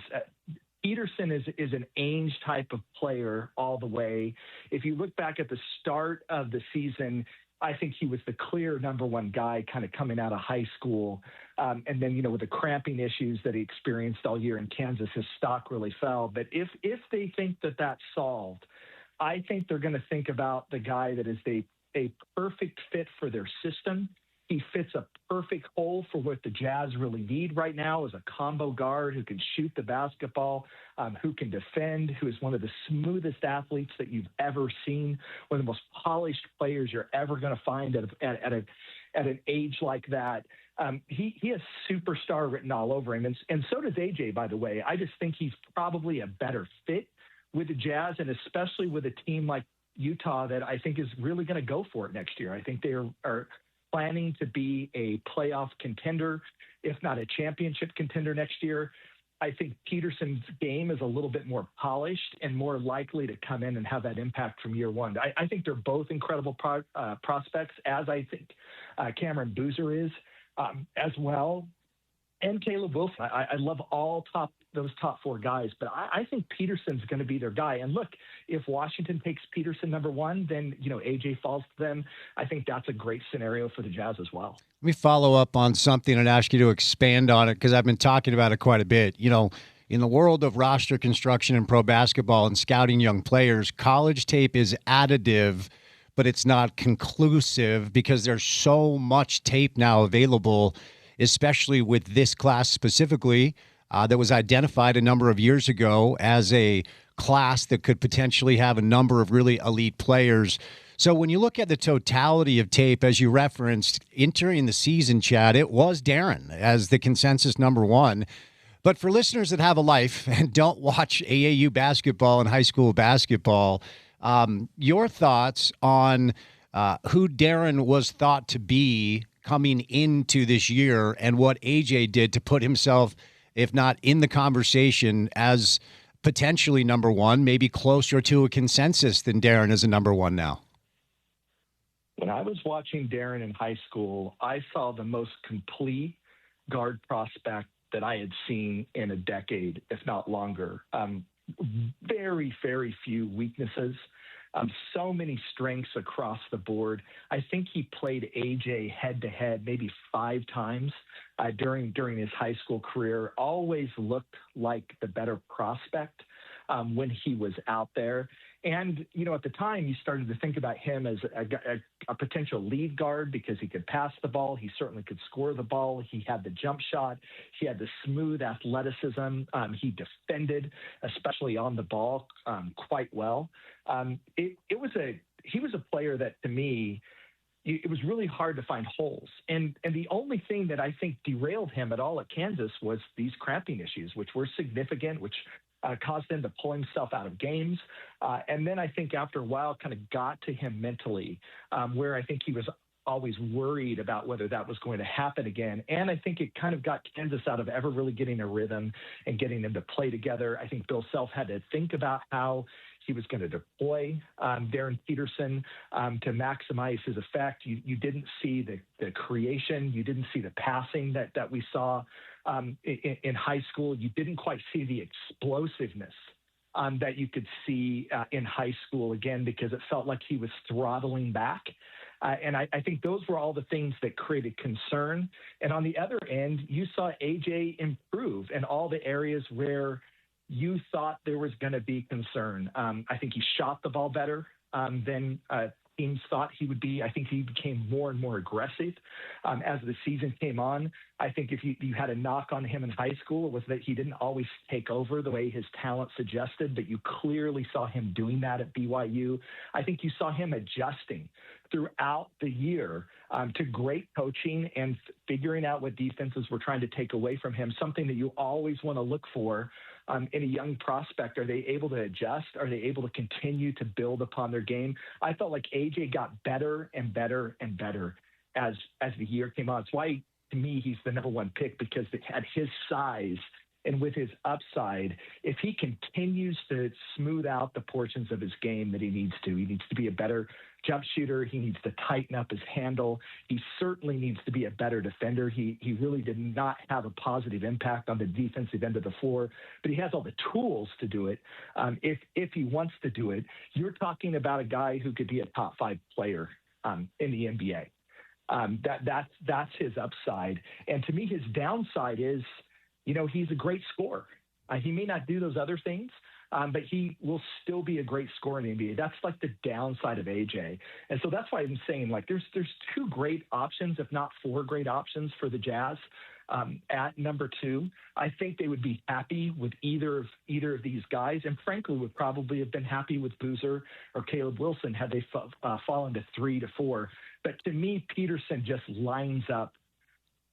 Peterson is an Ainge type of player all the way. If you look back at the start of the season, I think he was the clear number one guy kind of coming out of high school. And then, with the cramping issues that he experienced all year in Kansas, his stock really fell. But if they think that that's solved, I think they're going to think about the guy that is a perfect fit for their system. He fits a perfect hole for what the Jazz really need right now as a combo guard who can shoot the basketball, who can defend, who is one of the smoothest athletes that you've ever seen, one of the most polished players you're ever going to find at an age like that. He has superstar written all over him. And so does AJ, by the way. I just think he's probably a better fit with the Jazz, and especially with a team like Utah that I think is really going to go for it next year. I think they are planning to be a playoff contender, if not a championship contender next year. I think Peterson's game is a little bit more polished and more likely to come in and have that impact from year one. I think they're both incredible prospects, as I think Cameron Boozer is as well, and Caleb Wilson. I love those top four guys, but I think Peterson's going to be their guy. And look, if Washington takes Peterson number one, then, AJ falls to them. I think that's a great scenario for the Jazz as well. Let me follow up on something and ask you to expand on it, because I've been talking about it quite a bit. In the world of roster construction and pro basketball and scouting young players, college tape is additive, but it's not conclusive because there's so much tape now available, especially with this class specifically, that was identified a number of years ago as a class that could potentially have a number of really elite players. So when you look at the totality of tape, as you referenced, entering the season, Chad, it was Darren as the consensus number one. But for listeners that have a life and don't watch AAU basketball and high school basketball, your thoughts on who Darren was thought to be coming into this year and what AJ did to put himself, if not in the conversation, as potentially number one, maybe closer to a consensus than Darren as a number one now. When I was watching Darren in high school, I saw the most complete guard prospect that I had seen in a decade, if not longer. Very, very few weaknesses. So many strengths across the board. I think he played AJ head-to-head maybe 5 times during his high school career. Always looked like the better prospect when he was out there. And, at the time, you started to think about him as a potential lead guard because he could pass the ball. He certainly could score the ball. He had the jump shot. He had the smooth athleticism. He defended, especially on the ball, quite well. He was a player that, to me, it was really hard to find holes. And the only thing that I think derailed him at all at Kansas was these cramping issues, which were significant, which caused him to pull himself out of games. And then I think after a while kind of got to him mentally, where I think he was always worried about whether that was going to happen again. And I think it kind of got Kansas out of ever really getting a rhythm and getting them to play together. I think Bill Self had to think about how he was going to deploy Darren Peterson to maximize his effect. You didn't see the creation. You didn't see the passing that we saw in high school. You didn't quite see the explosiveness that you could see in high school, again, because it felt like he was throttling back. And I think those were all the things that created concern. And on the other end, you saw AJ improve in all the areas where you thought there was going to be concern. I think he shot the ball better than teams thought he would be. I think he became more and more aggressive as the season came on. I think if you had a knock on him in high school, it was that he didn't always take over the way his talent suggested, but you clearly saw him doing that at BYU. I think you saw him adjusting throughout the year to great coaching and figuring out what defenses were trying to take away from him, something that you always want to look for in a young prospect. Are they able to adjust? Are they able to continue to build upon their game? I felt like AJ got better and better and better as the year came on. It's why, to me, he's the number one pick, because at his size and with his upside, if he continues to smooth out the portions of his game that he needs to be a better jump shooter. He needs to tighten up his handle. He certainly needs to be a better defender. He really did not have a positive impact on the defensive end of the floor, but he has all the tools to do it. If he wants to do it, you're talking about a guy who could be a top 5 player in the NBA. That's his upside. And to me, his downside is, he's a great scorer. He may not do those other things, but he will still be a great scorer in the NBA. That's like the downside of AJ. And so that's why I'm saying, like, there's two great options, if not four great options for the Jazz at number 2. I think they would be happy with either of these guys, and frankly would probably have been happy with Boozer or Caleb Wilson had they fallen to 3 to 4. But to me, Peterson just lines up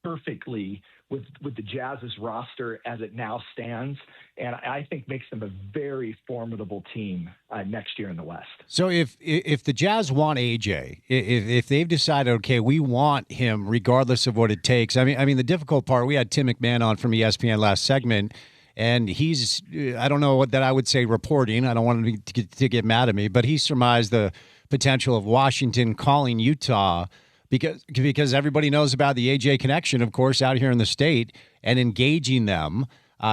perfectly with the Jazz's roster as it now stands, and I think makes them a very formidable team next year in the West. So if the Jazz want AJ, if they've decided, okay, we want him regardless of what it takes. I mean the difficult part, we had Tim McMahon on from ESPN last segment, and he's, I don't know what that I would say reporting. I don't want him to get mad at me, but he surmised the potential of Washington calling Utah because everybody knows about the AJ connection, of course, out here in the state, and engaging them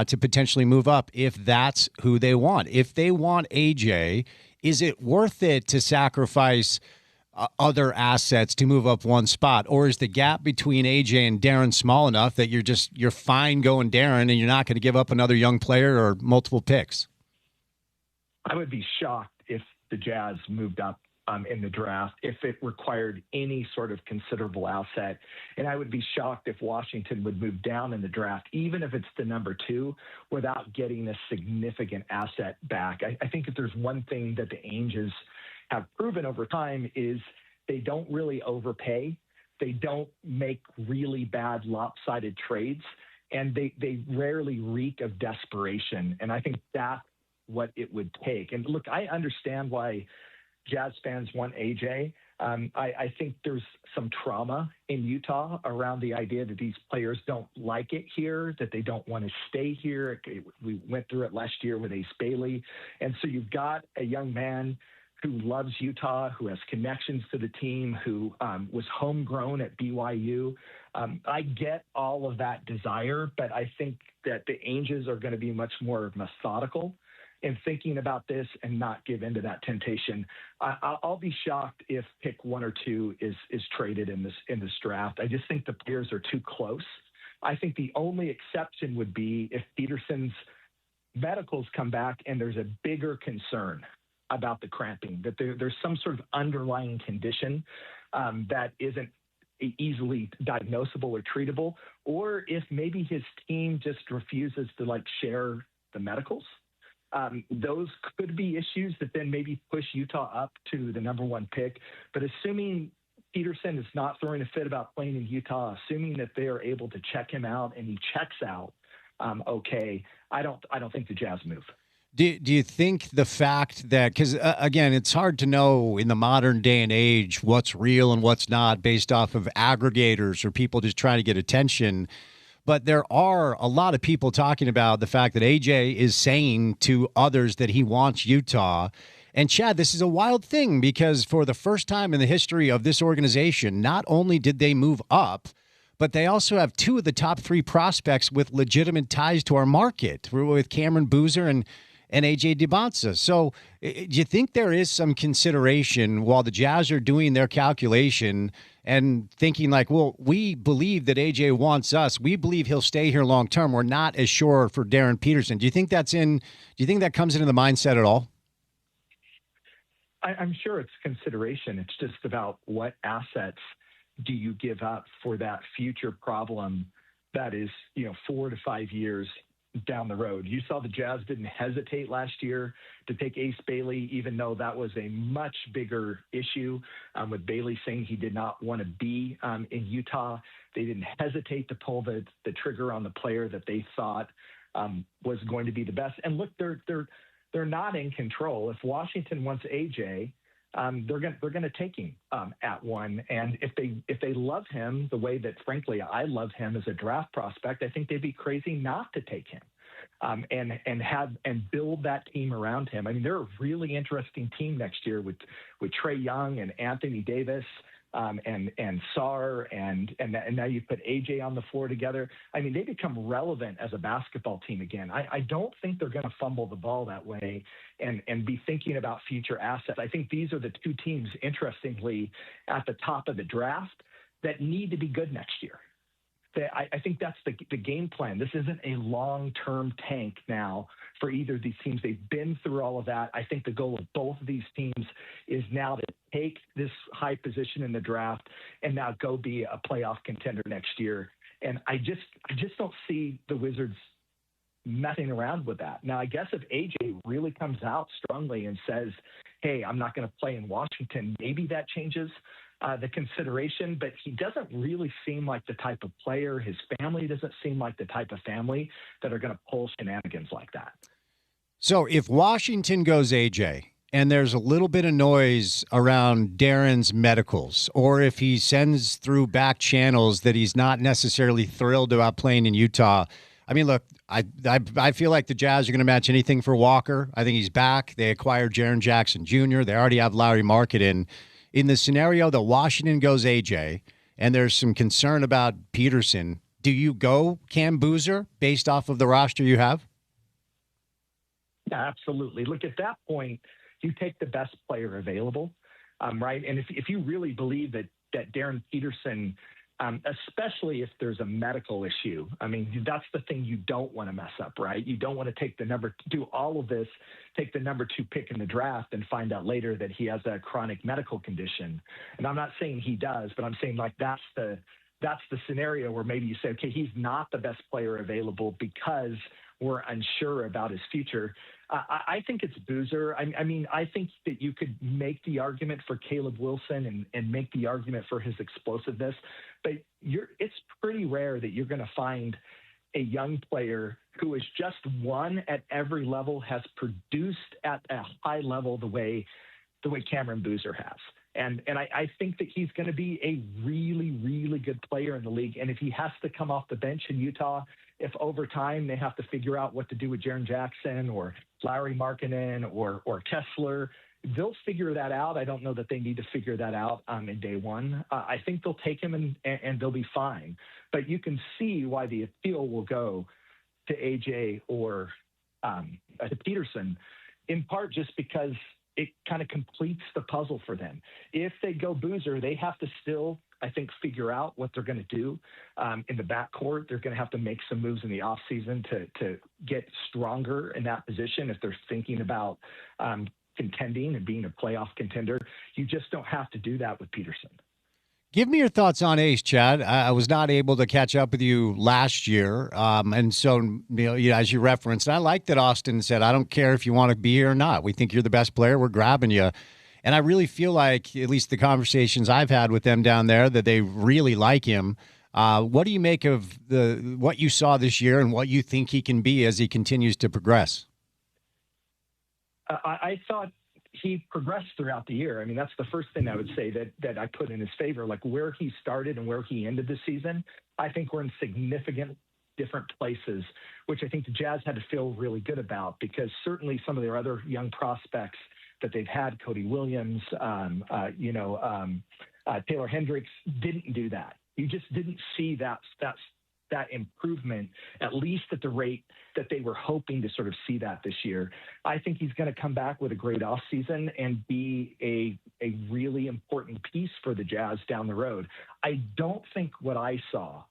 to potentially move up if that's who they want. If they want AJ, is it worth it to sacrifice other assets to move up one spot? Or is the gap between AJ and Darren small enough that you're fine going Darren and you're not going to give up another young player or multiple picks? I would be shocked if the Jazz moved up in the draft if it required any sort of considerable asset. And I would be shocked if Washington would move down in the draft, even if it's the number 2, without getting a significant asset back. I think if there's one thing that the Angels have proven over time is they don't really overpay. They don't make really bad lopsided trades, and they rarely reek of desperation. And I think that's what it would take. And look, I understand why Jazz fans want AJ. I think there's some trauma in Utah around the idea that these players don't like it here, that they don't want to stay here. We went through it last year with Ace Bailey. And so you've got a young man who loves Utah, who has connections to the team, who was homegrown at BYU. I get all of that desire, but I think that the Angels are going to be much more methodical in thinking about this and not give into that temptation. I'll be shocked if pick 1 or 2 is traded in this draft. I just think the players are too close. I think the only exception would be if Peterson's medicals come back and there's a bigger concern about the cramping, that there's some sort of underlying condition that isn't easily diagnosable or treatable, or if maybe his team just refuses to share the medicals. Those could be issues that then maybe push Utah up to the number 1 pick. But assuming Peterson is not throwing a fit about playing in Utah, assuming that they are able to check him out and he checks out, okay, I don't think the Jazz move. Do you think the fact that, because again, it's hard to know in the modern day and age what's real and what's not based off of aggregators or people just trying to get attention. But there are a lot of people talking about the fact that AJ is saying to others that he wants Utah. And Chad, this is a wild thing because for the first time in the history of this organization, not only did they move up, but they also have 2 of the top 3 prospects with legitimate ties to our market, with Cameron Boozer and AJ DeBonsa. So do you think there is some consideration while the Jazz are doing their calculation and thinking well, we believe that AJ wants us. We believe he'll stay here long term. We're not as sure for Darren Peterson. Do you think that comes into the mindset at all? I'm sure it's consideration. It's just about what assets do you give up for that future problem that is, 4 to 5 years down the road. You saw the Jazz didn't hesitate last year to take Ace Bailey, even though that was a much bigger issue with Bailey saying he did not want to be in Utah. They didn't hesitate to pull the trigger on the player that they thought was going to be the best. And look, they're not in control. If Washington wants AJ, they're going to take him at 1. And if they love him the way that, frankly, I love him as a draft prospect, I think they'd be crazy not to take him and build that team around him. I mean, they're a really interesting team next year with Trae Young and Anthony Davis. and Sar and now you put AJ on the floor together. I mean, they become relevant as a basketball team again. I don't think they're going to fumble the ball that way and be thinking about future assets. I think these are the two teams, interestingly, at the top of the draft that need to be good next year. I think that's the game plan. This isn't a long-term tank now for either of these teams. They've been through all of that. I think the goal of both of these teams is now to take this high position in the draft and now go be a playoff contender next year. And I just don't see the Wizards messing around with that. Now, I guess if AJ really comes out strongly and says, hey, I'm not going to play in Washington, maybe that changes the consideration, but he doesn't really seem like the type of player. His family doesn't seem like the type of family that are going to pull shenanigans like that. So if Washington goes AJ and there's a little bit of noise around Darren's medicals, or if he sends through back channels that he's not necessarily thrilled about playing in Utah, I mean, look, I feel like the Jazz are going to match anything for Walker. I think he's back. They acquired Jaren Jackson Jr. They already have Lauri Markkanen. In the scenario that Washington goes AJ and there's some concern about Peterson, do you go Cam Boozer based off of the roster you have? Yeah, absolutely. Look, at that point, you take the best player available, right? And if you really believe that Darren Peterson, especially if there's a medical issue, I mean, that's the thing you don't want to mess up, right? You don't want to do all of this, take the number 2 pick in the draft and find out later that he has a chronic medical condition. And I'm not saying he does, but I'm saying like that's the scenario where maybe you say, okay, he's not the best player available because we're unsure about his future. I think it's Boozer. I mean, I think that you could make the argument for Caleb Wilson and make the argument for his explosiveness, but it's pretty rare that you're going to find a young player who is just won at every level, has produced at a high level the way Cameron Boozer has. And I think that he's going to be a really, really good player in the league. And if he has to come off the bench in Utah, if over time they have to figure out what to do with Jaren Jackson or Lauri Markkanen or Kessler, they'll figure that out. I don't know that they need to figure that out in day one. I think they'll take him and they'll be fine. But you can see why the appeal will go to AJ or to Peterson, in part just because it kind of completes the puzzle for them. If they go Boozer, they have to still, I think, figure out what they're going to do in the backcourt. They're going to have to make some moves in the offseason to get stronger in that position if they're thinking about contending and being a playoff contender. You just don't have to do that with Peterson. Give me your thoughts on Ace, Chad. I was not able to catch up with you last year. And so, as you referenced, I like that Austin said, I don't care if you want to be here or not. We think you're the best player. We're grabbing you. And I really feel like, at least the conversations I've had with them down there, that they really like him. What do you make of what you saw this year and what you think he can be as he continues to progress? I thought he progressed throughout the year. I mean, that's the first thing I would say that I put in his favor, like where he started and where he ended the season. I think we're in significant different places, which I think the Jazz had to feel really good about, because certainly some of their other young prospects that they've had, Cody Williams, Taylor Hendricks, didn't do that. You just didn't see that improvement, at least at the rate that they were hoping to sort of see that this year. I think he's going to come back with a great offseason and be a really important piece for the Jazz down the road. I don't think what I saw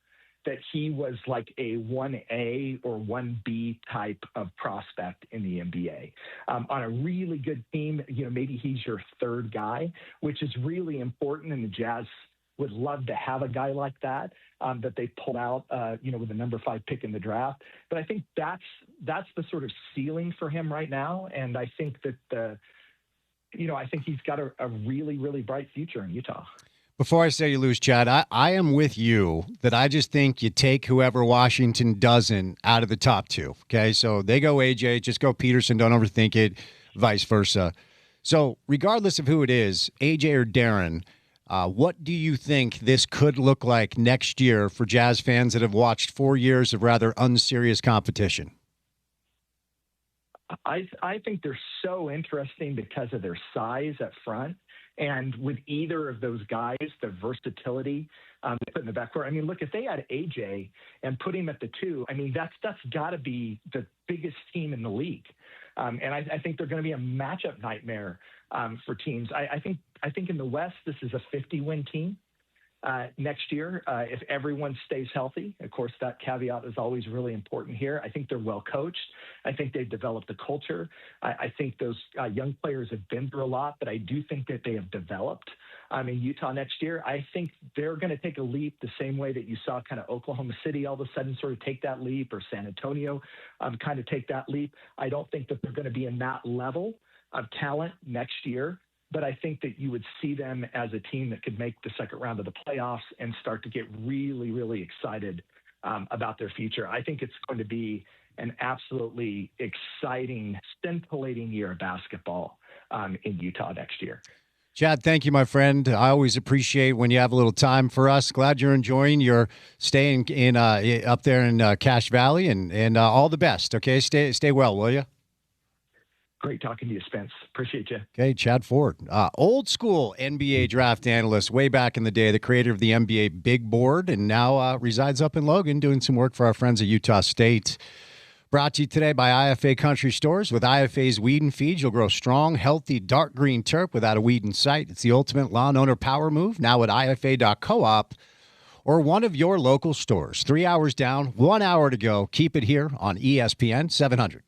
that he was like a 1A or 1B type of prospect in the NBA. On a really good team, maybe he's your third guy, which is really important, and the Jazz would love to have a guy like that they pulled out, with the number 5 pick in the draft. But I think that's the sort of ceiling for him right now, and I think that I think he's got a really, really bright future in Utah. Before I say you lose, Chad, I am with you that I just think you take whoever Washington doesn't out of the top 2. Okay, so they go AJ, just go Peterson, don't overthink it, vice versa. So regardless of who it is, AJ or Darren, what do you think this could look like next year for Jazz fans that have watched 4 years of rather unserious competition? I think they're so interesting because of their size up front. And with either of those guys, the versatility they put in the backcourt. I mean, look, if they had AJ and put him at the 2, I mean, that's got to be the biggest team in the league. And I think they're going to be a matchup nightmare for teams. I think in the West, this is a 50-win team. Next year, if everyone stays healthy. Of course, that caveat is always really important here. I think they're well coached. I think they've developed a culture. I think those young players have been through a lot, but I do think that they have developed in Utah next year. I think they're going to take a leap the same way that you saw kind of Oklahoma City all of a sudden sort of take that leap, or San Antonio kind of take that leap. I don't think that they're going to be in that level of talent next year. But I think that you would see them as a team that could make the second round of the playoffs and start to get really, really excited about their future. I think it's going to be an absolutely exciting, scintillating year of basketball in Utah next year. Chad, thank you, my friend. I always appreciate when you have a little time for us. Glad you're enjoying your staying in up there in Cache Valley, and all the best. Okay, stay well, will you? Great talking to you, Spence. Appreciate you. Okay, Chad Ford, old school NBA draft analyst way back in the day, the creator of the NBA Big Board, and now resides up in Logan doing some work for our friends at Utah State. Brought to you today by IFA Country Stores. With IFA's Weed and Feed, you'll grow strong, healthy, dark green turf without a weed in sight. It's the ultimate lawn owner power move, now at IFA.coop or one of your local stores. 3 hours down, 1 hour to go. Keep it here on ESPN 700.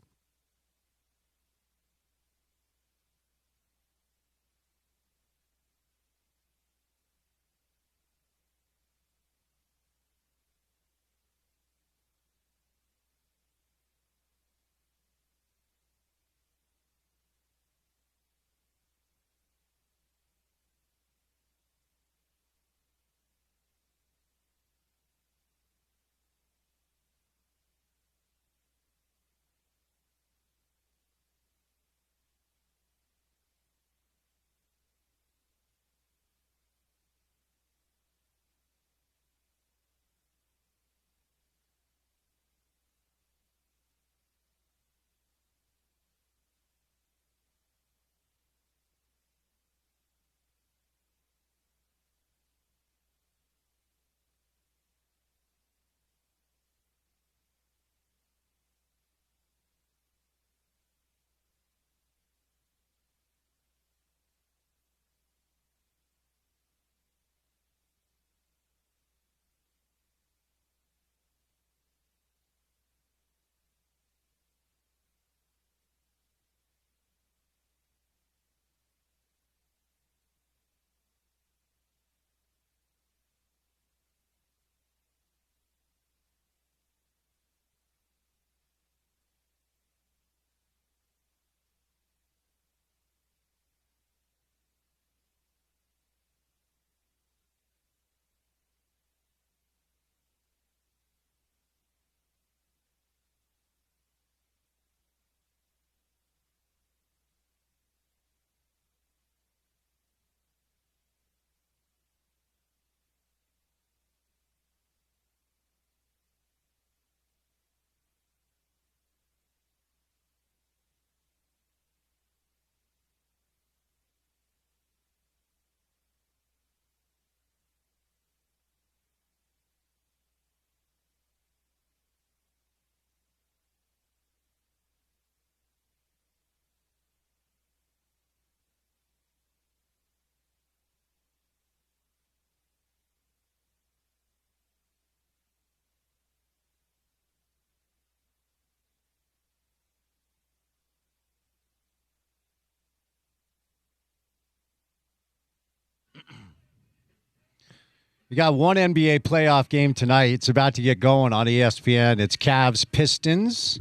We got one NBA playoff game tonight. It's about to get going on ESPN. It's Cavs Pistons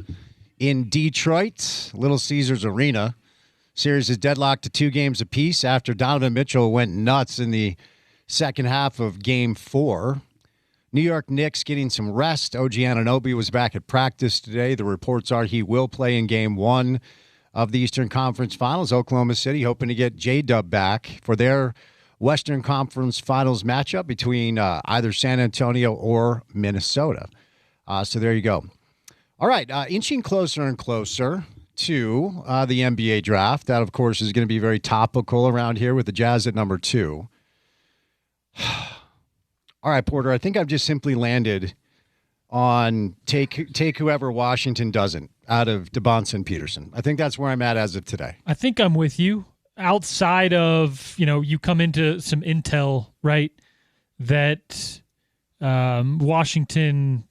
in Detroit, Little Caesars Arena. Series is deadlocked to 2 games apiece after Donovan Mitchell went nuts in the second half of Game 4. New York Knicks getting some rest. OG Anunoby was back at practice today. The reports are he will play in Game 1 of the Eastern Conference Finals. Oklahoma City hoping to get J-Dub back for their Western Conference Finals matchup between either San Antonio or Minnesota. So there you go. All right, inching closer and closer to the NBA draft. That, of course, is going to be very topical around here with the Jazz at number 2. All right, Porter, I think I've just simply landed on take whoever Washington doesn't out of DeBonce and Peterson. I think that's where I'm at as of today. I think I'm with you. Outside of, you come into some intel, right, that Washington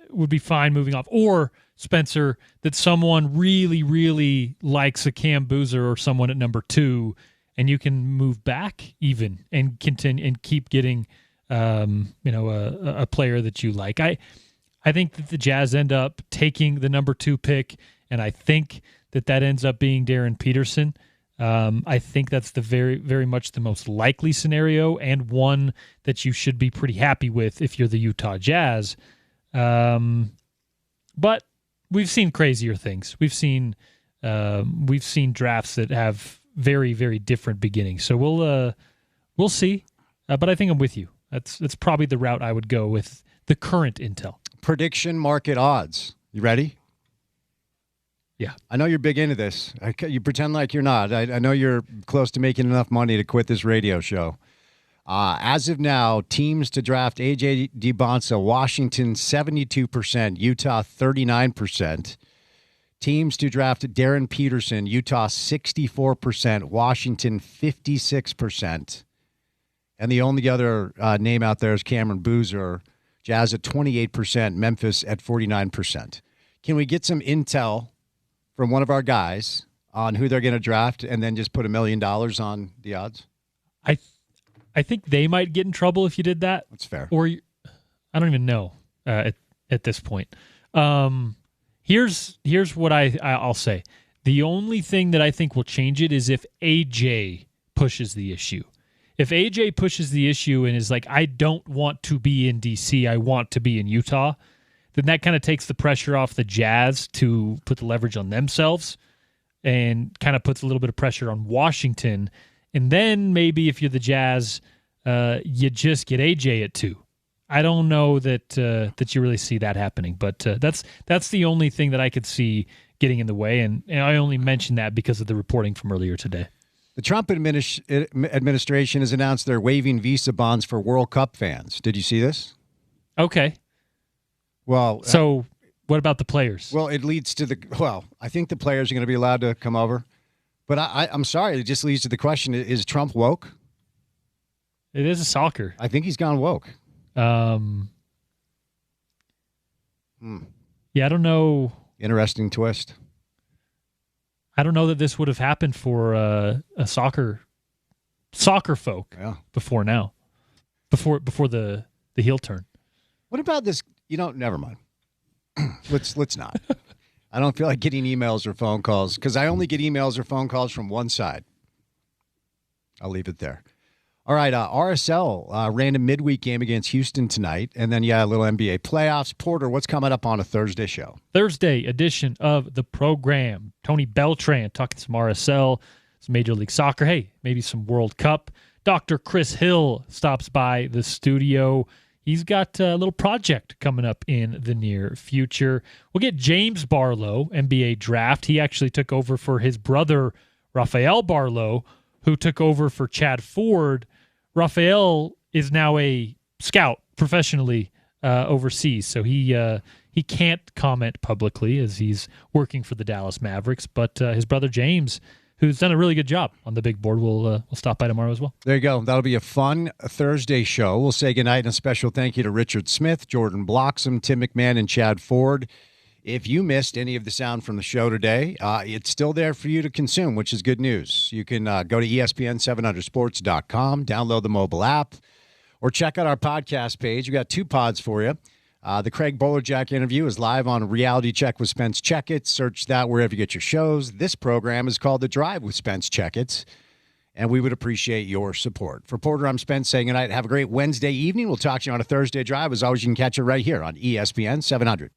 would be fine moving off, or Spencer, that someone really, really likes a Cam Boozer or someone at number 2, and you can move back even and continue and keep getting, a player that you like. I think that the Jazz end up taking the number 2 pick, and I think that ends up being Darren Peterson. I think that's the very, very much the most likely scenario, and one that you should be pretty happy with if you're the Utah Jazz. But we've seen crazier things. We've seen drafts that have very, very different beginnings. So we'll see. But I think I'm with you. That's probably the route I would go with the current intel. Prediction market odds. You ready? Yeah. I know you're big into this. You pretend like you're not. I know you're close to making enough money to quit this radio show. As of now, teams to draft A.J. DeBonce, Washington 72%, Utah 39%. Teams to draft Darren Peterson, Utah 64%, Washington 56%. And the only other name out there is Cameron Boozer, Jazz at 28%, Memphis at 49%. Can we get some intel from one of our guys on who they're going to draft and then just put $1 million on the odds? I think they might get in trouble if you did that. That's fair. Or I don't even know at this point. Here's what I'll say. The only thing that I think will change it is if AJ pushes the issue. If AJ pushes the issue and is like, I don't want to be in DC, I want to be in Utah, then that kind of takes the pressure off the Jazz to put the leverage on themselves and kind of puts a little bit of pressure on Washington. And then maybe if you're the Jazz, you just get AJ at 2. I don't know that you really see that happening, but that's the only thing that I could see getting in the way. And I only mention that because of the reporting from earlier today. The Trump administration has announced they're waiving visa bonds for World Cup fans. Did you see this? Okay. Well, so what about the players? Well, it leads to I think the players are going to be allowed to come over. But I'm sorry, it just leads to the question, is Trump woke? It is a soccer. I think he's gone woke. Yeah, I don't know. Interesting twist. I don't know that this would have happened for a soccer folk before now, before the heel turn. What about this? Never mind. Let's not. I don't feel like getting emails or phone calls because I only get emails or phone calls from one side. I'll leave it there. All right, RSL ran a midweek game against Houston tonight, and then, a little NBA playoffs. Porter, what's coming up on a Thursday show? Thursday edition of the program. Tony Beltran talking some RSL, some Major League Soccer. Hey, maybe some World Cup. Dr. Chris Hill stops by the studio. He's got a little project coming up in the near future. We'll get James Barlow, NBA draft. He actually took over for his brother, Rafael Barlow, who took over for Chad Ford. Rafael is now a scout professionally overseas, so he can't comment publicly as he's working for the Dallas Mavericks. But his brother James, who's done a really good job on the big board, will stop by tomorrow as well. There you go. That'll be a fun Thursday show. We'll say goodnight and a special thank you to Richard Smith, Jordan Bloxham, Tim McMahon, and Chad Ford. If you missed any of the sound from the show today, it's still there for you to consume, which is good news. You can go to ESPN700sports.com, download the mobile app, or check out our podcast page. We've got 2 pods for you. The Craig Bolerjack interview is live on Reality Check with Spence Checketts. Search that wherever you get your shows. This program is called The Drive with Spence Checketts, and we would appreciate your support. For Porter, I'm Spence saying goodnight. Have a great Wednesday evening. We'll talk to you on a Thursday Drive. As always, you can catch it right here on ESPN 700.